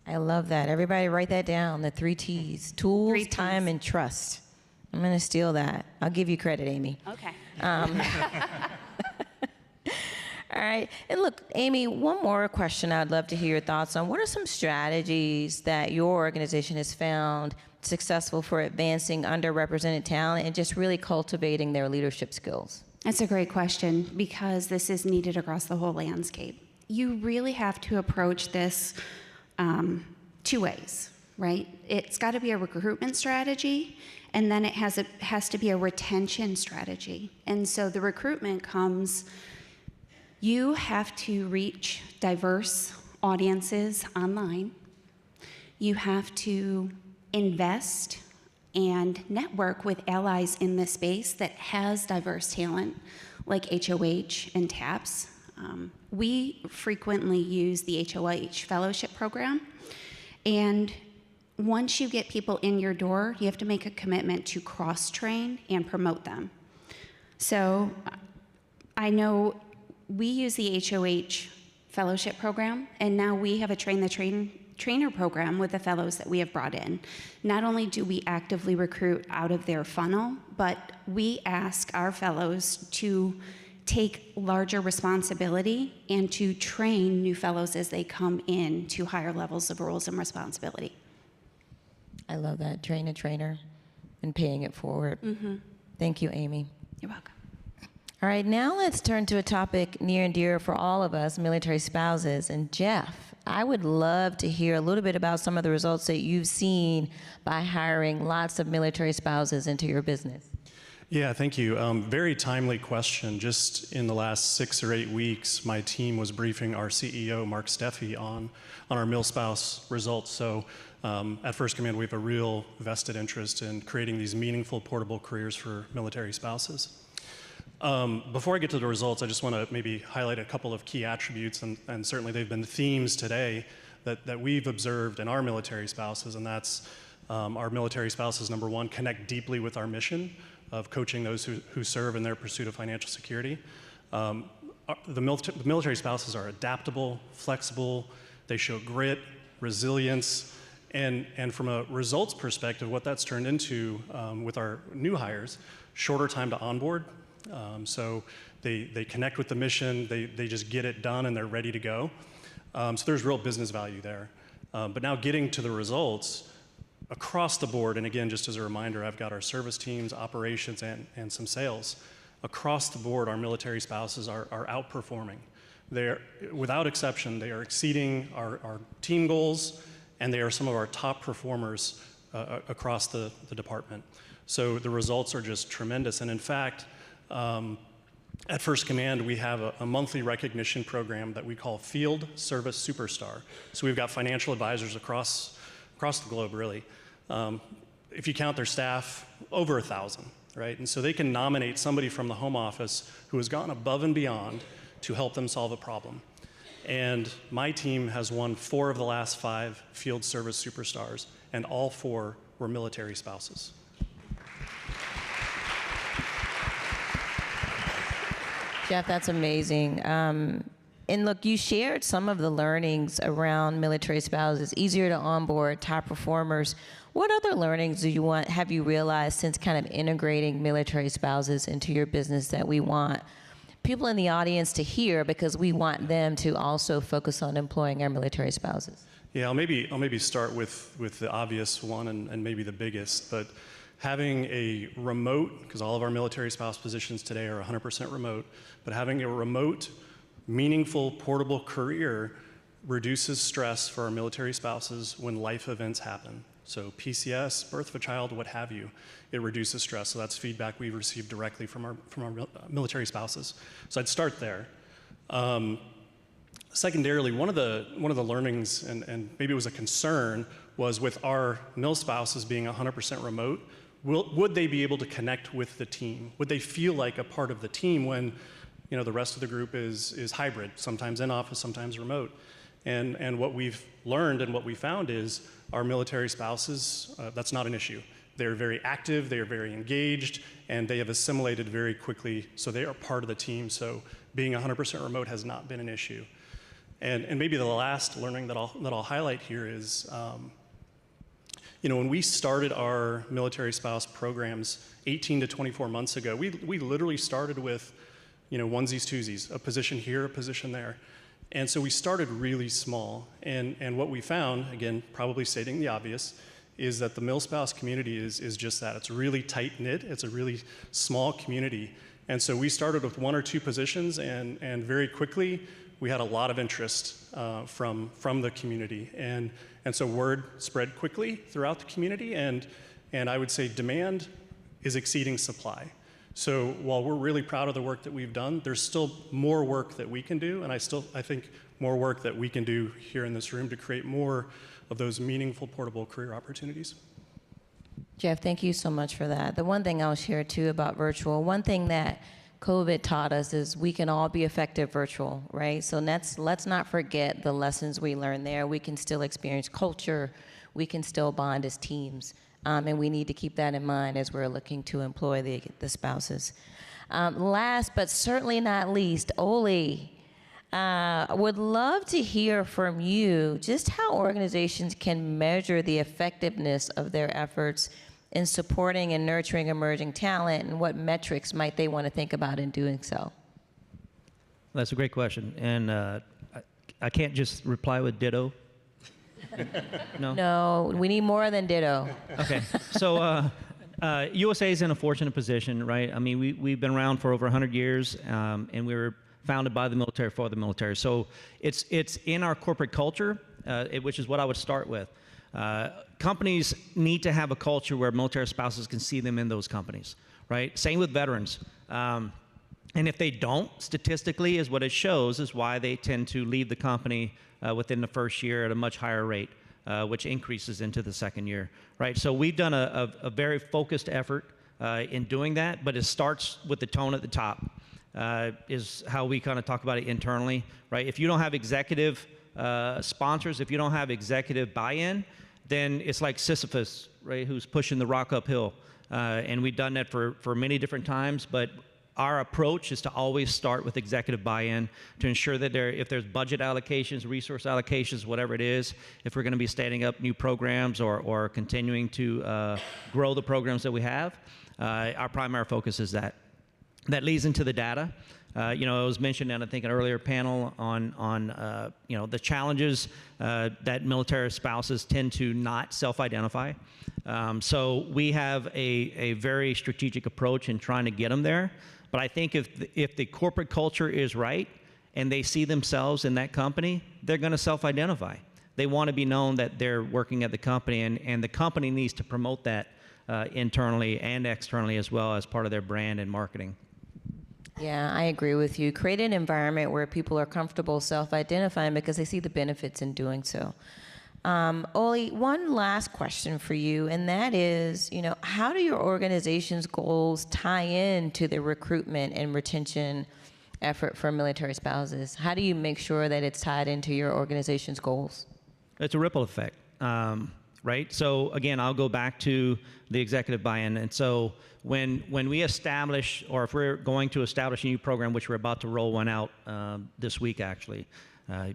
I love that. Everybody write that down, the 3 T's. Tools, time, and trust. I'm going to steal that. I'll give you credit, Amy. Okay. All right. And look, Amy, one more question I'd love to hear your thoughts on. What are some strategies that your organization has found successful for advancing underrepresented talent and just really cultivating their leadership skills? That's a great question, because this is needed across the whole landscape. You really have to approach this 2 ways, right? It's got to be a recruitment strategy, and then it has to be a retention strategy. And so the recruitment comes, you have to reach diverse audiences online. You have to invest and network with allies in this space that has diverse talent, like HOH and TAPS. We frequently use the HOH fellowship program. And once you get people in your door, you have to make a commitment to cross-train and promote them. So I know we use the HOH fellowship program, and now we have a trainer program with the fellows that we have brought in. Not only do we actively recruit out of their funnel, but we ask our fellows to take larger responsibility and to train new fellows as they come in to higher levels of roles and responsibility. I love that. Train a trainer and paying it forward. Mm-hmm. Thank you, Amy. You're welcome. All right, now let's turn to a topic near and dear for all of us, military spouses. And Jeff, I would love to hear a little bit about some of the results that you've seen by hiring lots of military spouses into your business. Yeah, thank you. Very timely question. Just in the last 6 or 8 weeks, my team was briefing our CEO, Mark Steffi, on our mil spouse results. So at First Command, we have a real vested interest in creating these meaningful, portable careers for military spouses. Before I get to the results, I just want to maybe highlight a couple of key attributes, and certainly they've been themes today that we've observed in our military spouses, and that's our military spouses, number one, connect deeply with our mission of coaching those who serve in their pursuit of financial security. The military spouses are adaptable, flexible, they show grit, resilience, and from a results perspective, what that's turned into with our new hires, shorter time to onboard. So they connect with the mission, they just get it done and they're ready to go. So there's real business value there. But now getting to the results, across the board, and again, just as a reminder, I've got our service teams, operations, and some sales. Across the board, our military spouses are outperforming. They're, without exception, they are exceeding our team goals, and they are some of our top performers across the department. So the results are just tremendous. And in fact, at First Command, we have a monthly recognition program that we call Field Service Superstar. So we've got financial advisors across the globe, really. If you count their staff, over 1,000. right? And so they can nominate somebody from the home office who has gone above and beyond to help them solve a problem. And my team has won 4 of the last 5 field service superstars, and all 4 were military spouses. Jeff, that's amazing. And look, you shared some of the learnings around military spouses, easier to onboard, top performers. What other learnings have you realized since kind of integrating military spouses into your business that we want people in the audience to hear, because we want them to also focus on employing our military spouses? Yeah, I'll maybe start with the obvious one and maybe the biggest, but having a remote, because all of our military spouse positions today are 100% remote, but having a remote, meaningful, portable career reduces stress for our military spouses when life events happen. So PCS, birth of a child, what have you, it reduces stress. So that's feedback we received directly from our military spouses. So I'd start there. Secondarily, one of the learnings, and maybe it was a concern, was with our mil spouses being 100% remote, would they be able to connect with the team? Would they feel like a part of the team when the rest of the group is hybrid, sometimes in office, sometimes remote? And what we've learned and what we found is our military spouses, that's not an issue. They're very active, they are very engaged, and they have assimilated very quickly, so they are part of the team. So being 100% remote has not been an issue. And maybe the last learning that I'll highlight here is, when we started our military spouse programs 18 to 24 months ago, we literally started with, onesies, twosies, a position here, a position there. And so we started really small. And what we found, again, probably stating the obvious, is that the mil spouse community is just that. It's really tight-knit. It's a really small community. And so we started with 1 or 2 positions, and very quickly, we had a lot of interest from the community. And so word spread quickly throughout the community, and I would say demand is exceeding supply. So while we're really proud of the work that we've done, there's still more work that we can do, and I think more work that we can do here in this room to create more of those meaningful portable career opportunities. Jeff, thank you so much for that. The one thing I'll share too about virtual, one thing that COVID taught us is we can all be effective virtual, right? So let's not forget the lessons we learned there. We can still experience culture. We can still bond as teams. And we need to keep that in mind as we're looking to employ the spouses. Last but certainly not least, Oli, would love to hear from you just how organizations can measure the effectiveness of their efforts in supporting and nurturing emerging talent, and what metrics might they want to think about in doing so? That's a great question. And I can't just reply with ditto. No, we need more than ditto. Okay, so USA is in a fortunate position, right? I mean, we've been around for over 100 years, and we were founded by the military for the military. So it's in our corporate culture, which is what I would start with. Companies need to have a culture where military spouses can see them in those companies, right? Same with veterans. And if they don't, statistically, is what it shows is why they tend to leave the company within the first year at a much higher rate, which increases into the second year, right? So we've done a very focused effort in doing that, but it starts with the tone at the top, is how we kind of talk about it internally, right? If you don't have executive sponsors, if you don't have executive buy-in, then it's like Sisyphus, right, who's pushing the rock uphill. And we've done that for many different times, but our approach is to always start with executive buy-in to ensure that if there's budget allocations, resource allocations, whatever it is, if we're going to be standing up new programs or continuing to grow the programs that we have, our primary focus is that. That leads into the data. It was mentioned in, I think, an earlier panel on the challenges that military spouses tend to not self-identify. So we have a very strategic approach in trying to get them there. But I think if the corporate culture is right and they see themselves in that company, they're going to self-identify. They want to be known that they're working at the company, and the company needs to promote that internally and externally as well as part of their brand and marketing. Yeah, I agree with you. Create an environment where people are comfortable self-identifying because they see the benefits in doing so. Oli, one last question for you, and that is, how do your organization's goals tie in to the recruitment and retention effort for military spouses? How do you make sure that it's tied into your organization's goals? It's a ripple effect, right? So again, I'll go back to the executive buy-in. And so when we establish, or if we're going to establish a new program, which we're about to roll one out this week, actually,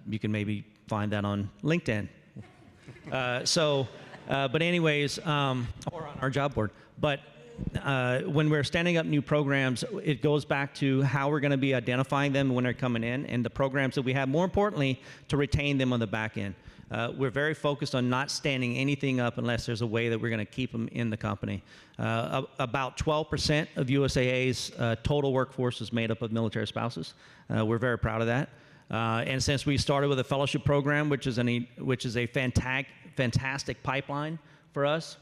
you can maybe find that on LinkedIn. But anyways, or on our job board. But when we're standing up new programs, it goes back to how we're going to be identifying them when they're coming in, and the programs that we have, more importantly, to retain them on the back end. We're very focused on not standing anything up unless there's a way that we're going to keep them in the company. About 12% of USAA's total workforce is made up of military spouses. We're very proud of that. And since we started with a fellowship program, which is a fantastic pipeline for us,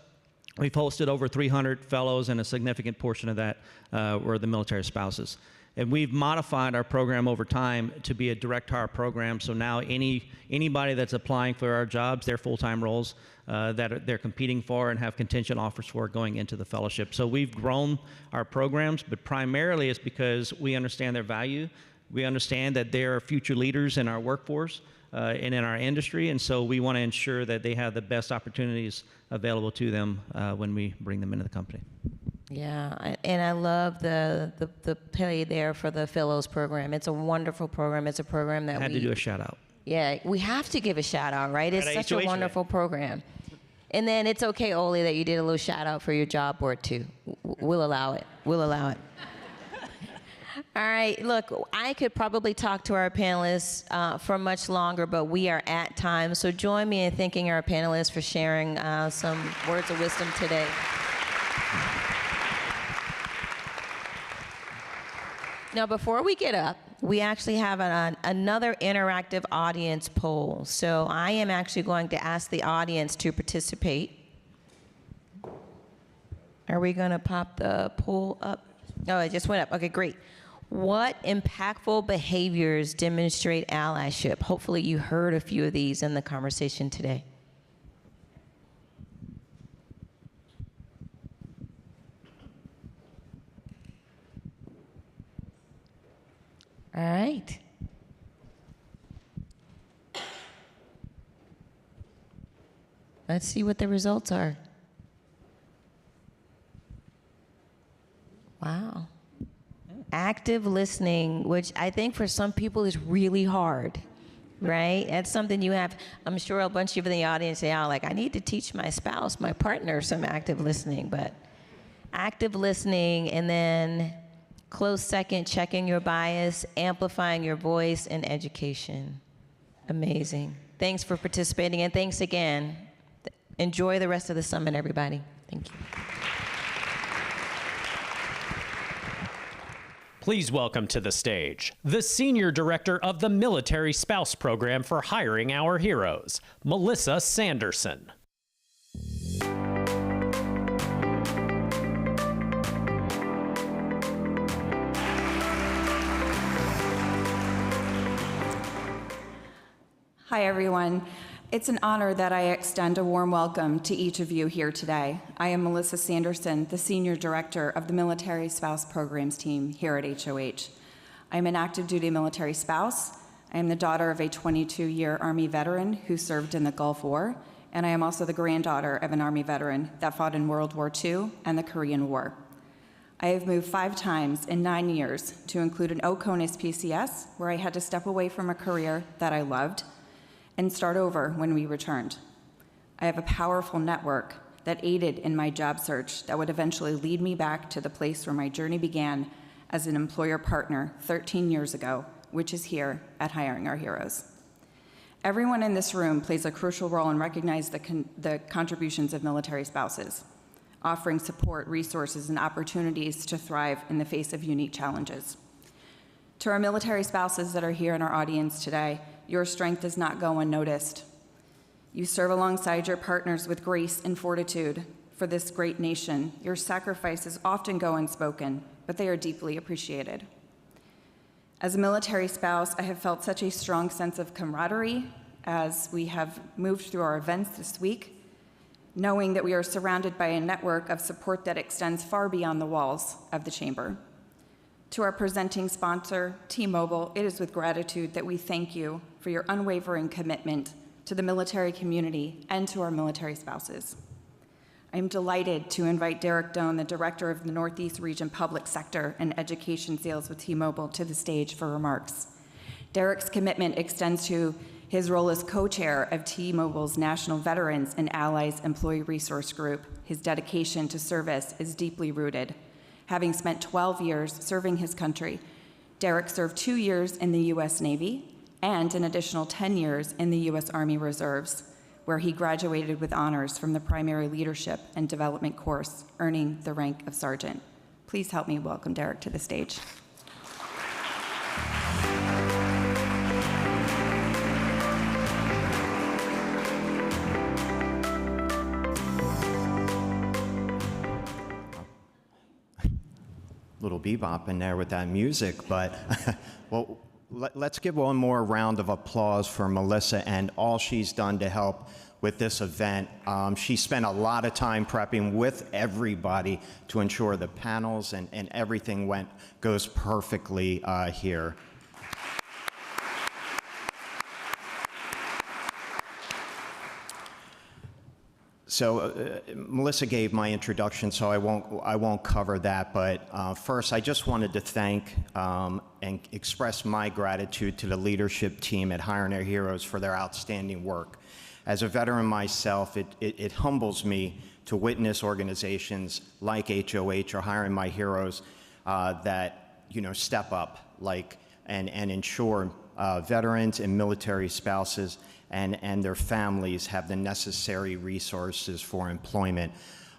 we've hosted over 300 fellows, and a significant portion of that were the military spouses. And we've modified our program over time to be a direct hire program. So now anybody that's applying for our jobs, they're full-time roles that they're competing for and have contingent offers for going into the fellowship. So we've grown our programs, but primarily it's because we understand their value. We understand that they are future leaders in our workforce and in our industry, and so we want to ensure that they have the best opportunities available to them when we bring them into the company. Yeah, and I love the play there for the Fellows program. It's a wonderful program. It's a program that I had to do a shout out. Yeah, we have to give a shout out, right? It's such a wonderful program. And then it's okay, Oli, that you did a little shout out for your job board too. We'll allow it. We'll allow it. All right, look, I could probably talk to our panelists for much longer, but we are at time. So join me in thanking our panelists for sharing some words of wisdom today. Now, before we get up, we actually have another interactive audience poll. So I am actually going to ask the audience to participate. Are we going to pop the poll up? Oh, it just went up. Okay, great. What impactful behaviors demonstrate allyship? Hopefully you heard a few of these in the conversation today. All right. Let's see what the results are. Wow. Active listening, which I think for some people is really hard, right? That's something you have, I'm sure a bunch of you in the audience say, oh, like, I need to teach my spouse, my partner, some active listening. But active listening, and then close second, checking your bias, amplifying your voice, and education. Amazing. Thanks for participating, and thanks again. Enjoy the rest of the summit, everybody. Thank you. Please welcome to the stage the Senior Director of the Military Spouse Program for Hiring Our Heroes, Melissa Sanderson. Hi, everyone. It's an honor that I extend a warm welcome to each of you here today. I am Melissa Sanderson, the Senior Director of the Military Spouse Programs team here at HOH. I am an active duty military spouse. I am the daughter of a 22-year Army veteran who served in the Gulf War, and I am also the granddaughter of an Army veteran that fought in World War II and the Korean War. I have moved 5 times in 9 years, to include an OCONUS PCS, where I had to step away from a career that I loved and start over when we returned. I have a powerful network that aided in my job search that would eventually lead me back to the place where my journey began as an employer partner 13 years ago, which is here at Hiring Our Heroes. Everyone in this room plays a crucial role in recognizing the contributions of military spouses, offering support, resources, and opportunities to thrive in the face of unique challenges. To our military spouses that are here in our audience today, your strength does not go unnoticed. You serve alongside your partners with grace and fortitude for this great nation. Your sacrifices often go unspoken, but they are deeply appreciated. As a military spouse, I have felt such a strong sense of camaraderie as we have moved through our events this week, knowing that we are surrounded by a network of support that extends far beyond the walls of the chamber. To our presenting sponsor, T-Mobile, it is with gratitude that we thank you for your unwavering commitment to the military community and to our military spouses. I am delighted to invite Derek Doan, the Director of the Northeast Region Public Sector and Education Sales with T-Mobile, to the stage for remarks. Derek's commitment extends to his role as co-chair of T-Mobile's National Veterans and Allies Employee Resource Group. His dedication to service is deeply rooted. Having spent 12 years serving his country, Derek served 2 years in the U.S. Navy and an additional 10 years in the U.S. Army Reserves, where he graduated with honors from the Primary Leadership and Development course, earning the rank of sergeant. Please help me welcome Derek to the stage. Little bebop in there with that music, but well, let's give one more round of applause for Melissa and all she's done to help with this event. She spent a lot of time prepping with everybody to ensure the panels and everything goes perfectly here. So Melissa gave my introduction, so I won't cover that. But first, I just wanted to thank and express my gratitude to the leadership team at Hiring Our Heroes for their outstanding work. As a veteran myself, it humbles me to witness organizations like HOH or Hiring My Heroes that step up and ensure veterans and military spouses and their families have the necessary resources for employment.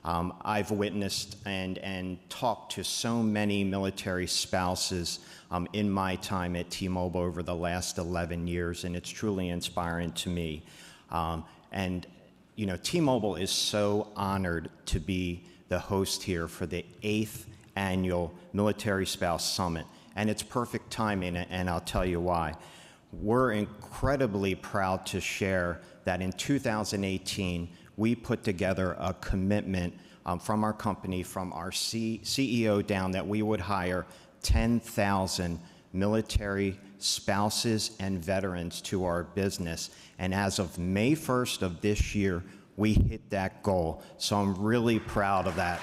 I've witnessed and talked to so many military spouses in my time at T-Mobile over the last 11 years, and it's truly inspiring to me. T-Mobile is so honored to be the host here for the 8th annual Military Spouse Summit, and it's perfect timing, and I'll tell you why. We're incredibly proud to share that in 2018, we put together a commitment from our company, from our CEO down, that we would hire 10,000 military spouses and veterans to our business. And as of May 1st of this year, we hit that goal. So I'm really proud of that.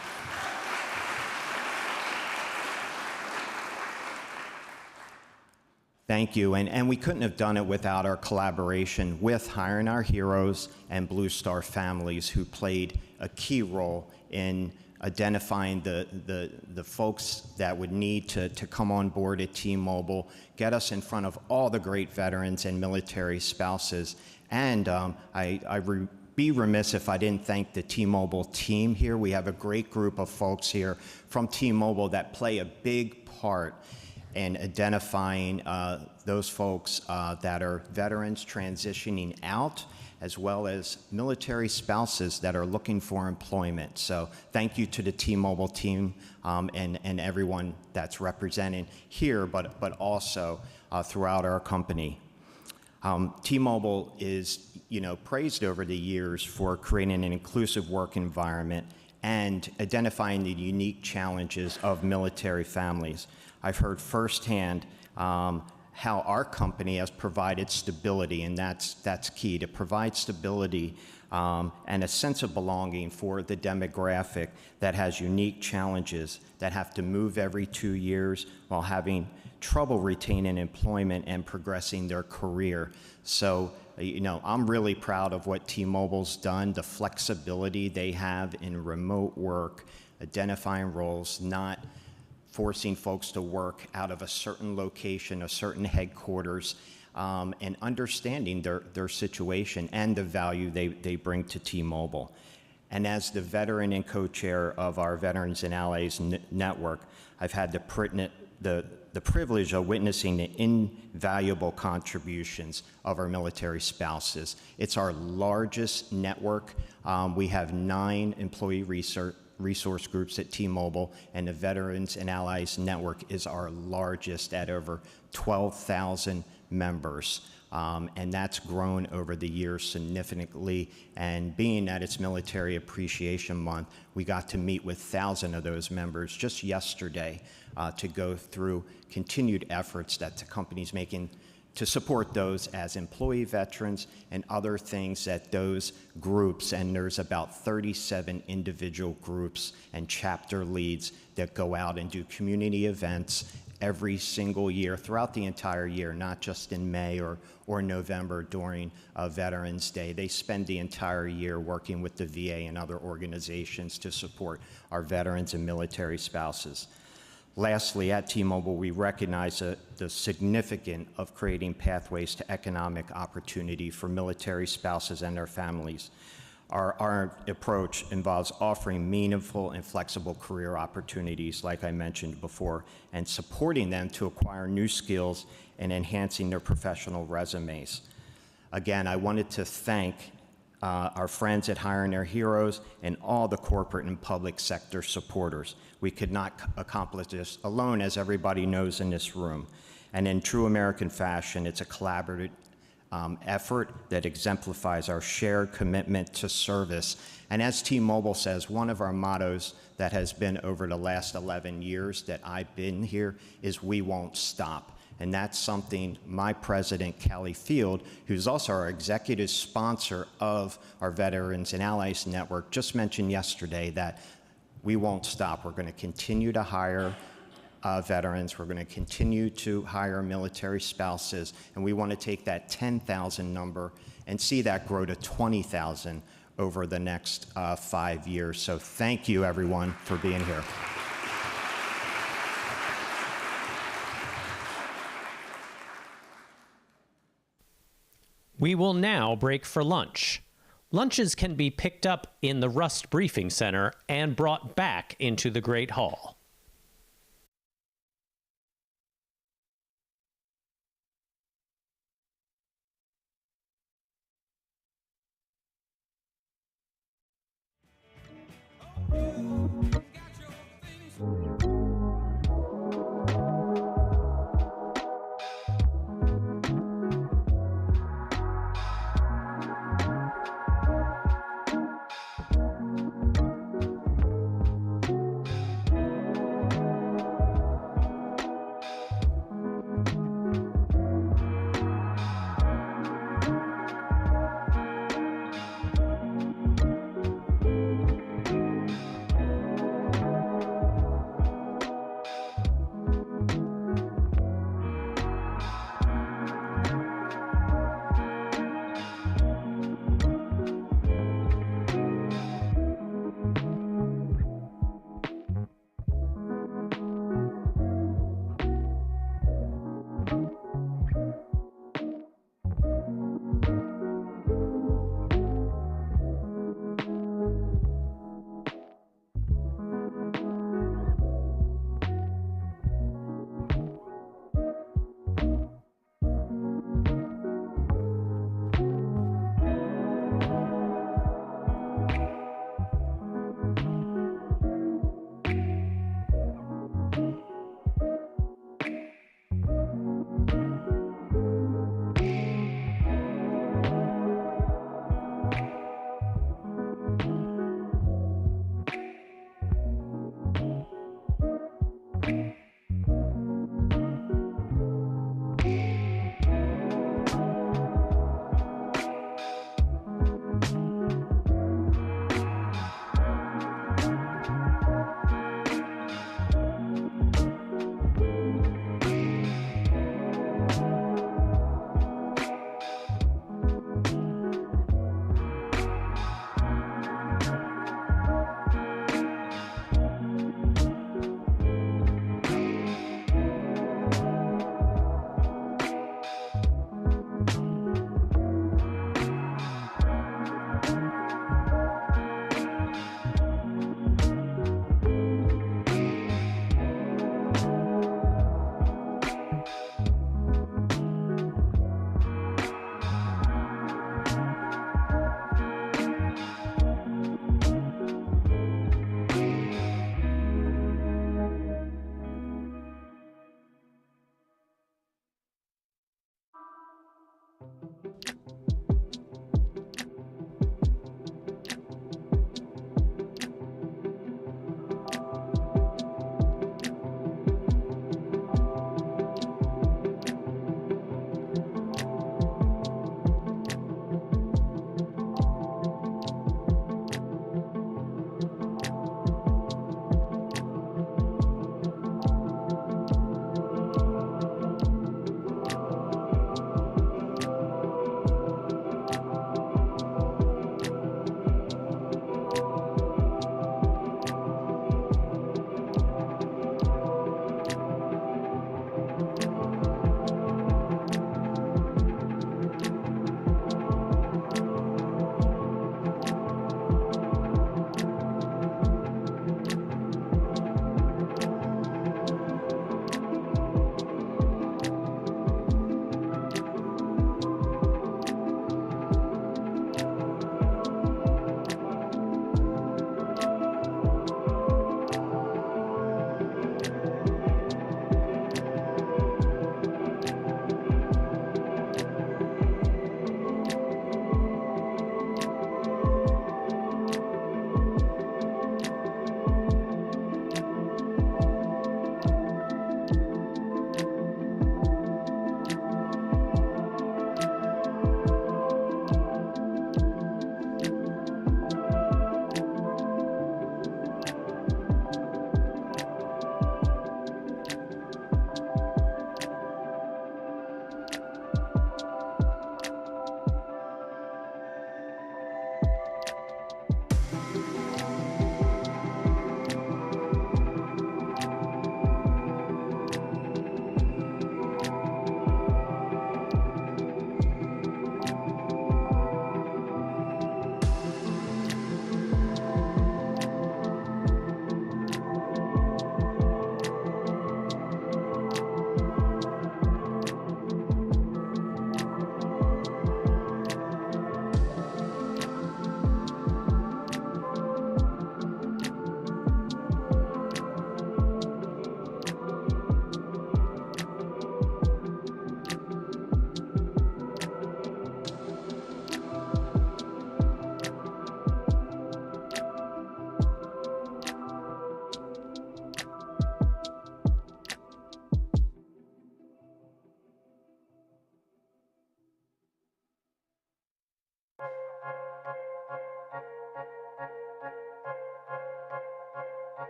Thank you, and we couldn't have done it without our collaboration with Hiring Our Heroes and Blue Star Families, who played a key role in identifying the folks that would need to come on board at T-Mobile, get us in front of all the great veterans and military spouses. And I'd be remiss if I didn't thank the T-Mobile team here. We have a great group of folks here from T-Mobile that play a big part in identifying those folks that are veterans transitioning out, as well as military spouses that are looking for employment. So thank you to the T-Mobile team and everyone that's represented here, but also throughout our company. T-Mobile is praised over the years for creating an inclusive work environment and identifying the unique challenges of military families. I've heard firsthand how our company has provided stability, and that's key, to provide stability and a sense of belonging for the demographic that has unique challenges, that have to move every 2 years while having trouble retaining employment and progressing their career. So, I'm really proud of what T-Mobile's done, the flexibility they have in remote work, identifying roles, not forcing folks to work out of a certain location, a certain headquarters, and understanding their situation and the value they bring to T-Mobile. And as the veteran and co-chair of our Veterans and Allies Network, I've had the privilege of witnessing the invaluable contributions of our military spouses. It's our largest network. We have 9 employee resource groups at T-Mobile, and the Veterans and Allies Network is our largest at over 12,000 members. And that's grown over the years significantly. And being that it's Military Appreciation Month, we got to meet with 1,000 of those members just yesterday to go through continued efforts that the company's making to support those as employee veterans and other things that those groups, and there's about 37 individual groups and chapter leads that go out and do community events every single year throughout the entire year, not just in May or November during Veterans Day. They spend the entire year working with the VA and other organizations to support our veterans and military spouses. Lastly, at T-Mobile, we recognize the significance of creating pathways to economic opportunity for military spouses and their families. Our approach involves offering meaningful and flexible career opportunities, like I mentioned before, and supporting them to acquire new skills and enhancing their professional resumes. Again, I wanted to thank our friends at Hiring Our Heroes and all the corporate and public sector supporters. We could not accomplish this alone, as everybody knows in this room. And in true American fashion, it's a collaborative effort that exemplifies our shared commitment to service. And as T-Mobile says, one of our mottos that has been over the last 11 years that I've been here is "We won't stop." And that's something my president, Callie Field, who's also our executive sponsor of our Veterans and Allies Network, just mentioned yesterday that we won't stop. We're going to continue to hire veterans. We're going to continue to hire military spouses. And we want to take that 10,000 number and see that grow to 20,000 over the next 5 years. So thank you, everyone, for being here. We will now break for lunch. Lunches can be picked up in the Rust Briefing Center and brought back into the Great Hall.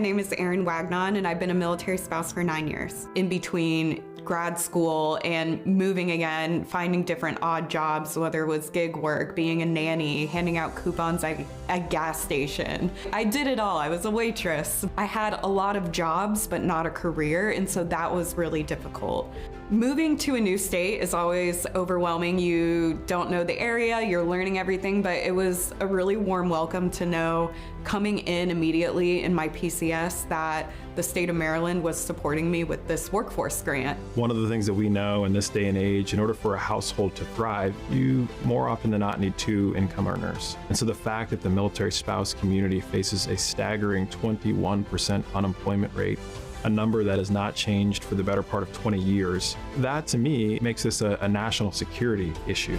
name is Erin Wagnon, and I've been a military spouse for 9 years. In between grad school and moving again, finding different odd jobs, whether it was gig work, being a nanny, handing out coupons at a gas station. I did it all. I was a waitress. I had a lot of jobs, but not a career, and so that was really difficult. Moving to a new state is always overwhelming. You don't know the area, you're learning everything, but it was a really warm welcome to know coming in immediately in my PCS that the state of Maryland was supporting me with this workforce grant. One of the things that we know in this day and age, in order for a household to thrive, you more often than not need 2 income earners. And so the fact that the military spouse community faces a staggering 21% unemployment rate, a number that has not changed for the better part of 20 years, that to me makes this a national security issue.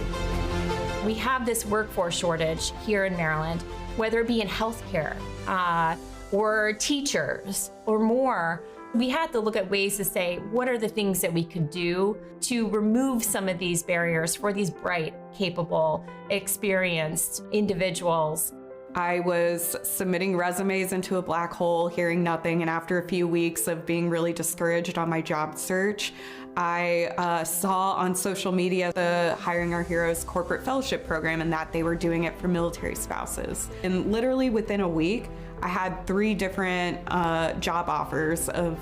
We have this workforce shortage here in Maryland, whether it be in healthcare or teachers or more. We had to look at ways to say, what are the things that we could do to remove some of these barriers for these bright, capable, experienced individuals? I was submitting resumes into a black hole, hearing nothing, and after a few weeks of being really discouraged on my job search, I saw on social media the Hiring Our Heroes corporate fellowship program and that they were doing it for military spouses. And literally within a week, I had 3 different job offers of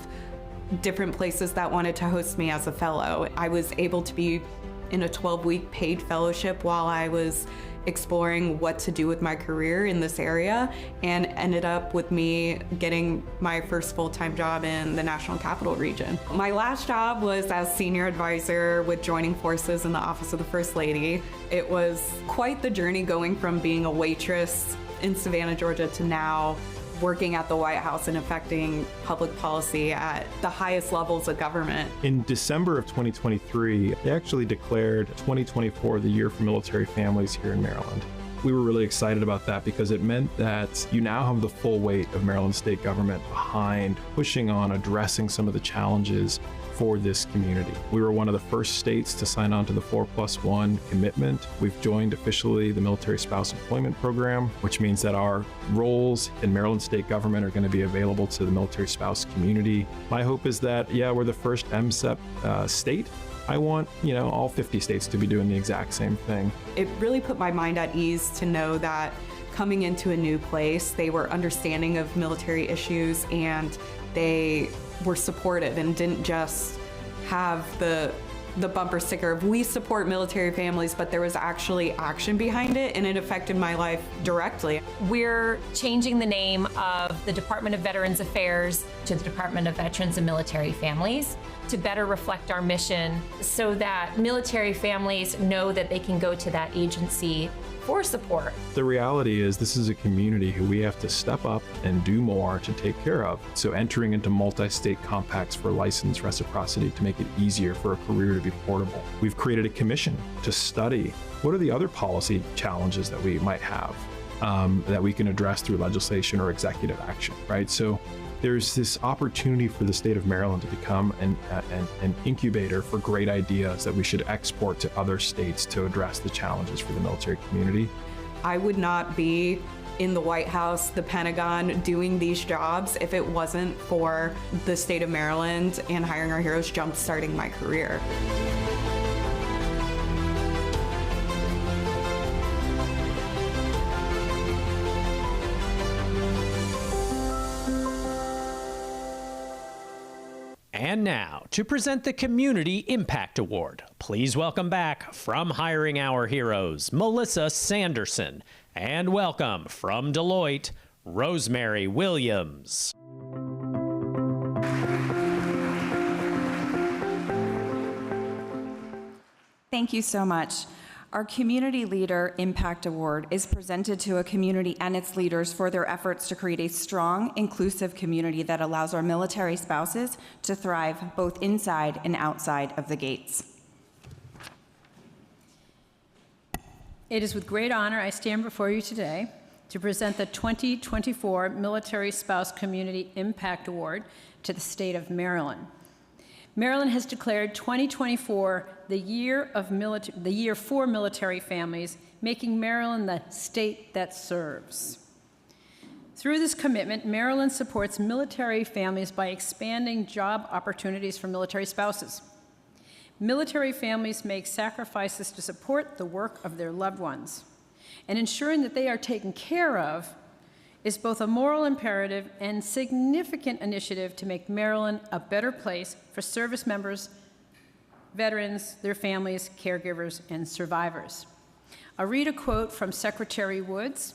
different places that wanted to host me as a fellow. I was able to be in a 12-week paid fellowship while I was exploring what to do with my career in this area, and ended up with me getting my first full-time job in the National Capital Region. My last job was as senior advisor with joining forces in the Office of the First Lady. It was quite the journey going from being a waitress in Savannah, Georgia to now working at the White House and affecting public policy at the highest levels of government. In December of 2023, they actually declared 2024 the year for military families here in Maryland. We were really excited about that because it meant that you now have the full weight of Maryland state government behind pushing on addressing some of the challenges for this community. We were one of the first states to sign on to the 4+1 commitment. We've joined officially the Military Spouse Employment Program, which means that our roles in Maryland state government are going to be available to the military spouse community. My hope is that, we're the first MSEP state. I want, all 50 states to be doing the exact same thing. It really put my mind at ease to know that coming into a new place, they were understanding of military issues and they were supportive and didn't just have the bumper sticker of we support military families, but there was actually action behind it, and it affected my life directly. We're changing the name of the Department of Veterans Affairs to the Department of Veterans and Military Families to better reflect our mission so that military families know that they can go to that agency for support. The reality is this is a community who we have to step up and do more to take care of. So entering into multi-state compacts for license reciprocity to make it easier for a career to be portable. We've created a commission to study what are the other policy challenges that we might have that we can address through legislation or executive action, right? So there's this opportunity for the state of Maryland to become an incubator for great ideas that we should export to other states to address the challenges for the military community. I would not be in the White House, the Pentagon, doing these jobs if it wasn't for the state of Maryland and Hiring Our Heroes jump-starting my career. And now, to present the Community Impact Award, please welcome back from Hiring Our Heroes, Melissa Sanderson, and welcome from Deloitte, Rosemary Williams. Thank you so much. Our Community Leader Impact Award is presented to a community and its leaders for their efforts to create a strong, inclusive community that allows our military spouses to thrive both inside and outside of the gates. It is with great honor I stand before you today to present the 2024 Military Spouse Community Impact Award to the state of Maryland. Maryland has declared 2024 the year for military families, making Maryland the state that serves. Through this commitment, Maryland supports military families by expanding job opportunities for military spouses. Military families make sacrifices to support the work of their loved ones, and ensuring that they are taken care of is both a moral imperative and significant initiative to make Maryland a better place for service members, veterans, their families, caregivers, and survivors. I'll read a quote from Secretary Woods.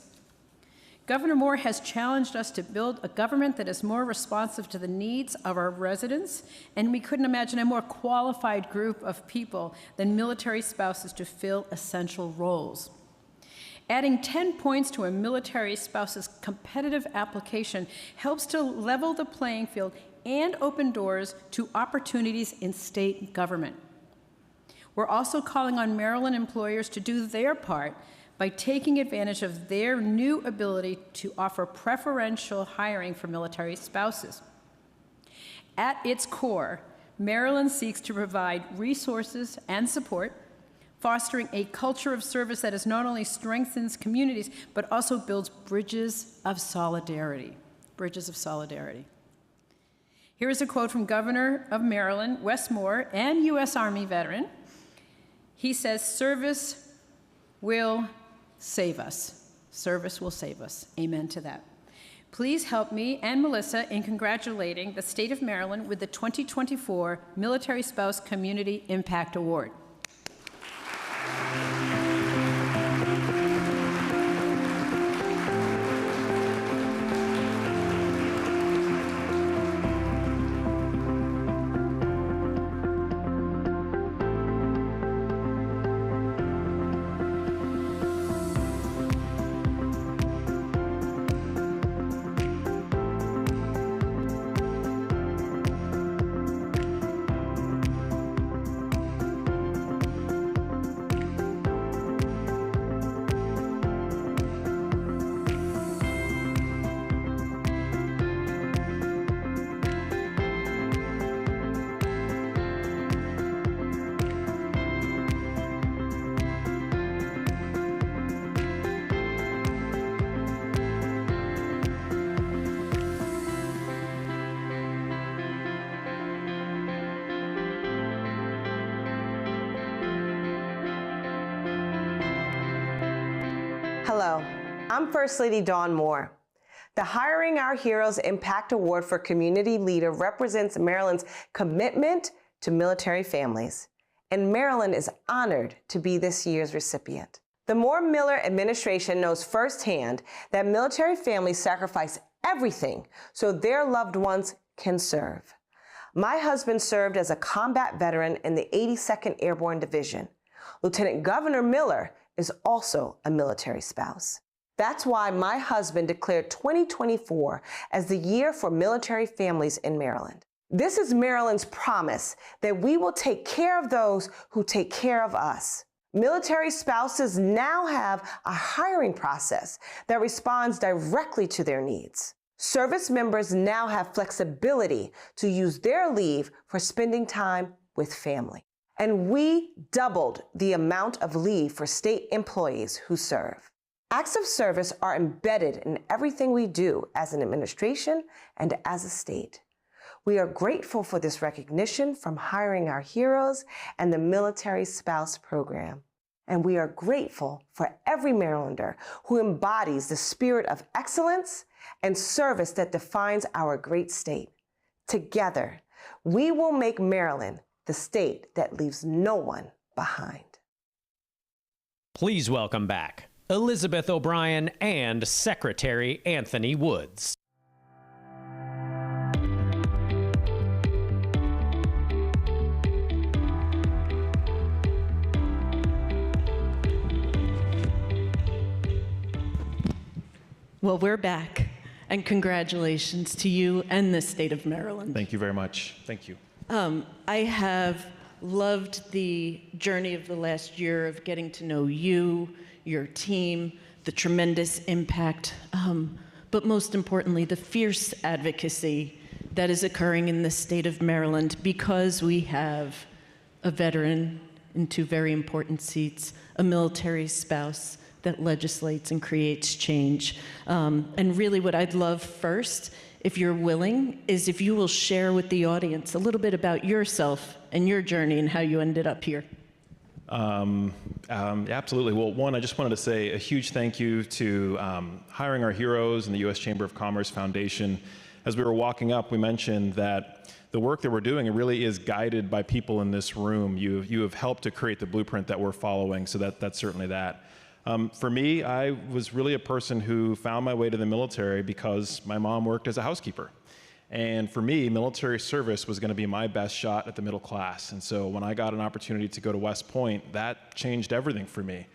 Governor Moore has challenged us to build a government that is more responsive to the needs of our residents, and we couldn't imagine a more qualified group of people than military spouses to fill essential roles. Adding 10 points to a military spouse's competitive application helps to level the playing field and open doors to opportunities in state government. We're also calling on Maryland employers to do their part by taking advantage of their new ability to offer preferential hiring for military spouses. At its core, Maryland seeks to provide resources and support, fostering a culture of service that not only strengthens communities, but also builds bridges of solidarity. Bridges of solidarity. Here is a quote from Governor of Maryland, Wes Moore, and U.S. Army veteran. He says, "Service will save us. Service will save us." Amen to that. Please help me and Melissa in congratulating the state of Maryland with the 2024 Military Spouse Community Impact Award. Hello, I'm First Lady Dawn Moore. The Hiring Our Heroes Impact Award for Community Leader represents Maryland's commitment to military families, and Maryland is honored to be this year's recipient. The Moore-Miller administration knows firsthand that military families sacrifice everything so their loved ones can serve. My husband served as a combat veteran in the 82nd Airborne Division. Lieutenant Governor Miller is also a military spouse. That's why my husband declared 2024 as the year for military families in Maryland. This is Maryland's promise that we will take care of those who take care of us. Military spouses now have a hiring process that responds directly to their needs. Service members now have flexibility to use their leave for spending time with family. And we doubled the amount of leave for state employees who serve. Acts of service are embedded in everything we do as an administration and as a state. We are grateful for this recognition from Hiring Our Heroes and the Military Spouse Program. And we are grateful for every Marylander who embodies the spirit of excellence and service that defines our great state. Together, we will make Maryland the state that leaves no one behind. Please welcome back Elizabeth O'Brien and Secretary Anthony Woods. Well, we're back, and congratulations to you and the state of Maryland. Thank you very much. Thank you. I have loved the journey of the last year of getting to know you, your team, the tremendous impact, but most importantly, the fierce advocacy that is occurring in the state of Maryland because we have a veteran in two very important seats, a military spouse, that legislates and creates change. And really what I'd love first, if you're willing, is if you will share with the audience a little bit about yourself and your journey and how you ended up here. Absolutely. Well, one, I just wanted to say a huge thank you to Hiring Our Heroes and the U.S. Chamber of Commerce Foundation. As we were walking up, we mentioned that the work that we're doing, it really is guided by people in this room. You have helped to create the blueprint that we're following, so that's certainly that. For me, I was really a person who found my way to the military because my mom worked as a housekeeper. And for me, military service was going to be my best shot at the middle class. And so when I got an opportunity to go to West Point, that changed everything for me.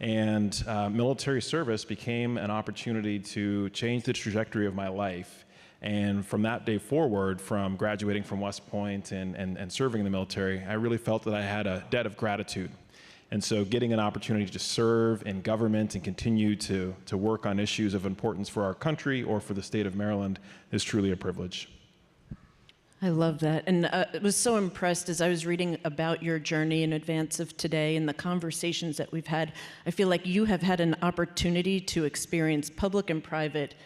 And military service became an opportunity to change the trajectory of my life. And from that day forward, from graduating from West Point and serving in the military, I really felt that I had a debt of gratitude. And so getting an opportunity to serve in government and continue to work on issues of importance for our country or for the state of Maryland is truly a privilege. I love that. And I was so impressed as I was reading about your journey in advance of today and the conversations that we've had. I feel like you have had an opportunity to experience public and private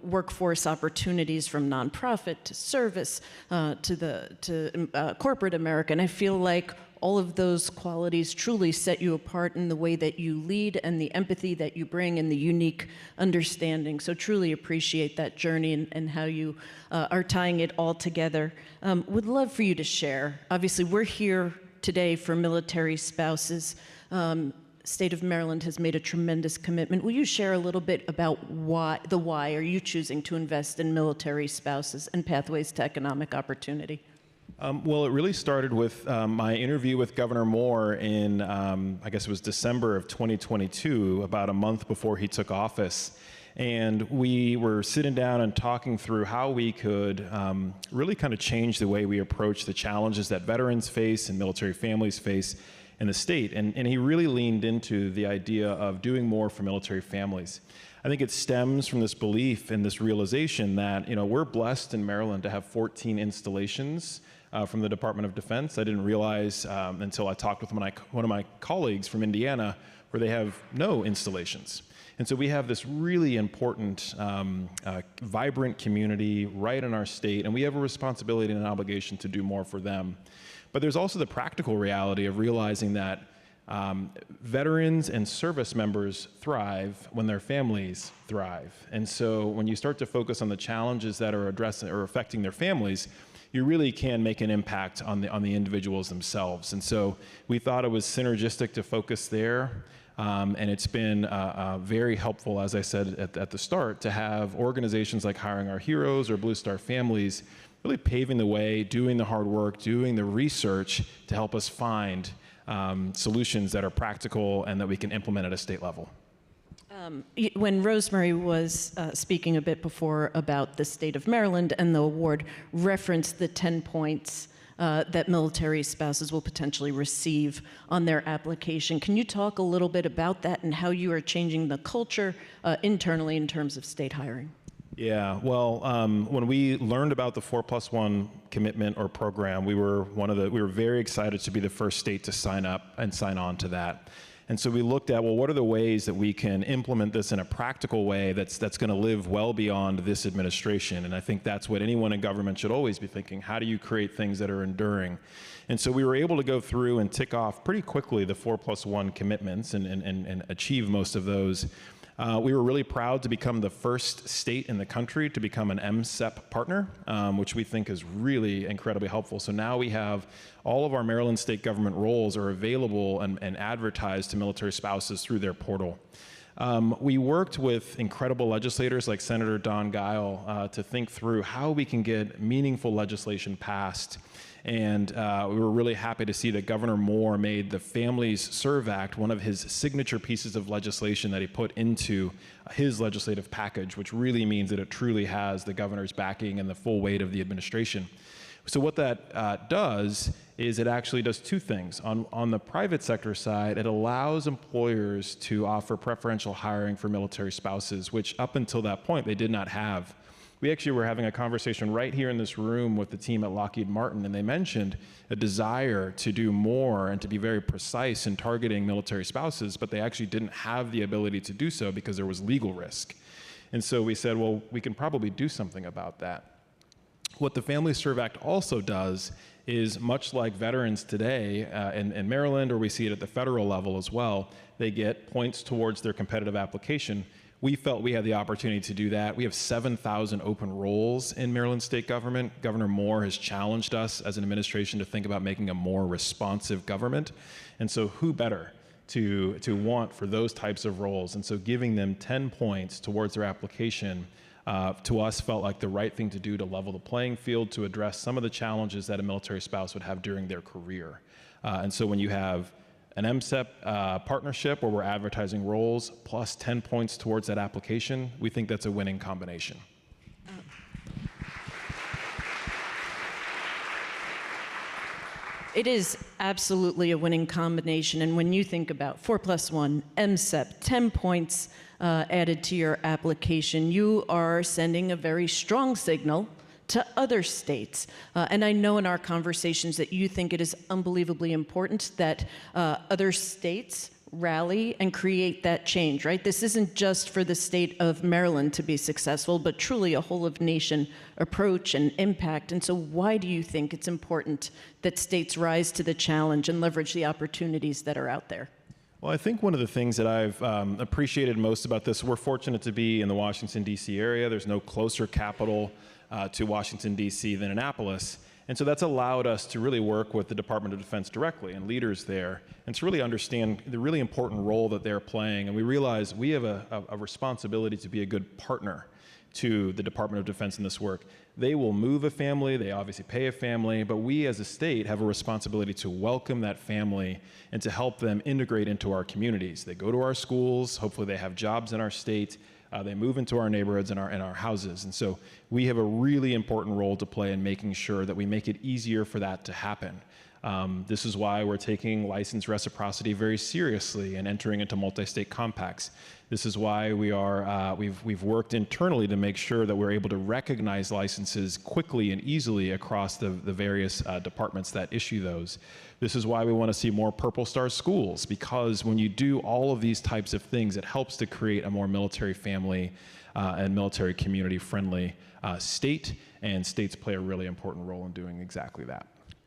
workforce opportunities, from nonprofit to service to corporate America. And I feel like all of those qualities truly set you apart in the way that you lead and the empathy that you bring and the unique understanding. So truly appreciate that journey and how you are tying it all together. Would love for you to share. Obviously, we're here today for military spouses. State of Maryland has made a tremendous commitment. Will you share a little bit about why are you choosing to invest in military spouses and pathways to economic opportunity? Well, it really started with my interview with Governor Moore in, I guess it was December of 2022, about a month before he took office. And we were sitting down and talking through how we could really kind of change the way we approach the challenges that veterans face and military families face in the state. And he really leaned into the idea of doing more for military families. I think it stems from this belief and this realization that, we're blessed in Maryland to have 14 installations from the Department of Defense. I didn't realize until I talked with one of my colleagues from Indiana, where they have no installations. And so we have this really important, vibrant community right in our state, and we have a responsibility and an obligation to do more for them. But there's also the practical reality of realizing that veterans and service members thrive when their families thrive. And so when you start to focus on the challenges that are addressing or affecting their families, you really can make an impact on the individuals themselves. And so we thought it was synergistic to focus there. And it's been very helpful, as I said at the start, to have organizations like Hiring Our Heroes or Blue Star Families really paving the way, doing the hard work, doing the research to help us find solutions that are practical and that we can implement at a state level. When Rosemary was speaking a bit before about the state of Maryland and the award, referenced the 10 points that military spouses will potentially receive on their application. Can you talk a little bit about that and how you are changing the culture internally in terms of state hiring? Yeah, well, when we learned about the 4+1 commitment or program, we were very excited to be the first state to sign up and sign on to that. And so we looked at, well, what are the ways that we can implement this in a practical way that's going to live well beyond this administration? And I think that's what anyone in government should always be thinking. How do you create things that are enduring? And so we were able to go through and tick off pretty quickly the 4+1 commitments and achieve most of those. We were really proud to become the first state in the country to become an MSEP partner, which we think is really incredibly helpful. So now we have all of our Maryland state government roles are available and advertised to military spouses through their portal. We worked with incredible legislators like Senator Don Guile to think through how we can get meaningful legislation passed. And we were really happy to see that Governor Moore made the Families Serve Act one of his signature pieces of legislation that he put into his legislative package, which really means that it truly has the governor's backing and the full weight of the administration. So what that does is it actually does two things. On the private sector side, it allows employers to offer preferential hiring for military spouses, which up until that point they did not have. We actually were having a conversation right here in this room with the team at Lockheed Martin, and they mentioned a desire to do more and to be very precise in targeting military spouses, but they actually didn't have the ability to do so because there was legal risk. And so we said, well, we can probably do something about that. What the Family Serve Act also does is, much like veterans today in Maryland, or we see it at the federal level as well, they get points towards their competitive application. We felt we had the opportunity to do that. We have 7,000 open roles in Maryland state government. Governor Moore has challenged us as an administration to think about making a more responsive government. And so who better to want for those types of roles? And so giving them 10 points towards their application to us felt like the right thing to do to level the playing field, to address some of the challenges that a military spouse would have during their career. And so when you have an MSEP partnership where we're advertising roles plus 10 points towards that application, we think that's a winning combination. It is absolutely a winning combination. And when you think about 4+1, MSEP, 10 points added to your application, you are sending a very strong signal to other states. And I know in our conversations that you think it is unbelievably important that other states rally and create that change, right? This isn't just for the state of Maryland to be successful, but truly a whole of nation approach and impact. And so why do you think it's important that states rise to the challenge and leverage the opportunities that are out there? Well, I think one of the things that I've appreciated most about this, we're fortunate to be in the Washington, D.C. area. There's no closer capital to Washington, D.C. than Annapolis. And so that's allowed us to really work with the Department of Defense directly and leaders there, and to really understand the really important role that they're playing. And we realize we have a responsibility to be a good partner to the Department of Defense in this work. They will move a family, they obviously pay a family, but we as a state have a responsibility to welcome that family and to help them integrate into our communities. They go to our schools, hopefully they have jobs in our state, they move into our neighborhoods and our houses. And so we have a really important role to play in making sure that we make it easier for that to happen. This is why we're taking license reciprocity very seriously and entering into multi-state compacts. This is why we've worked internally to make sure that we're able to recognize licenses quickly and easily across the various departments that issue those. This is why we want to see more Purple Star schools, because when you do all of these types of things, it helps to create a more military family and military community friendly state, and states play a really important role in doing exactly that.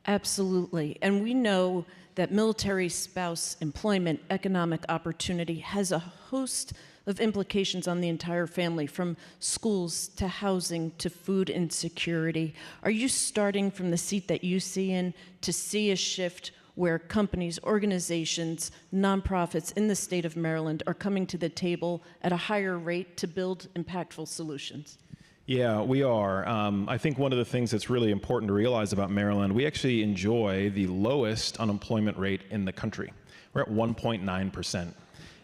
Absolutely. And we know that military spouse employment, economic opportunity has a host of implications on the entire family, from schools to housing to food insecurity. Are you starting from the seat that you see in to see a shift where companies, organizations, nonprofits in the state of Maryland are coming to the table at a higher rate to build impactful solutions? Yeah, we are. I think one of the things that's really important to realize about Maryland, we actually enjoy the lowest unemployment rate in the country. We're at 1.9%.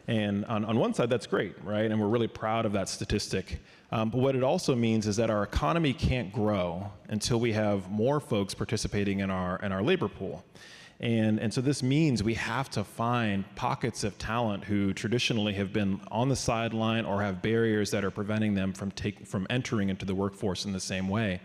And on one side, that's great, right? And we're really proud of that statistic. But what it also means is that our economy can't grow until we have more folks participating in our labor pool. And so this means we have to find pockets of talent who traditionally have been on the sideline or have barriers that are preventing them from entering into the workforce in the same way.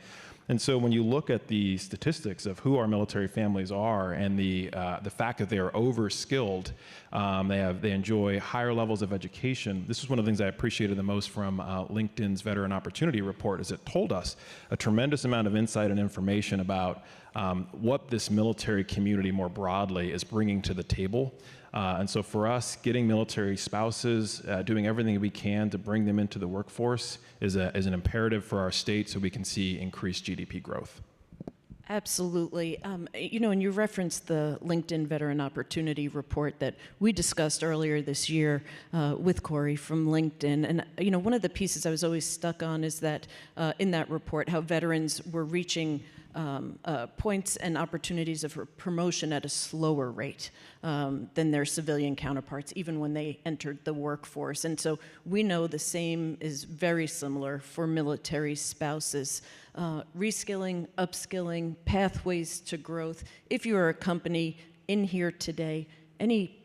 And so when you look at the statistics of who our military families are and the fact that they are over-skilled, they enjoy higher levels of education. This is one of the things I appreciated the most from LinkedIn's Veteran Opportunity Report, is it told us a tremendous amount of insight and information about what this military community more broadly is bringing to the table. And so for us, getting military spouses, doing everything we can to bring them into the workforce is an imperative for our state so we can see increased GDP growth. Absolutely. And you referenced the LinkedIn Veteran Opportunity Report that we discussed earlier this year with Corey from LinkedIn. And, one of the pieces I was always stuck on is that in that report, how veterans were reaching points and opportunities of promotion at a slower rate than their civilian counterparts, even when they entered the workforce. And so we know the same is very similar for military spouses. Reskilling, upskilling, pathways to growth. If you are a company in here today, any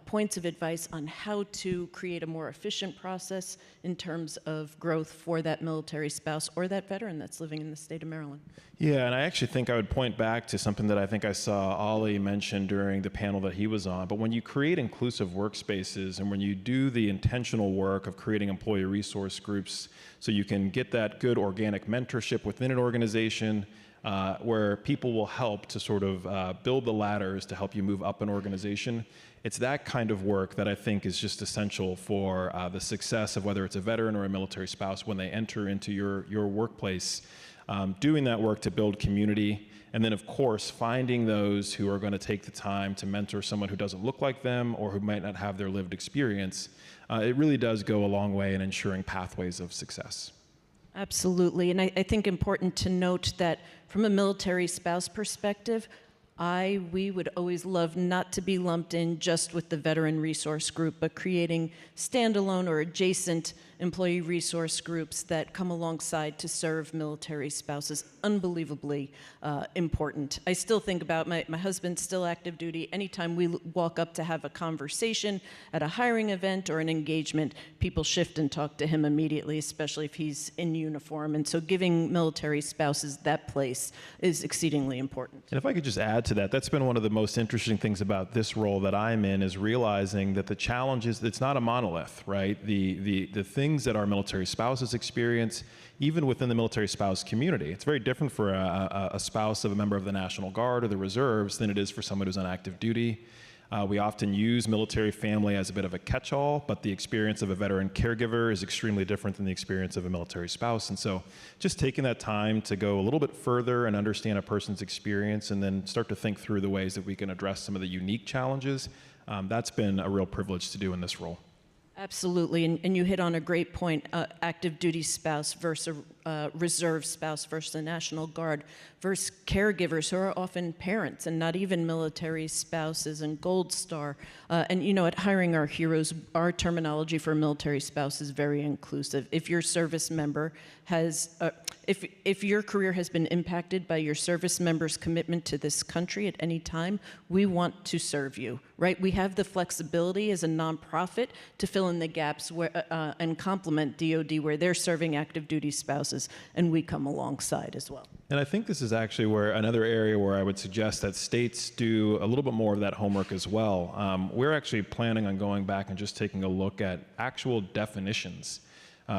points of advice on how to create a more efficient process in terms of growth for that military spouse or that veteran that's living in the state of Maryland? Yeah, and I actually think I would point back to something that I think I saw Ollie mention during the panel that he was on. But when you create inclusive workspaces and when you do the intentional work of creating employee resource groups so you can get that good organic mentorship within an organization, where people will help to sort of build the ladders to help you move up an organization. It's that kind of work that I think is just essential for the success of whether it's a veteran or a military spouse when they enter into your workplace. Doing that work to build community, and then of course finding those who are going to take the time to mentor someone who doesn't look like them or who might not have their lived experience. It really does go a long way in ensuring pathways of success. Absolutely, and I think important to note that from a military spouse perspective, we would always love not to be lumped in just with the veteran resource group, but creating standalone or adjacent employee resource groups that come alongside to serve military spouses. Unbelievably important. I still think about my husband's still active duty. Anytime we walk up to have a conversation at a hiring event or an engagement, people shift and talk to him immediately, especially if he's in uniform. And so giving military spouses that place is exceedingly important. And if I could just add to that, that's been one of the most interesting things about this role that I'm in, is realizing that the challenge is it's not a monolith, right? The things that our military spouses experience, even within the military spouse community, it's very different for a spouse of a member of the National Guard or the Reserves than it is for someone who's on active duty. We often use military family as a bit of a catch-all, but the experience of a veteran caregiver is extremely different than the experience of a military spouse. And so just taking that time to go a little bit further and understand a person's experience and then start to think through the ways that we can address some of the unique challenges, that's been a real privilege to do in this role. Absolutely, and you hit on a great point, active duty spouse versus reserve spouse versus the National Guard versus caregivers who are often parents and not even military spouses and Gold Star. And you know, at Hiring Our Heroes, our terminology for military spouse is very inclusive. If your service member has, if your career has been impacted by your service member's commitment to this country at any time, we want to serve you, right? We have the flexibility as a nonprofit to fill in the gaps where, and complement DoD where they're serving active duty spouses, and we come alongside as well. And I think this is actually where another area where I would suggest that states do a little bit more of that homework as well. We're actually planning on going back and just taking a look at actual definitions.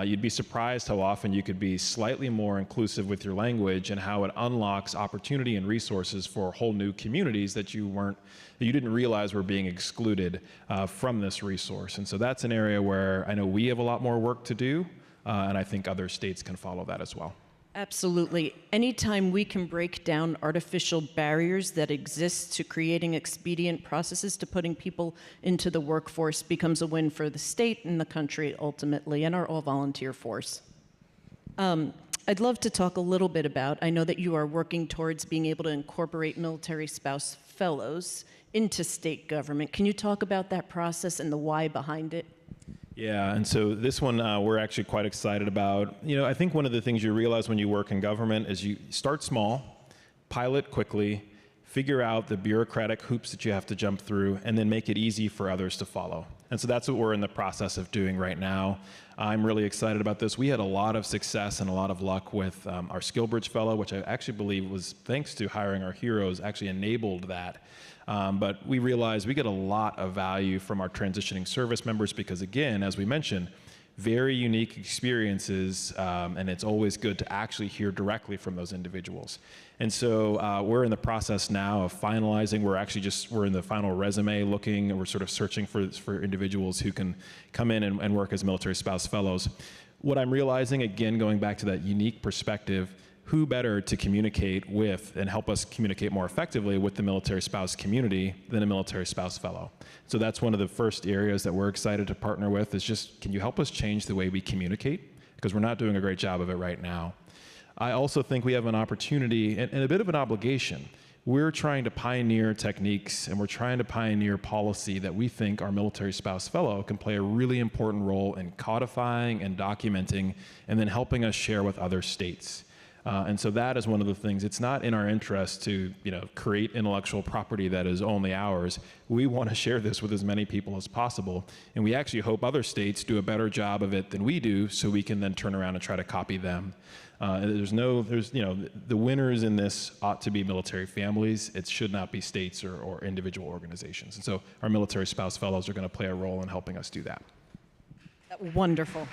You'd be surprised how often you could be slightly more inclusive with your language and how it unlocks opportunity and resources for whole new communities that you didn't realize were being excluded from this resource. And so that's an area where I know we have a lot more work to do, and I think other states can follow that as well. Absolutely. Anytime we can break down artificial barriers that exist to creating expedient processes to putting people into the workforce becomes a win for the state and the country ultimately, and our all-volunteer force. I'd love to talk a little bit about, I know that you are working towards being able to incorporate military spouse fellows into state government. Can you talk about that process and the why behind it? Yeah, and so this one we're actually quite excited about. You know, I think one of the things you realize when you work in government is you start small, pilot quickly, figure out the bureaucratic hoops that you have to jump through, and then make it easy for others to follow. And so that's what we're in the process of doing right now. I'm really excited about this. We had a lot of success and a lot of luck with our SkillBridge Fellow, which I actually believe was thanks to Hiring Our Heroes, actually enabled that. But we realized we get a lot of value from our transitioning service members because, again, as we mentioned, very unique experiences, and it's always good to actually hear directly from those individuals. And so we're in the process now of finalizing. We're in the final resume looking, and we're sort of searching for individuals who can come in and work as military spouse fellows. What I'm realizing, again, going back to that unique perspective, who better to communicate with and help us communicate more effectively with the military spouse community than a military spouse fellow? So that's one of the first areas that we're excited to partner with, is just, can you help us change the way we communicate? Because we're not doing a great job of it right now. I also think we have an opportunity and a bit of an obligation. We're trying to pioneer techniques and we're trying to pioneer policy that we think our military spouse fellow can play a really important role in codifying and documenting and then helping us share with other states. And so that is one of the things. It's not in our interest to, create intellectual property that is only ours. We want to share this with as many people as possible. And we actually hope other states do a better job of it than we do, so we can then turn around and try to copy them. The winners in this ought to be military families. It should not be states or individual organizations. And so our military spouse fellows are going to play a role in helping us do that. Wonderful.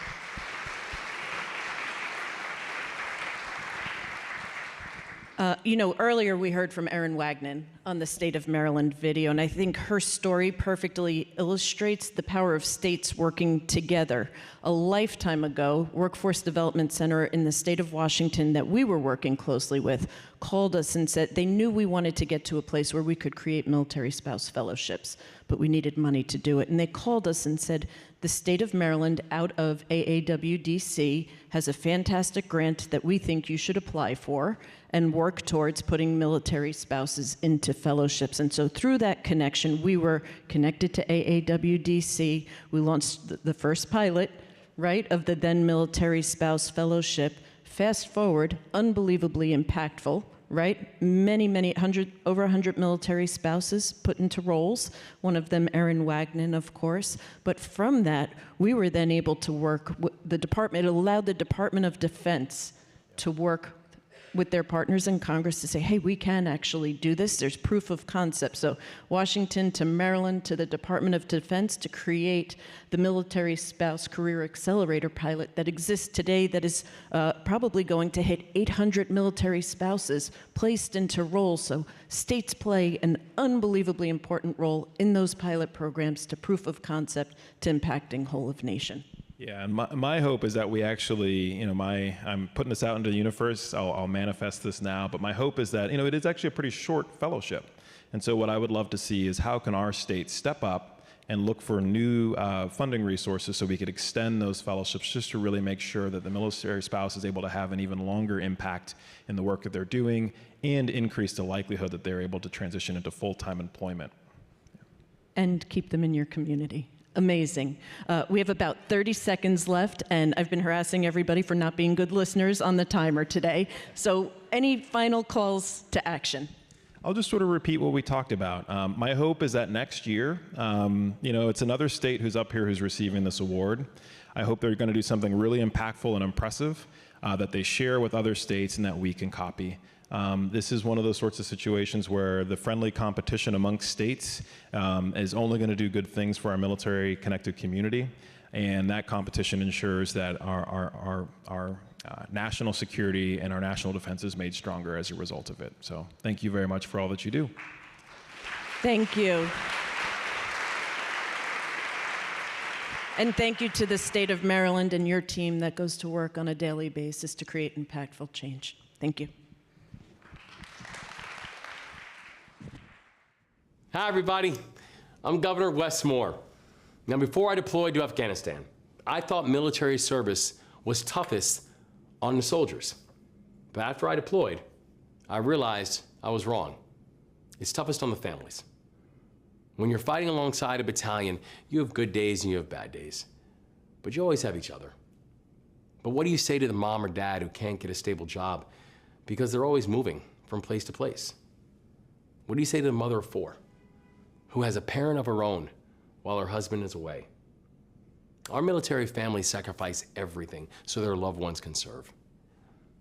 Earlier we heard from Erin Wagner on the State of Maryland video, and I think her story perfectly illustrates the power of states working together. A lifetime ago, Workforce Development Center in the state of Washington that we were working closely with called us and said they knew we wanted to get to a place where we could create military spouse fellowships, but we needed money to do it. And they called us and said, the state of Maryland out of AAWDC has a fantastic grant that we think you should apply for and work towards putting military spouses into fellowships. And so through that connection, we were connected to AAWDC. We launched the first pilot, right, of the then Military Spouse Fellowship. Fast forward, unbelievably impactful, right? Over 100 military spouses put into roles, one of them Erin Wagner, of course. But from that, we were then able to work with the department. It allowed the Department of Defense to work with their partners in Congress to say, hey, we can actually do this. There's proof of concept. So Washington to Maryland to the Department of Defense to create the Military Spouse Career Accelerator pilot that exists today that is probably going to hit 800 military spouses placed into roles. So states play an unbelievably important role in those pilot programs to proof of concept to impacting whole of nation. Yeah, and my hope is that we actually, I'm putting this out into the universe, I'll manifest this now, but my hope is that, it is actually a pretty short fellowship. And so what I would love to see is how can our state step up and look for new funding resources so we could extend those fellowships just to really make sure that the military spouse is able to have an even longer impact in the work that they're doing and increase the likelihood that they're able to transition into full-time employment. And keep them in your community. Amazing. We have about 30 seconds left, and I've been harassing everybody for not being good listeners on the timer today. So any final calls to action? I'll just sort of repeat what we talked about. My hope is that next year, it's another state who's up here who's receiving this award. I hope they're going to do something really impactful and impressive that they share with other states and that we can copy. This is one of those sorts of situations where the friendly competition amongst states is only going to do good things for our military connected community, and that competition ensures that our national security and our national defense is made stronger as a result of it. So thank you very much for all that you do. Thank you. And thank you to the state of Maryland and your team that goes to work on a daily basis to create impactful change. Thank you. Hi, everybody. I'm Governor Wes Moore. Now, before I deployed to Afghanistan, I thought military service was toughest on the soldiers. But after I deployed, I realized I was wrong. It's toughest on the families. When you're fighting alongside a battalion, you have good days and you have bad days. But you always have each other. But what do you say to the mom or dad who can't get a stable job because they're always moving from place to place? What do you say to the mother of four who has a parent of her own while her husband is away? Our military families sacrifice everything so their loved ones can serve.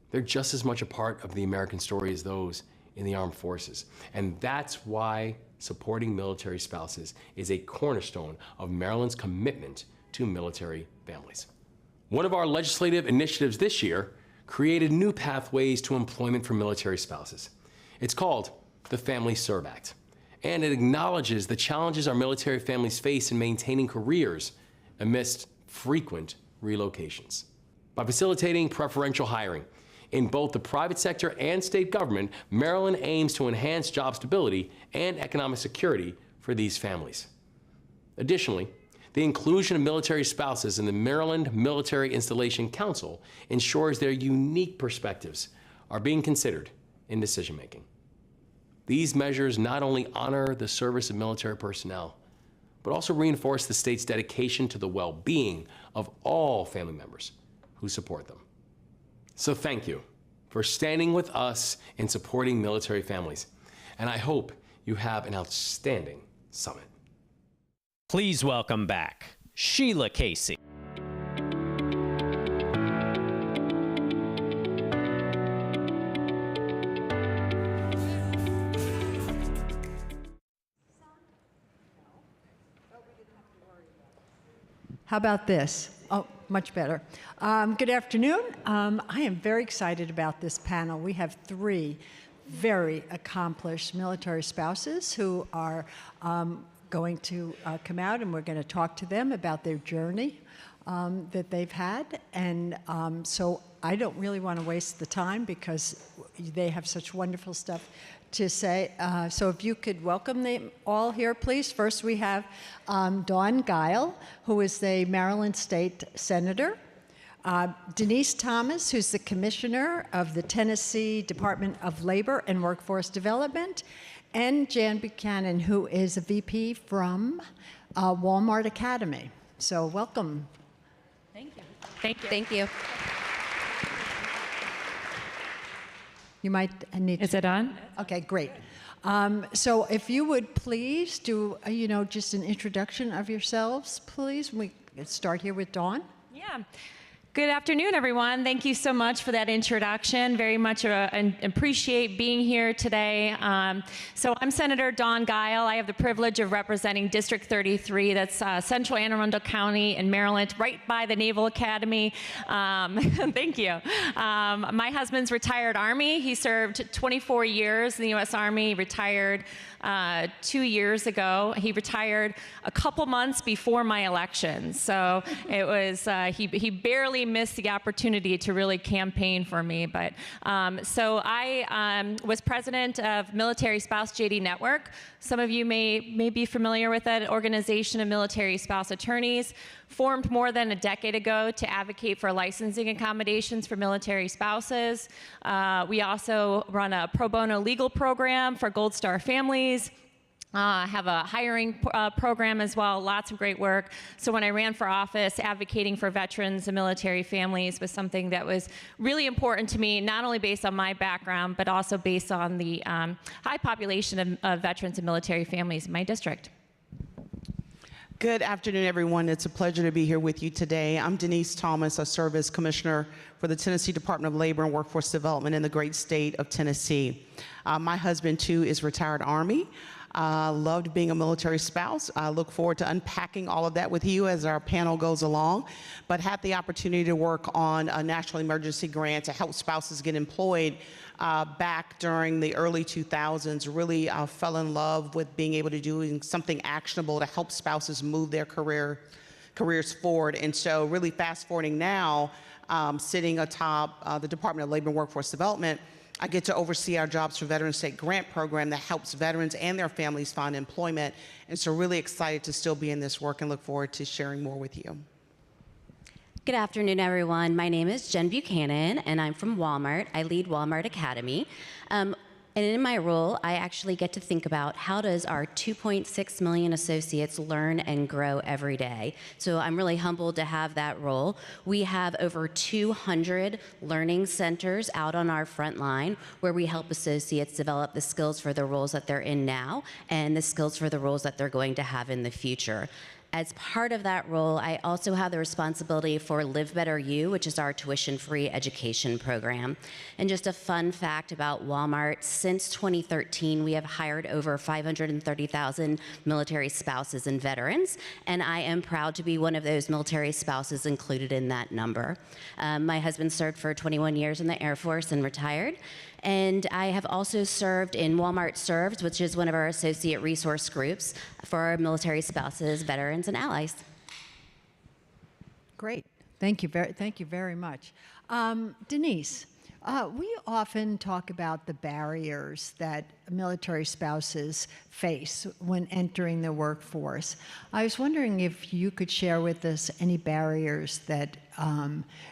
They're just as much a part of the American story as those in the armed forces. And that's why supporting military spouses is a cornerstone of Maryland's commitment to military families. One of our legislative initiatives this year created new pathways to employment for military spouses. It's called the Family Serve Act, and it acknowledges the challenges our military families face in maintaining careers amidst frequent relocations. By facilitating preferential hiring in both the private sector and state government, Maryland aims to enhance job stability and economic security for these families. Additionally, the inclusion of military spouses in the Maryland Military Installation Council ensures their unique perspectives are being considered in decision-making. These measures not only honor the service of military personnel, but also reinforce the state's dedication to the well-being of all family members who support them. So thank you for standing with us in supporting military families. And I hope you have an outstanding summit. Please welcome back Sheila Casey. How about this? Oh, much better. Good afternoon. I am very excited about this panel. We have three very accomplished military spouses who are going to come out, and we're going to talk to them about their journey that they've had. And so I don't really want to waste the time because they have such wonderful stuff to say. So if you could welcome them all here, please. First, we have Dawn Guile, who is the Maryland State Senator. Denise Thomas, who's the Commissioner of the Tennessee Department of Labor and Workforce Development. And Jan Buchanan, who is a VP from Walmart Academy. So welcome. Thank you. Thank you. Thank you. You might need to... Is it on? Okay, great. So if you would please do, just an introduction of yourselves, please. We can start here with Dawn. Yeah. Good afternoon, everyone. Thank you so much for that introduction. Very much appreciate being here today. So I'm Senator Dawn Guile. I have the privilege of representing District 33. That's Central Anne Arundel County in Maryland, right by the Naval Academy. Thank you. My husband's retired Army. He served 24 years in the U.S. Army, retired 2 years ago. He retired a couple months before my election. So it was, he barely missed the opportunity to really campaign for me. But so I was president of Military Spouse JD Network. Some of you may be familiar with that organization of military spouse attorneys, formed more than a decade ago to advocate for licensing accommodations for military spouses. We also run a pro bono legal program for Gold Star families. Have a hiring program as well, lots of great work. So when I ran for office, advocating for veterans and military families was something that was really important to me, not only based on my background, but also based on the high population of veterans and military families in my district. Good afternoon, everyone. It's a pleasure to be here with you today. I'm Denise Thomas. I serve as Commissioner for the Tennessee Department of Labor and Workforce Development in the great state of Tennessee. My husband, too, is retired Army. Loved being a military spouse. I look forward to unpacking all of that with you as our panel goes along, but had the opportunity to work on a national emergency grant to help spouses get employed back during the early 2000s. Really fell in love with being able to do something actionable to help spouses move their careers forward. And so really fast forwarding now, sitting atop the Department of Labor and Workforce Development, I get to oversee our Jobs for Veterans State Grant Program that helps veterans and their families find employment. And so really excited to still be in this work and look forward to sharing more with you. Good afternoon, everyone. My name is Jen Buchanan, and I'm from Walmart. I lead Walmart Academy. And in my role, I actually get to think about how does our 2.6 million associates learn and grow every day. So I'm really humbled to have that role. We have over 200 learning centers out on our front line where we help associates develop the skills for the roles that they're in now and the skills for the roles that they're going to have in the future. As part of that role, I also have the responsibility for Live Better U, which is our tuition-free education program. And just a fun fact about Walmart, since 2013, we have hired over 530,000 military spouses and veterans, and I am proud to be one of those military spouses included in that number. My husband served for 21 years in the Air Force and retired. And I have also served in Walmart Serves, which is one of our associate resource groups for our military spouses, veterans, and allies. Great. Thank you very much. Denise, we often talk about the barriers that military spouses face when entering the workforce. I was wondering if you could share with us any barriers that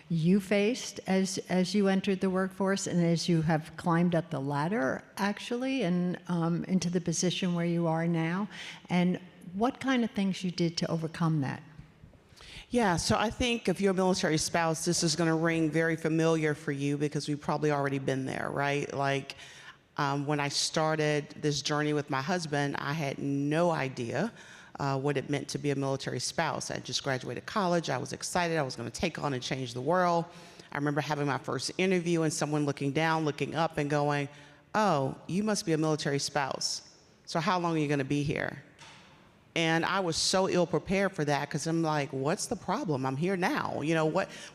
you faced as you entered the workforce and as you have climbed up the ladder, actually, and into the position where you are now, and what kind of things you did to overcome that. Yeah, so I think if you're a military spouse, this is going to ring very familiar for you because we've probably already been there, right? Like when I started this journey with my husband, I had no idea what it meant to be a military spouse. I just graduated college. I was excited. I was going to take on and change the world. I remember having my first interview and someone looking down, looking up and going, "Oh, you must be a military spouse. So how long are you going to be here?" And I was so ill prepared for that because I'm like, what's the problem? I'm here now. You know,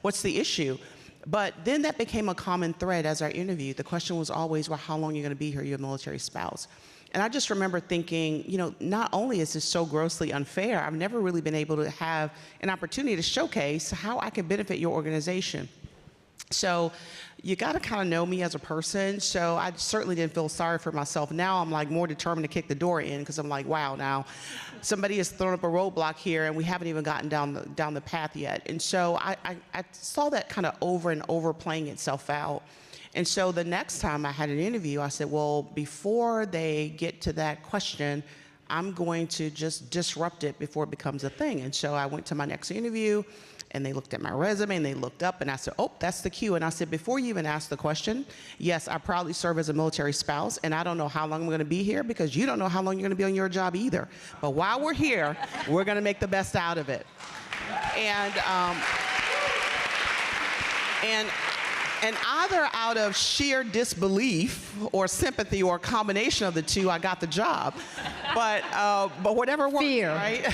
what's the issue? But then that became a common thread as I interviewed. The question was always, well, how long are you going to be here? You're a military spouse. And I just remember thinking, you know, not only is this so grossly unfair, I've never really been able to have an opportunity to showcase how I can benefit your organization. So you got to kind of know me as a person. So I certainly didn't feel sorry for myself. Now I'm like more determined to kick the door in because I'm like, wow, now somebody has thrown up a roadblock here and we haven't even gotten down the path yet. And so I saw that kind of over and over playing itself out. And so the next time I had an interview, I said, well, before they get to that question, I'm going to just disrupt it before it becomes a thing. And so I went to my next interview. And they looked at my resume and they looked up and I said, oh, that's the cue. And I said, before you even ask the question, yes, I proudly serve as a military spouse and I don't know how long I'm going to be here because you don't know how long you're going to be on your job either. But while we're here, we're going to make the best out of it. And either out of sheer disbelief or sympathy or a combination of the two, I got the job. But whatever works, fear. Right?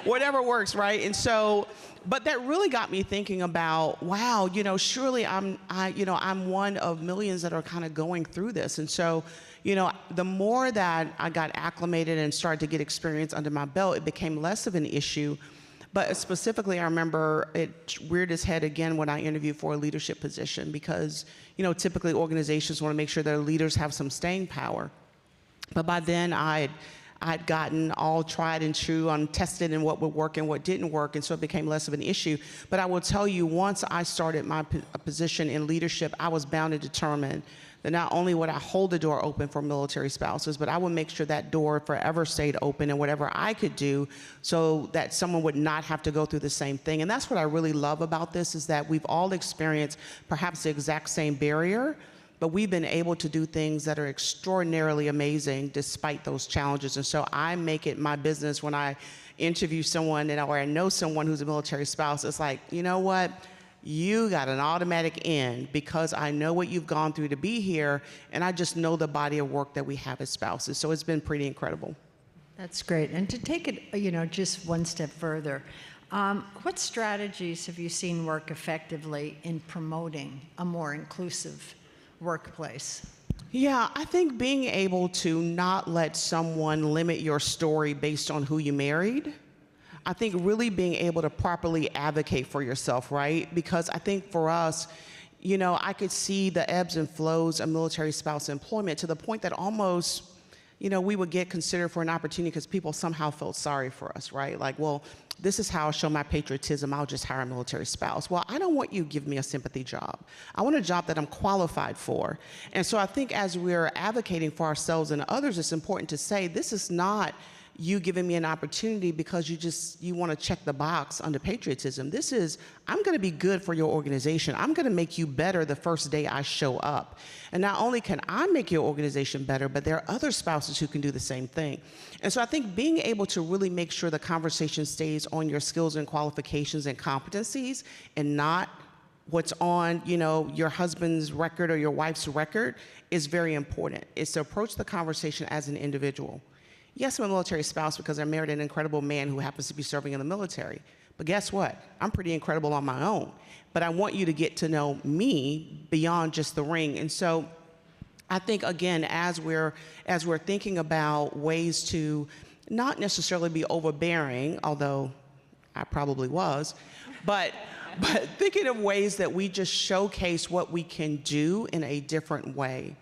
Whatever works, right? And so, but that really got me thinking about, wow, you know, surely I'm one of millions that are kind of going through this. And so, you know, the more that I got acclimated and started to get experience under my belt, it became less of an issue. But specifically, I remember it reared its head again when I interviewed for a leadership position because, you know, typically organizations want to make sure their leaders have some staying power. But by then, I'd gotten all tried and true on tested and what would work and what didn't work, and so it became less of an issue. But I will tell you, once I started my position in leadership, I was bound and determined that not only would I hold the door open for military spouses, but I would make sure that door forever stayed open and whatever I could do so that someone would not have to go through the same thing. And that's what I really love about this, is that we've all experienced perhaps the exact same barrier, but we've been able to do things that are extraordinarily amazing despite those challenges. And so I make it my business when I interview someone or I know someone who's a military spouse, it's like, you know what? You got an automatic in because I know what you've gone through to be here, and I just know the body of work that we have as spouses. So it's been pretty incredible. That's great. And to take it, you know, just one step further, what strategies have you seen work effectively in promoting a more inclusive workplace? Yeah, I think being able to not let someone limit your story based on who you married. I think really being able to properly advocate for yourself, right? Because I think for us, you know, I could see the ebbs and flows of military spouse employment to the point that almost, you know, we would get considered for an opportunity because people somehow felt sorry for us, right? Like, well, this is how I'll show my patriotism. I'll just hire a military spouse. Well, I don't want you to give me a sympathy job. I want a job that I'm qualified for. And so I think as we're advocating for ourselves and others, it's important to say this is not you giving me an opportunity because you want to check the box under patriotism. This is, I'm going to be good for your organization. I'm going to make you better the first day I show up. And not only can I make your organization better, but there are other spouses who can do the same thing. And so I think being able to really make sure the conversation stays on your skills and qualifications and competencies and not what's on, you know, your husband's record or your wife's record is very important. It's to approach the conversation as an individual. Yes, I'm a military spouse because I married an incredible man who happens to be serving in the military. But guess what? I'm pretty incredible on my own. But I want you to get to know me beyond just the ring. And so I think, again, as we're thinking about ways to not necessarily be overbearing, although I probably was, but thinking of ways that we just showcase what we can do in a different way.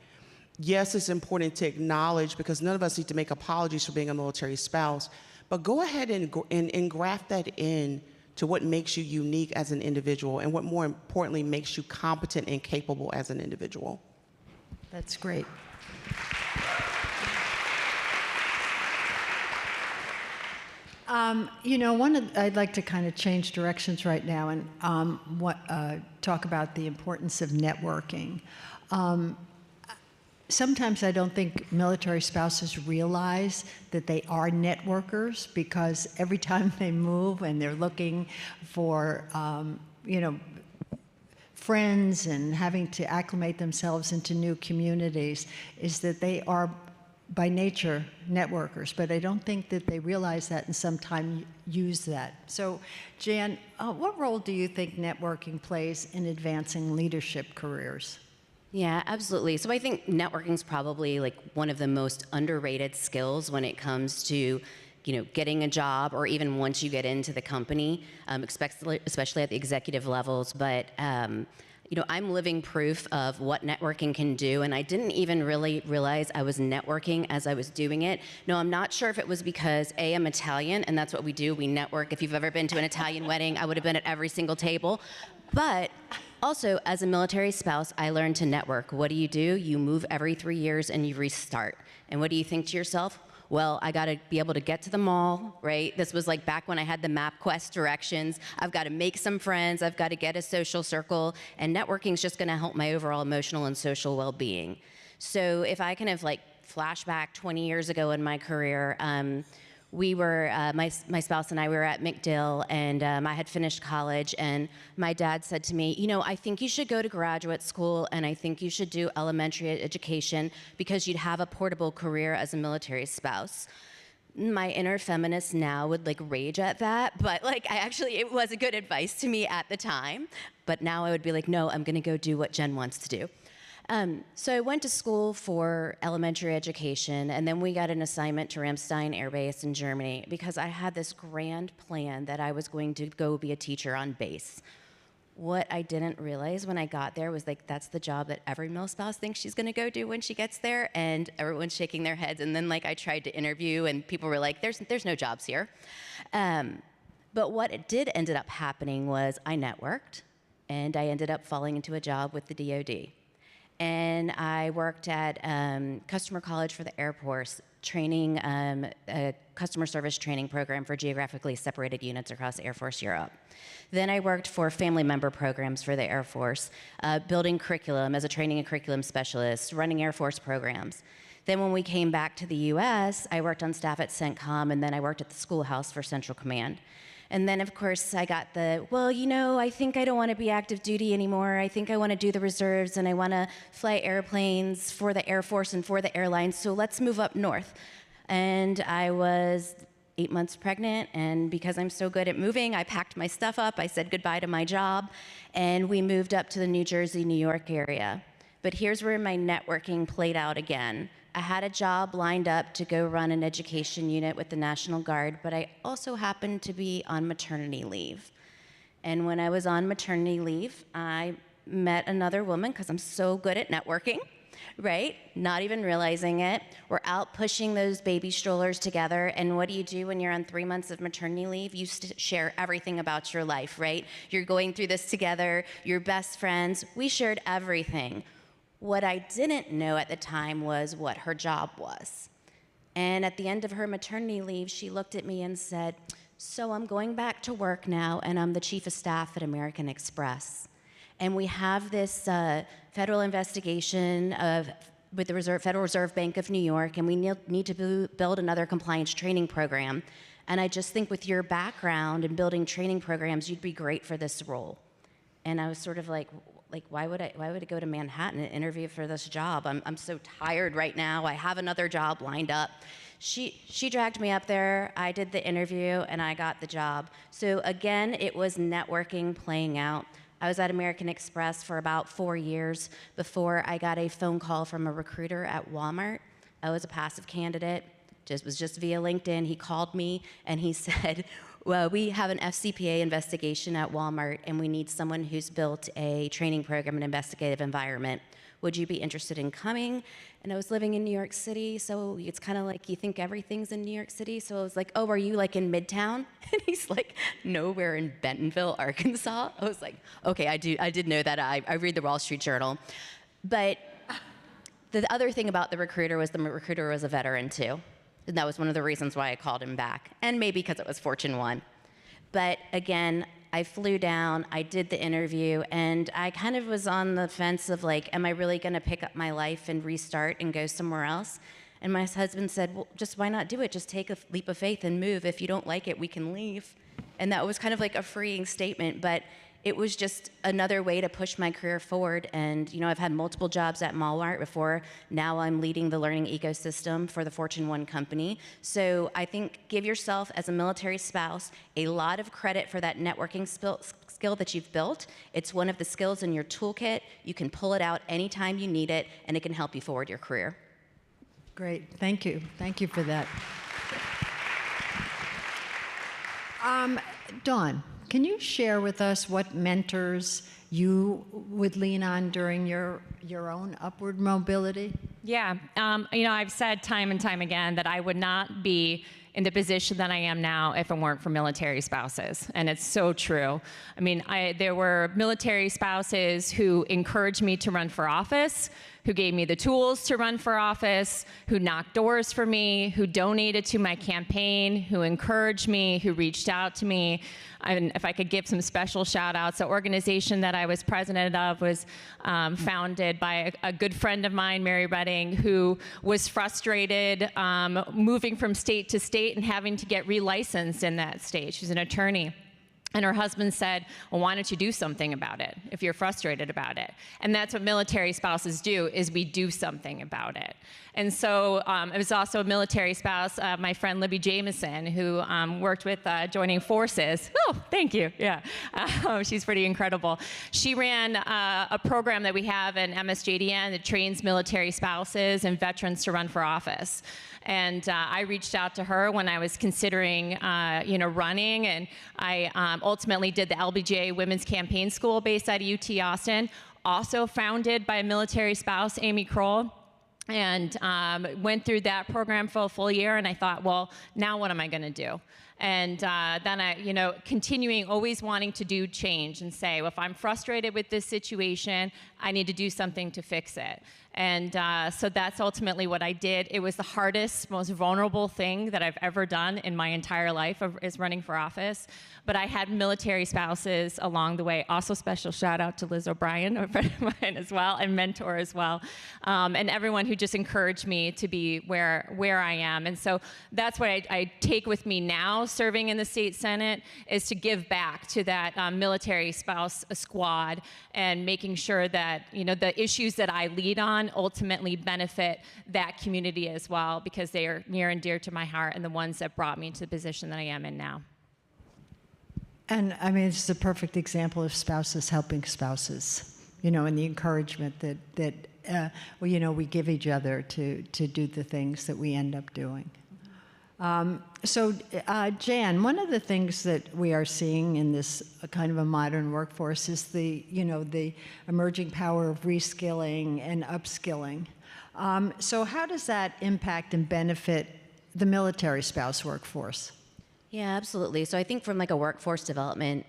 Yes, it's important to acknowledge, because none of us need to make apologies for being a military spouse, but go ahead and graft that in to what makes you unique as an individual and what more importantly makes you competent and capable as an individual. That's great. I'd like to kind of change directions right now and talk about the importance of networking. Sometimes I don't think military spouses realize that they are networkers, because every time they move and they're looking for, friends and having to acclimate themselves into new communities, is that they are by nature networkers, but I don't think that they realize that and sometimes use that. So, Jan, what role do you think networking plays in advancing leadership careers? Yeah, absolutely. So I think networking is probably like one of the most underrated skills when it comes to, getting a job, or even once you get into the company, especially at the executive levels. But I'm living proof of what networking can do, and I didn't even really realize I was networking as I was doing it. No, I'm not sure if it was because I'm Italian, and that's what we do. We network. If you've ever been to an Italian wedding, I would have been at every single table. But also, as a military spouse, I learned to network. What do? You move every 3 years and you restart. And what do you think to yourself? Well, I got to be able to get to the mall, right? This was like back when I had the MapQuest directions. I've got to make some friends. I've got to get a social circle. And networking is just going to help my overall emotional and social well-being. So if I kind of like flash back 20 years ago in my career, we were, my spouse and I, we were at McDill, and I had finished college, and my dad said to me, I think you should go to graduate school, and I think you should do elementary education because you'd have a portable career as a military spouse. My inner feminist now would like rage at that, but it was a good advice to me at the time. But now I would be like, no, I'm gonna go do what Jen wants to do. So I went to school for elementary education, and then we got an assignment to Ramstein Air Base in Germany because I had this grand plan that I was going to go be a teacher on base. What I didn't realize when I got there was that's the job that every mil spouse thinks she's gonna go do when she gets there, and everyone's shaking their heads. And then I tried to interview, and people were like, there's no jobs here. But what it did ended up happening was I networked, and I ended up falling into a job with the DoD. And I worked at Customer College for the Air Force, training a customer service training program for geographically separated units across Air Force Europe. Then I worked for family member programs for the Air Force, building curriculum as a training and curriculum specialist, running Air Force programs. Then when we came back to the US, I worked on staff at CENTCOM, and then I worked at the schoolhouse for Central Command. And then, of course, I got I think I don't want to be active duty anymore. I think I want to do the reserves, and I want to fly airplanes for the Air Force and for the airlines, so let's move up north. And I was 8 months pregnant, and because I'm so good at moving, I packed my stuff up, I said goodbye to my job, and we moved up to the New Jersey, New York area. But here's where my networking played out again. I had a job lined up to go run an education unit with the National Guard, but I also happened to be on maternity leave. And when I was on maternity leave, I met another woman, because I'm so good at networking, right? Not even realizing it. We're out pushing those baby strollers together, and what do you do when you're on 3 months of maternity leave? You share everything about your life, right? You're going through this together, you're best friends. We shared everything. What I didn't know at the time was what her job was. And at the end of her maternity leave, she looked at me and said, so I'm going back to work now, and I'm the chief of staff at American Express. And we have this federal investigation with the Federal Reserve Bank of New York, and we need to build another compliance training program. And I just think with your background in building training programs, you'd be great for this role. And I was sort of like, why would I go to Manhattan and interview for this job? I'm so tired right now. I have another job lined up. She dragged me up there. I did the interview, and I got the job. So again, it was networking playing out. I was at American Express for about 4 years before I got a phone call from a recruiter at Walmart. I was a passive candidate. Was just via LinkedIn. He called me, and he said, well, we have an FCPA investigation at Walmart, and we need someone who's built a training program in investigative environment. Would you be interested in coming? And I was living in New York City, so it's kind of like you think everything's in New York City. So I was like, oh, are you like in Midtown? And he's like, no, we're in Bentonville, Arkansas. I was like, okay, I did know that. I read the Wall Street Journal. But the other thing about the recruiter was a veteran too. And that was one of the reasons why I called him back, and maybe because it was Fortune 1. But again, I flew down, I did the interview, and I kind of was on the fence of like, am I really going to pick up my life and restart and go somewhere else? And my husband said, well, just why not do it? Just take a leap of faith and move. If you don't like it, we can leave. And that was kind of like a freeing statement, but it was just another way to push my career forward. And, you know, I've had multiple jobs at Walmart before. Now I'm leading the learning ecosystem for the Fortune 1 company. So I think give yourself, as a military spouse, a lot of credit for that networking skill that you've built. It's one of the skills in your toolkit. You can pull it out anytime you need it, and it can help you forward your career. Great, thank you. Thank you for that. Dawn, can you share with us what mentors you would lean on during your own upward mobility? Yeah, you know, I've said time and time again that I would not be in the position that I am now if it weren't for military spouses, and it's so true. I mean, there were military spouses who encouraged me to run for office, who gave me the tools to run for office, who knocked doors for me, who donated to my campaign, who encouraged me, who reached out to me. And if I could give some special shout outs, the organization that I was president of was founded by a good friend of mine, Mary Redding, who was frustrated moving from state to state and having to get relicensed in that state. She's an attorney. And her husband said, well, why don't you do something about it if you're frustrated about it? And that's what military spouses do, is we do something about it. And so it was also a military spouse, my friend Libby Jameson, who worked with Joining Forces. Oh, thank you, yeah. She's pretty incredible. She ran a program that we have in MSJDN that trains military spouses and veterans to run for office. And I reached out to her when I was considering, you know, running, and I ultimately did the LBJ Women's Campaign School based out of UT Austin, also founded by a military spouse, Amy Kroll, and went through that program for a full year. And I thought, well, now what am I going to do? And then I, you know, continuing, always wanting to do change and say, well, if I'm frustrated with this situation, I need to do something to fix it. And so that's ultimately what I did. It was the hardest, most vulnerable thing that I've ever done in my entire life, is running for office. But I had military spouses along the way. Also, special shout out to Liz O'Brien, a friend of mine as well, and mentor as well, and everyone who just encouraged me to be where I am. And so that's what I take with me now, serving in the state Senate, is to give back to that military spouse squad and making sure that, you know, the issues that I lead on ultimately benefit that community as well, because they are near and dear to my heart and the ones that brought me to the position that I am in now. And I mean, it's a perfect example of spouses helping spouses, you know, and the encouragement that well, you know, we give each other to do the things that we end up doing. So, Jan, one of the things that we are seeing in this kind of a modern workforce is the, you know, the emerging power of reskilling and upskilling. So how does that impact and benefit the military spouse workforce? Yeah, absolutely. So I think from like a workforce development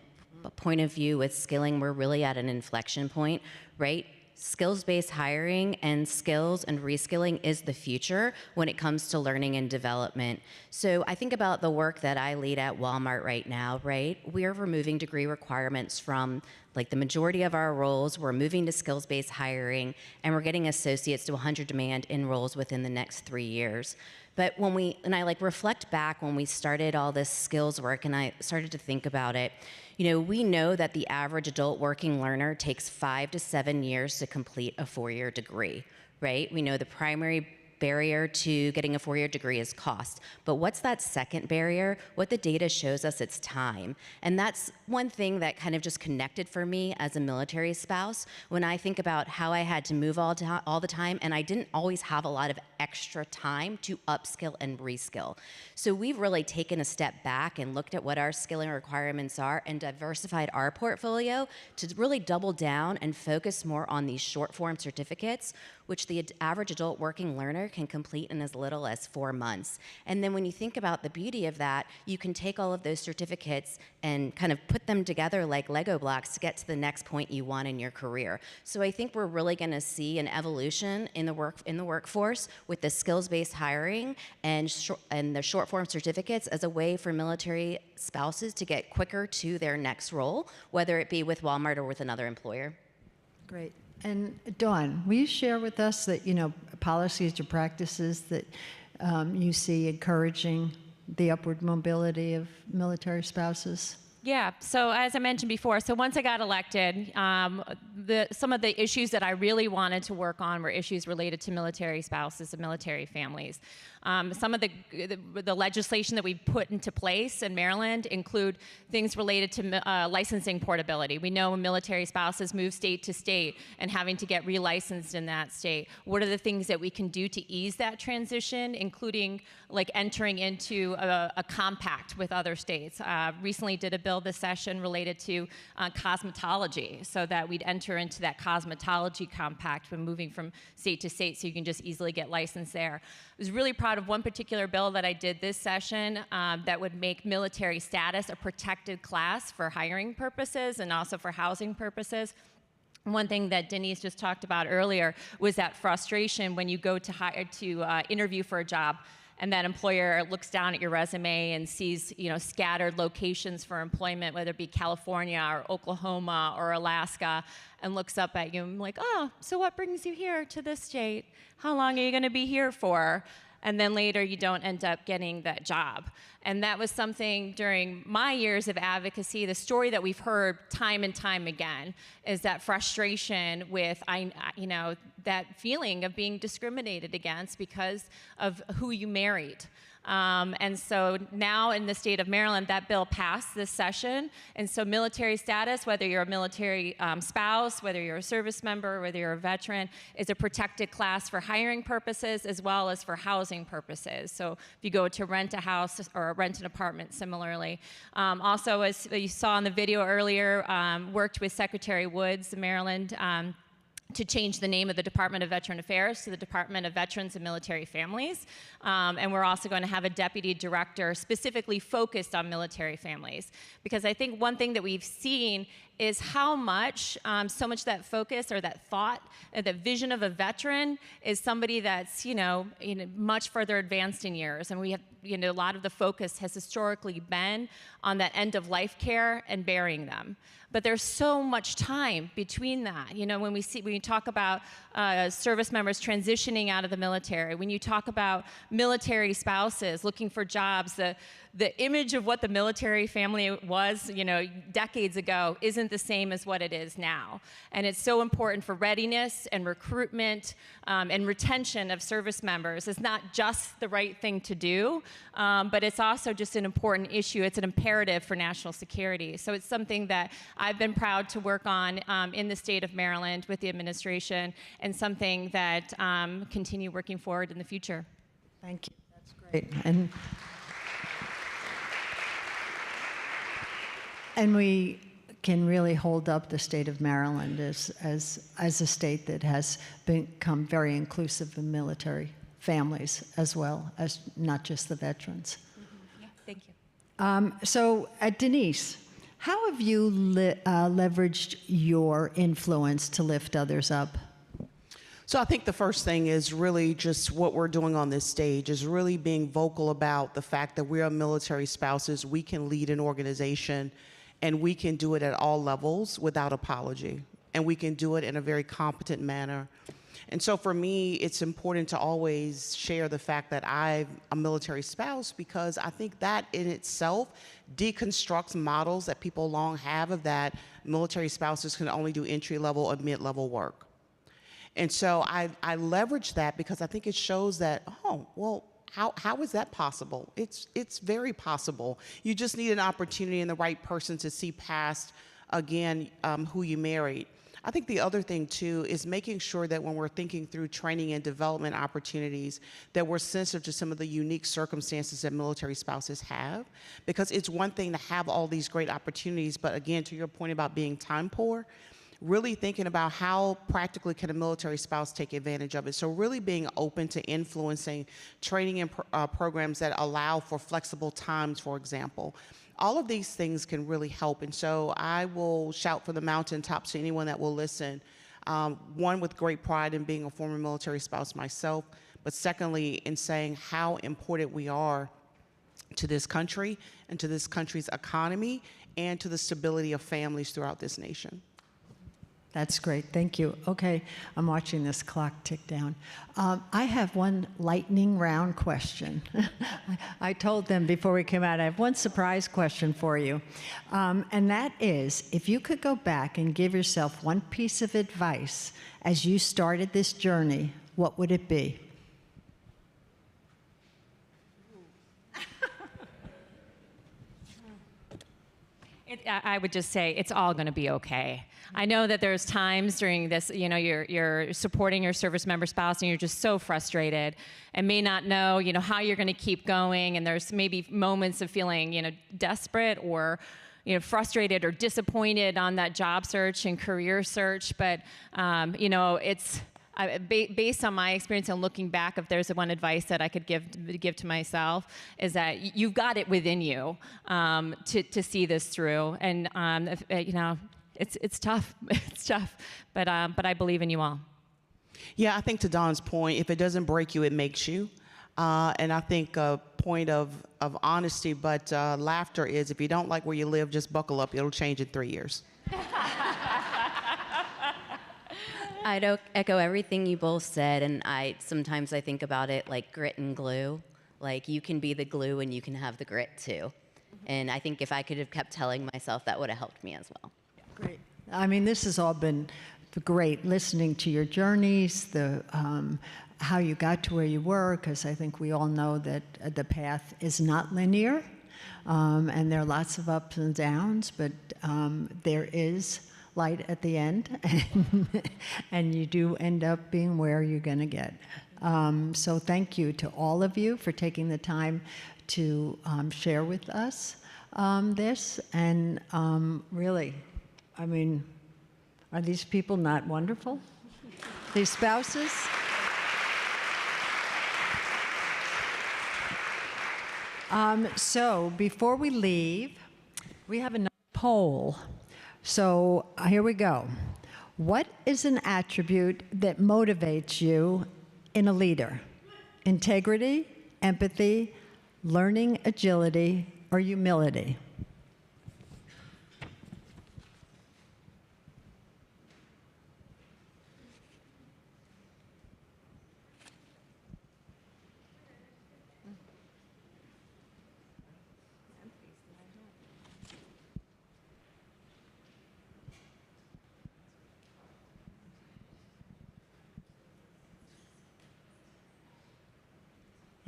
point of view with skilling, we're really at an inflection point, right? Skills-based hiring and skills and reskilling is the future when it comes to learning and development. So I think about the work that I lead at Walmart right now, right? We're removing degree requirements from like the majority of our roles. We're moving to skills-based hiring, and we're getting associates to 100 demand in roles within the next 3 years. But when I like reflect back when we started all this skills work and I started to think about it, you know, we know that the average adult working learner takes 5 to 7 years to complete a 4-year degree, right? We know the primary barrier to getting a 4-year degree is cost. But what's that second barrier? What the data shows us, it's time. And that's one thing that kind of just connected for me as a military spouse when I think about how I had to move all the time, and I didn't always have a lot of extra time to upskill and reskill. So we've really taken a step back and looked at what our skilling requirements are and diversified our portfolio to really double down and focus more on these short form certificates, which the average adult working learner can complete in as little as 4 months. And then when you think about the beauty of that, you can take all of those certificates and kind of put them together like Lego blocks to get to the next point you want in your career. So I think we're really going to see an evolution in the workforce with the skills-based hiring and the short-form certificates as a way for military spouses to get quicker to their next role, whether it be with Walmart or with another employer. Great. And Dawn, will you share with us that, policies or practices that you see encouraging the upward mobility of military spouses? Yeah, so as I mentioned before, so once I got elected, some of the issues that I really wanted to work on were issues related to military spouses and military families. Some of the legislation that we put into place in Maryland include things related to licensing portability. We know when military spouses move state to state and having to get relicensed in that state, what are the things that we can do to ease that transition, including like entering into a compact with other states. Recently did a bill this session related to cosmetology, so that we'd enter into that cosmetology compact when moving from state to state, so you can just easily get licensed there. I was really proud of one particular bill that I did this session that would make military status a protected class for hiring purposes and also for housing purposes. One thing that Denise just talked about earlier was that frustration when you go to interview for a job, and that employer looks down at your resume and sees, scattered locations for employment, whether it be California or Oklahoma or Alaska, and looks up at you and like, oh, so what brings you here to this state? How long are you going to be here for? And then later you don't end up getting that job. And that was something during my years of advocacy, the story that we've heard time and time again is that frustration with, that feeling of being discriminated against because of who you married. And so now in the state of Maryland, that bill passed this session. And so military status, whether you're a military spouse, whether you're a service member, whether you're a veteran, is a protected class for hiring purposes as well as for housing purposes. So if you go to rent a house or rent an apartment similarly. Also, as you saw in the video earlier, worked with Secretary Woods, Maryland, to change the name of the Department of Veteran Affairs to the Department of Veterans and Military Families. And we're also going to have a deputy director specifically focused on military families. Because I think one thing that we've seen is how much, so much that focus or that thought, the vision of a veteran is somebody that's, much further advanced in years. And we have, a lot of the focus has historically been on that end of life care and burying them. But there's so much time between that. When you talk about service members transitioning out of the military, when you talk about military spouses looking for jobs, the image of what the military family was, decades ago isn't the same as what it is now. And it's so important for readiness and recruitment and retention of service members. It's not just the right thing to do, but it's also just an important issue. It's an imperative for national security. So it's something that I've been proud to work on in the state of Maryland with the administration, and something that continue working forward in the future. Thank you. That's great. And we can really hold up the state of Maryland as a state that has become very inclusive of military families as well as not just the veterans. Mm-hmm. Yeah, thank you. So, Denise, how have you leveraged your influence to lift others up? So I think the first thing is really just what we're doing on this stage is really being vocal about the fact that we are military spouses. We can lead an organization, and we can do it at all levels without apology. And we can do it in a very competent manner. And so for me, it's important to always share the fact that I'm a military spouse, because I think that in itself deconstructs models that people long have of that military spouses can only do entry-level or mid-level work. And so I leverage that because I think it shows that, oh, well, how is that possible? It's very possible. You just need an opportunity and the right person to see past, again, who you married. I think the other thing, too, is making sure that when we're thinking through training and development opportunities, that we're sensitive to some of the unique circumstances that military spouses have. Because it's one thing to have all these great opportunities, but again, to your point about being time poor, really thinking about how practically can a military spouse take advantage of it. So really being open to influencing training and programs that allow for flexible times, for example. All of these things can really help. And so I will shout from the mountaintops to anyone that will listen. One, with great pride in being a former military spouse myself, but secondly, in saying how important we are to this country and to this country's economy and to the stability of families throughout this nation. That's great. Thank you. Okay, I'm watching this clock tick down. I have one lightning round question. I told them before we came out, I have one surprise question for you. And that is, if you could go back and give yourself one piece of advice as you started this journey, what would it be? I would just say it's all going to be okay. I know that there's times during this, you know, you're supporting your service member spouse and you're just so frustrated and may not know, you know, how you're going to keep going. And there's maybe moments of feeling, you know, desperate or, you know, frustrated or disappointed on that job search and career search. But, you know, it's based on my experience and looking back, if there's one advice that I could give to myself, is that you've got it within you to see this through. And you know, it's tough. It's tough, but I believe in you all. Yeah, I think to Dawn's point, if it doesn't break you, it makes you. And I think a point of honesty, but laughter is, if you don't like where you live, just buckle up. It'll change in 3 years. I'd echo everything you both said, and sometimes I think about it like grit and glue. Like, you can be the glue and you can have the grit too. And I think if I could have kept telling myself, that would have helped me as well. Great. I mean, this has all been great, listening to your journeys, how you got to where you were, because I think we all know that the path is not linear, and there are lots of ups and downs, but there is light at the end, and you do end up being where you're going to get. So thank you to all of you for taking the time to share with us this. And really, I mean, are these people not wonderful? These spouses? So before we leave, we have another poll. So here we go. What is an attribute that motivates you in a leader? Integrity, empathy, learning agility, or humility?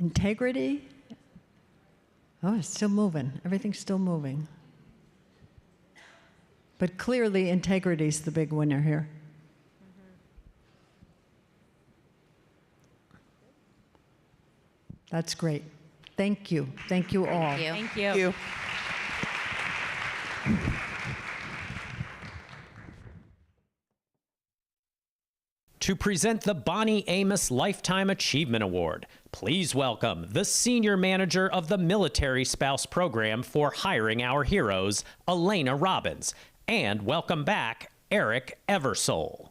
Integrity. Oh, it's still moving. Everything's still moving. But clearly, integrity is the big winner here. That's great. Thank you. Thank you all. Thank you. Thank you. Thank you. To present the Bonnie Amos Lifetime Achievement Award, please welcome the Senior Manager of the Military Spouse Program for Hiring Our Heroes, Elena Robbins, and welcome back, Eric Eversole.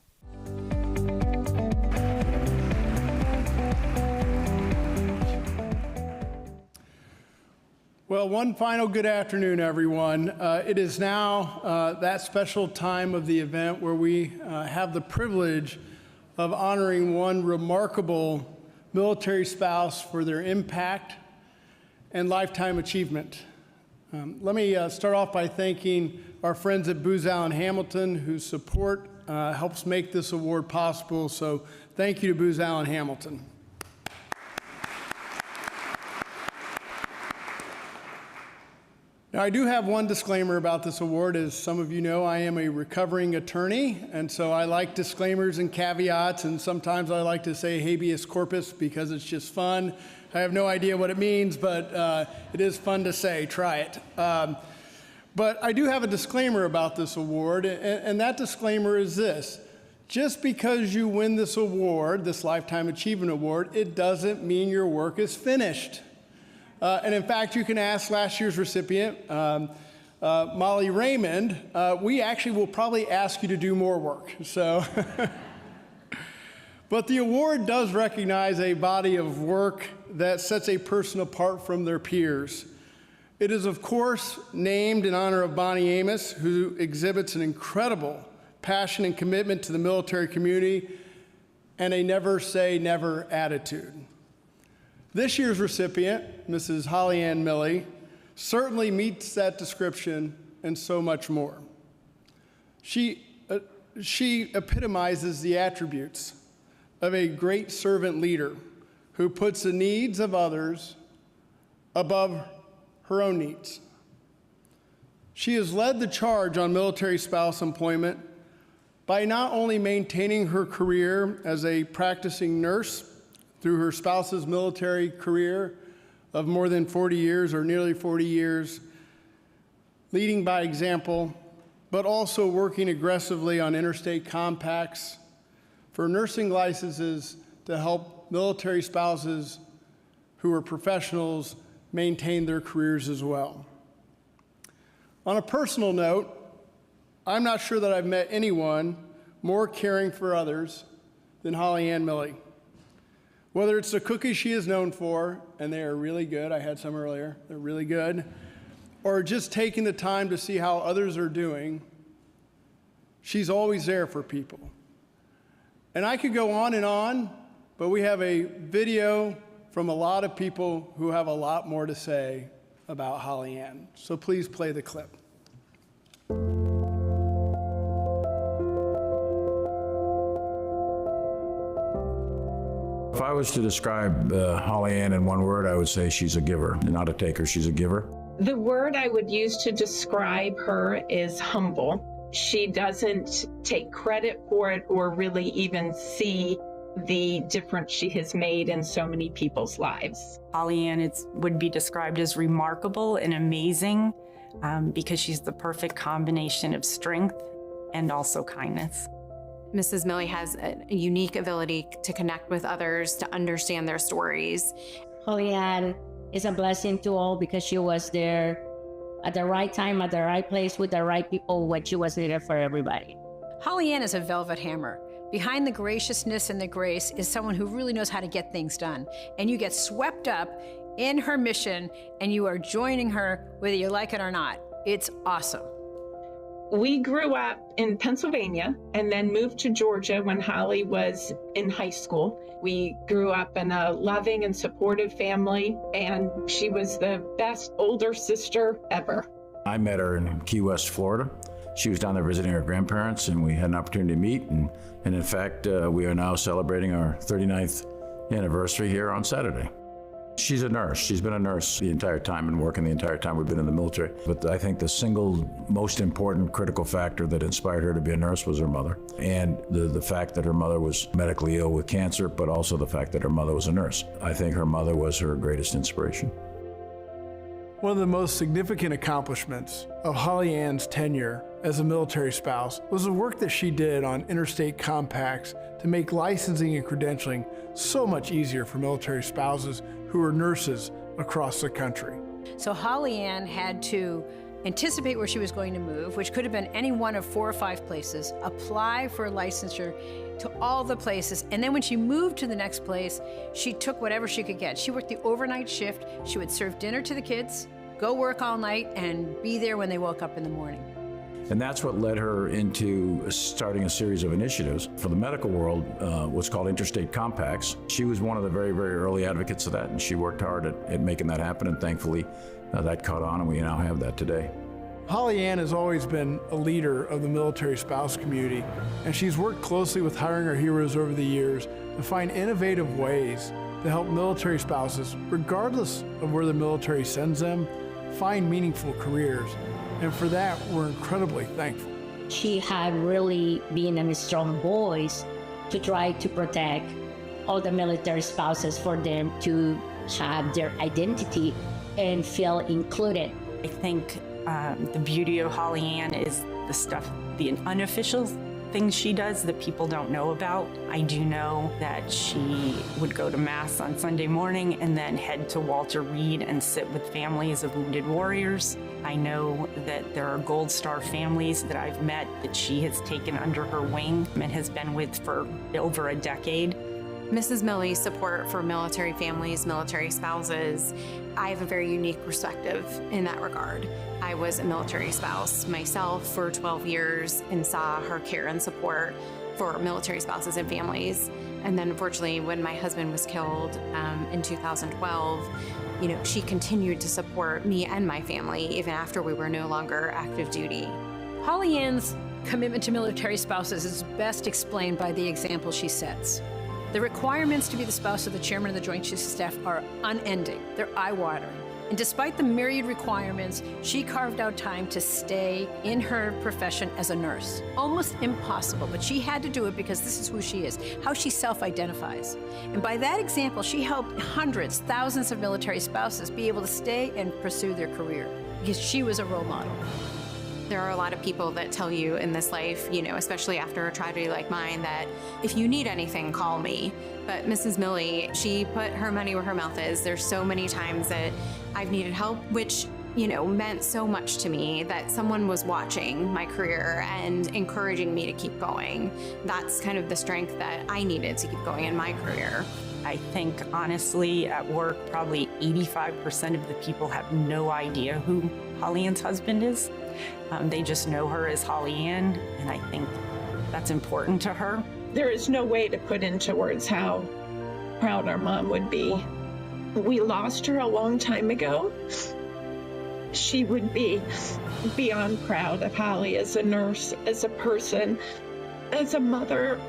Well, one final good afternoon, everyone. It is now that special time of the event where we have the privilege of honoring one remarkable military spouse for their impact and lifetime achievement. Let me start off by thanking our friends at Booz Allen Hamilton, whose support helps make this award possible. So thank you to Booz Allen Hamilton. Now, I do have one disclaimer about this award. As some of you know, I am a recovering attorney, and so I like disclaimers and caveats, and sometimes I like to say habeas corpus because it's just fun. I have no idea what it means, but it is fun to say. Try it. But I do have a disclaimer about this award, and that disclaimer is this. Just because you win this award, this Lifetime Achievement Award, it doesn't mean your work is finished. And in fact, you can ask last year's recipient, Molly Raymond. We actually will probably ask you to do more work. So, But the award does recognize a body of work that sets a person apart from their peers. It is, of course, named in honor of Bonnie Amos, who exhibits an incredible passion and commitment to the military community and a never say never attitude. This year's recipient, Mrs. Holly Ann Milley, certainly meets that description and so much more. She epitomizes the attributes of a great servant leader who puts the needs of others above her own needs. She has led the charge on military spouse employment by not only maintaining her career as a practicing nurse through her spouse's military career of more than 40 years or nearly 40 years, leading by example, but also working aggressively on interstate compacts for nursing licenses to help military spouses who are professionals maintain their careers as well. On a personal note, I'm not sure that I've met anyone more caring for others than Holly Ann Milley. Whether it's the cookies she is known for, and they are really good, I had some earlier, they're really good, or just taking the time to see how others are doing, she's always there for people. And I could go on, but we have a video from a lot of people who have a lot more to say about Holly Ann. So please play the clip. If I was to describe Holly Ann in one word, I would say she's a giver, not a taker. She's a giver. The word I would use to describe her is humble. She doesn't take credit for it or really even see the difference she has made in so many people's lives. Holly Ann would be described as remarkable and amazing because she's the perfect combination of strength and also kindness. Mrs. Milley has a unique ability to connect with others, to understand their stories. Holly Ann is a blessing to all because she was there at the right time, at the right place, with the right people when she was there for everybody. Holly Ann is a velvet hammer. Behind the graciousness and the grace is someone who really knows how to get things done. And you get swept up in her mission and you are joining her whether you like it or not. It's awesome. We grew up in Pennsylvania and then moved to Georgia when Holly was in high school. We grew up in a loving and supportive family, and she was the best older sister ever. I met her in Key West, Florida. She was down there visiting her grandparents, and we had an opportunity to meet. And in fact, we are now celebrating our 39th anniversary here on Saturday. She's a nurse. She's been a nurse the entire time and working the entire time we've been in the military. But I think the single most important critical factor that inspired her to be a nurse was her mother. And the fact that her mother was medically ill with cancer, but also the fact that her mother was a nurse. I think her mother was her greatest inspiration. One of the most significant accomplishments of Holly Ann's tenure as a military spouse was the work that she did on interstate compacts to make licensing and credentialing so much easier for military spouses who are nurses across the country. So Holly Ann had to anticipate where she was going to move, which could have been any one of 4 or 5 places, apply for licensure to all the places, and then when she moved to the next place, she took whatever she could get. She worked the overnight shift. She would serve dinner to the kids, go work all night, and be there when they woke up in the morning. And that's what led her into starting a series of initiatives for the medical world, what's called interstate compacts. She was one of the very, very early advocates of that, and she worked hard at making that happen, and thankfully that caught on, and we now have that today. Holly Ann has always been a leader of the military spouse community, and she's worked closely with Hiring Our Heroes over the years to find innovative ways to help military spouses, regardless of where the military sends them, find meaningful careers. And for that, we're incredibly thankful. She had really been a strong voice to try to protect all the military spouses for them to have their identity and feel included. I think the beauty of Holly Ann is the stuff, the unofficial things she does that people don't know about. I do know that she would go to Mass on Sunday morning and then head to Walter Reed and sit with families of wounded warriors. I know that there are Gold Star families that I've met that she has taken under her wing and has been with for over a decade. Mrs. Millie's support for military families, military spouses, I have a very unique perspective in that regard. I was a military spouse myself for 12 years and saw her care and support for military spouses and families. And then unfortunately, when my husband was killed in 2012, she continued to support me and my family even after we were no longer active duty. Holly Ann's commitment to military spouses is best explained by the example she sets. The requirements to be the spouse of the chairman of the Joint Chiefs of Staff are unending. They're eye-watering. And despite the myriad requirements, she carved out time to stay in her profession as a nurse. Almost impossible, but she had to do it because this is who she is, how she self-identifies. And by that example, she helped hundreds, thousands of military spouses be able to stay and pursue their career because she was a role model. There are a lot of people that tell you in this life, especially after a tragedy like mine, that if you need anything, call me. But Mrs. Millie, she put her money where her mouth is. There's so many times that I've needed help, which, meant so much to me that someone was watching my career and encouraging me to keep going. That's kind of the strength that I needed to keep going in my career. I think, honestly, at work, probably 85% of the people have no idea who Holly Ann's husband is. They just know her as Holly Ann, and I think that's important to her. There is no way to put into words how proud our mom would be. We lost her a long time ago. She would be beyond proud of Holly as a nurse, as a person, as a mother,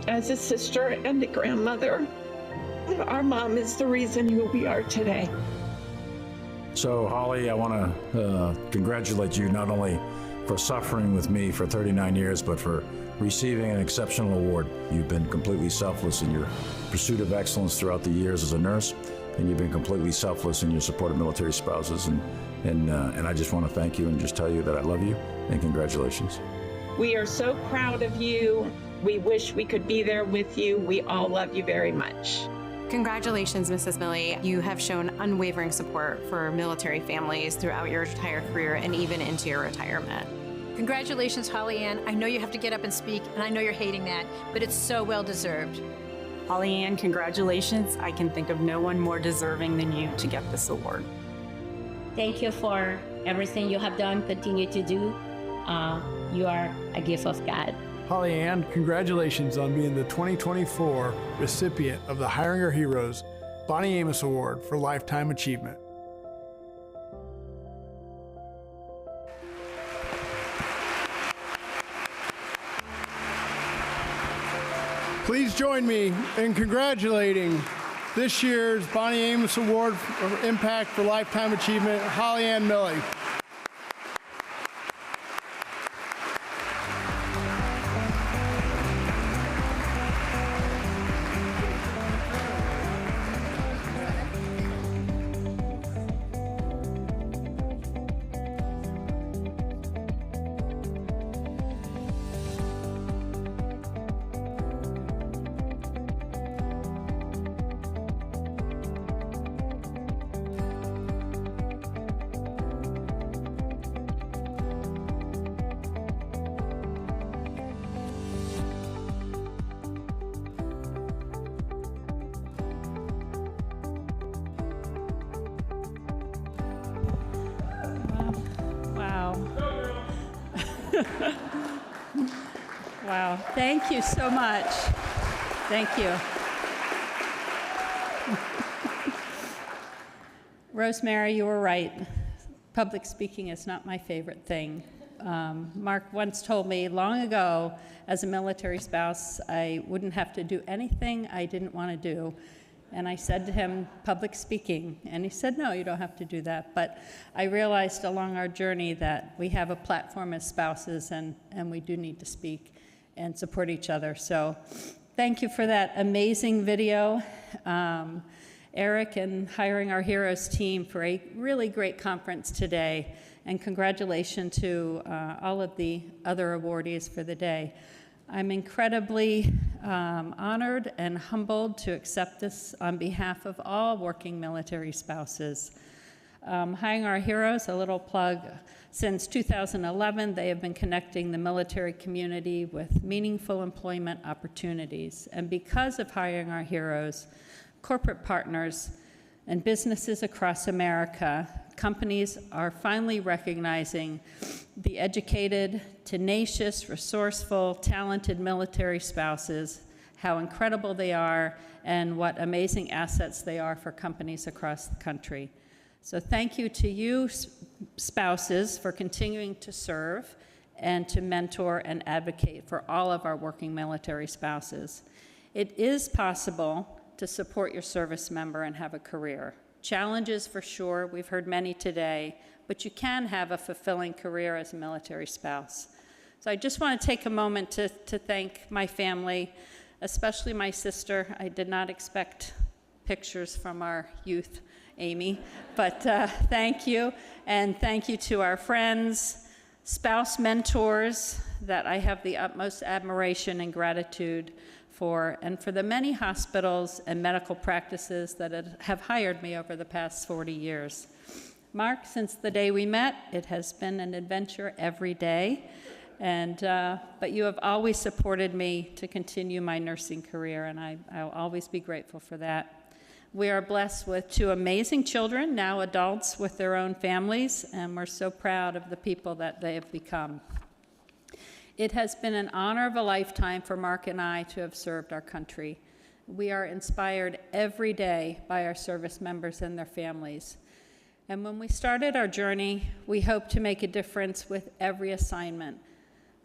as a sister, and a grandmother. Our mom is the reason who we are today. So, Holly, I want to congratulate you not only for suffering with me for 39 years, but for receiving an exceptional award. You've been completely selfless in your pursuit of excellence throughout the years as a nurse, and you've been completely selfless in your support of military spouses. And I just want to thank you and just tell you that I love you, and congratulations. We are so proud of you. We wish we could be there with you. We all love you very much. Congratulations, Mrs. Millie. You have shown unwavering support for military families throughout your entire career and even into your retirement. Congratulations, Holly Ann. I know you have to get up and speak, and I know you're hating that, but it's so well deserved. Holly Ann, congratulations. I can think of no one more deserving than you to get this award. Thank you for everything you have done, continue to do. You are a gift of God. Holly Ann, congratulations on being the 2024 recipient of the Hiring Our Heroes Bonnie Amos Award for Lifetime Achievement. Please join me in congratulating this year's Bonnie Amos Award for Impact for Lifetime Achievement, Holly Ann Millie. Wow, thank you so much. Thank you. Rosemary, you were right. Public speaking is not my favorite thing. Mark once told me long ago, as a military spouse, I wouldn't have to do anything I didn't want to do. And I said to him, public speaking. And he said, no, you don't have to do that. But I realized along our journey that we have a platform as spouses, and we do need to speak and support each other. So thank you for that amazing video. Eric and Hiring Our Heroes team for a really great conference today. And congratulations to all of the other awardees for the day. I'm incredibly honored and humbled to accept this on behalf of all working military spouses. Hiring Our Heroes, a little plug, since 2011, they have been connecting the military community with meaningful employment opportunities. And because of Hiring Our Heroes, corporate partners and businesses across America, companies are finally recognizing the educated, tenacious, resourceful, talented military spouses, how incredible they are, and what amazing assets they are for companies across the country. So thank you to you, spouses, for continuing to serve and to mentor and advocate for all of our working military spouses. It is possible to support your service member and have a career. Challenges for sure, we've heard many today, but you can have a fulfilling career as a military spouse. So I just want to take a moment to thank my family, especially my sister. I did not expect pictures from our youth, Amy, but thank you. And thank you to our friends, spouse mentors that I have the utmost admiration and gratitude for, and for the many hospitals and medical practices that have hired me over the past 40 years. Mark, since the day we met, it has been an adventure every day, but you have always supported me to continue my nursing career, and I'll always be grateful for that. We are blessed with two amazing children, now adults with their own families, and we're so proud of the people that they have become. It has been an honor of a lifetime for Mark and I to have served our country. We are inspired every day by our service members and their families. And when we started our journey, we hoped to make a difference with every assignment.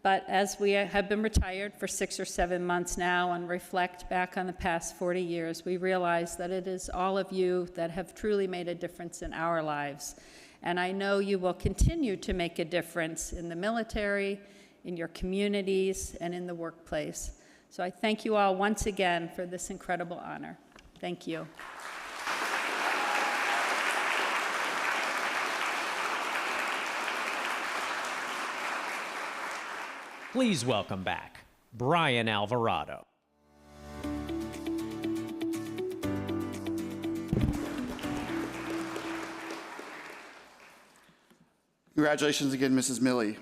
But as we have been retired for 6 or 7 months now and reflect back on the past 40 years, we realize that it is all of you that have truly made a difference in our lives. And I know you will continue to make a difference in the military, in your communities, and in the workplace. So I thank you all once again for this incredible honor. Thank you. Please welcome back Brian Alvarado. Congratulations again, Mrs. Milley.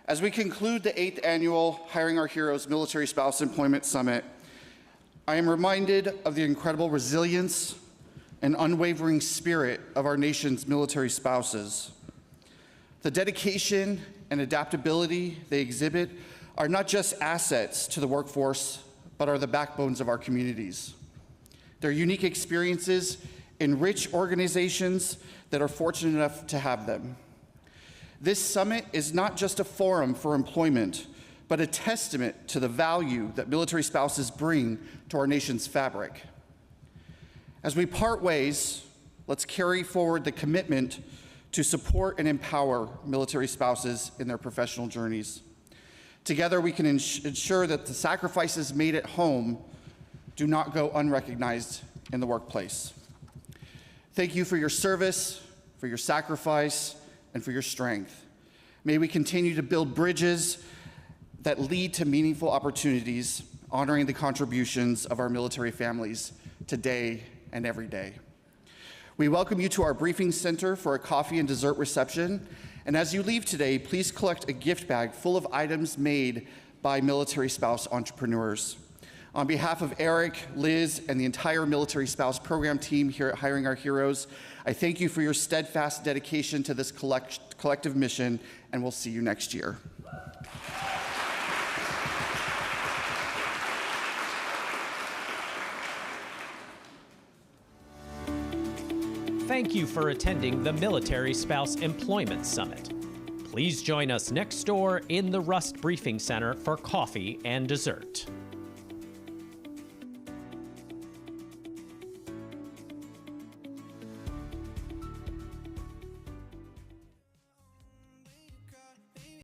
As we conclude the 8th annual Hiring Our Heroes Military Spouse Employment Summit, I am reminded of the incredible resilience and unwavering spirit of our nation's military spouses. The dedication and adaptability they exhibit are not just assets to the workforce, but are the backbones of our communities. Their unique experiences enrich organizations that are fortunate enough to have them. This summit is not just a forum for employment, but a testament to the value that military spouses bring to our nation's fabric. As we part ways, let's carry forward the commitment to support and empower military spouses in their professional journeys. Together, we can ensure that the sacrifices made at home do not go unrecognized in the workplace. Thank you for your service, for your sacrifice, and for your strength. May we continue to build bridges that lead to meaningful opportunities, honoring the contributions of our military families today and every day. We welcome you to our briefing center for a coffee and dessert reception. And as you leave today, please collect a gift bag full of items made by military spouse entrepreneurs. On behalf of Eric, Liz, and the entire Military Spouse Program team here at Hiring Our Heroes, I thank you for your steadfast dedication to this collective mission, and we'll see you next year. Thank you for attending the Military Spouse Employment Summit. Please join us next door in the Rust Briefing Center for coffee and dessert.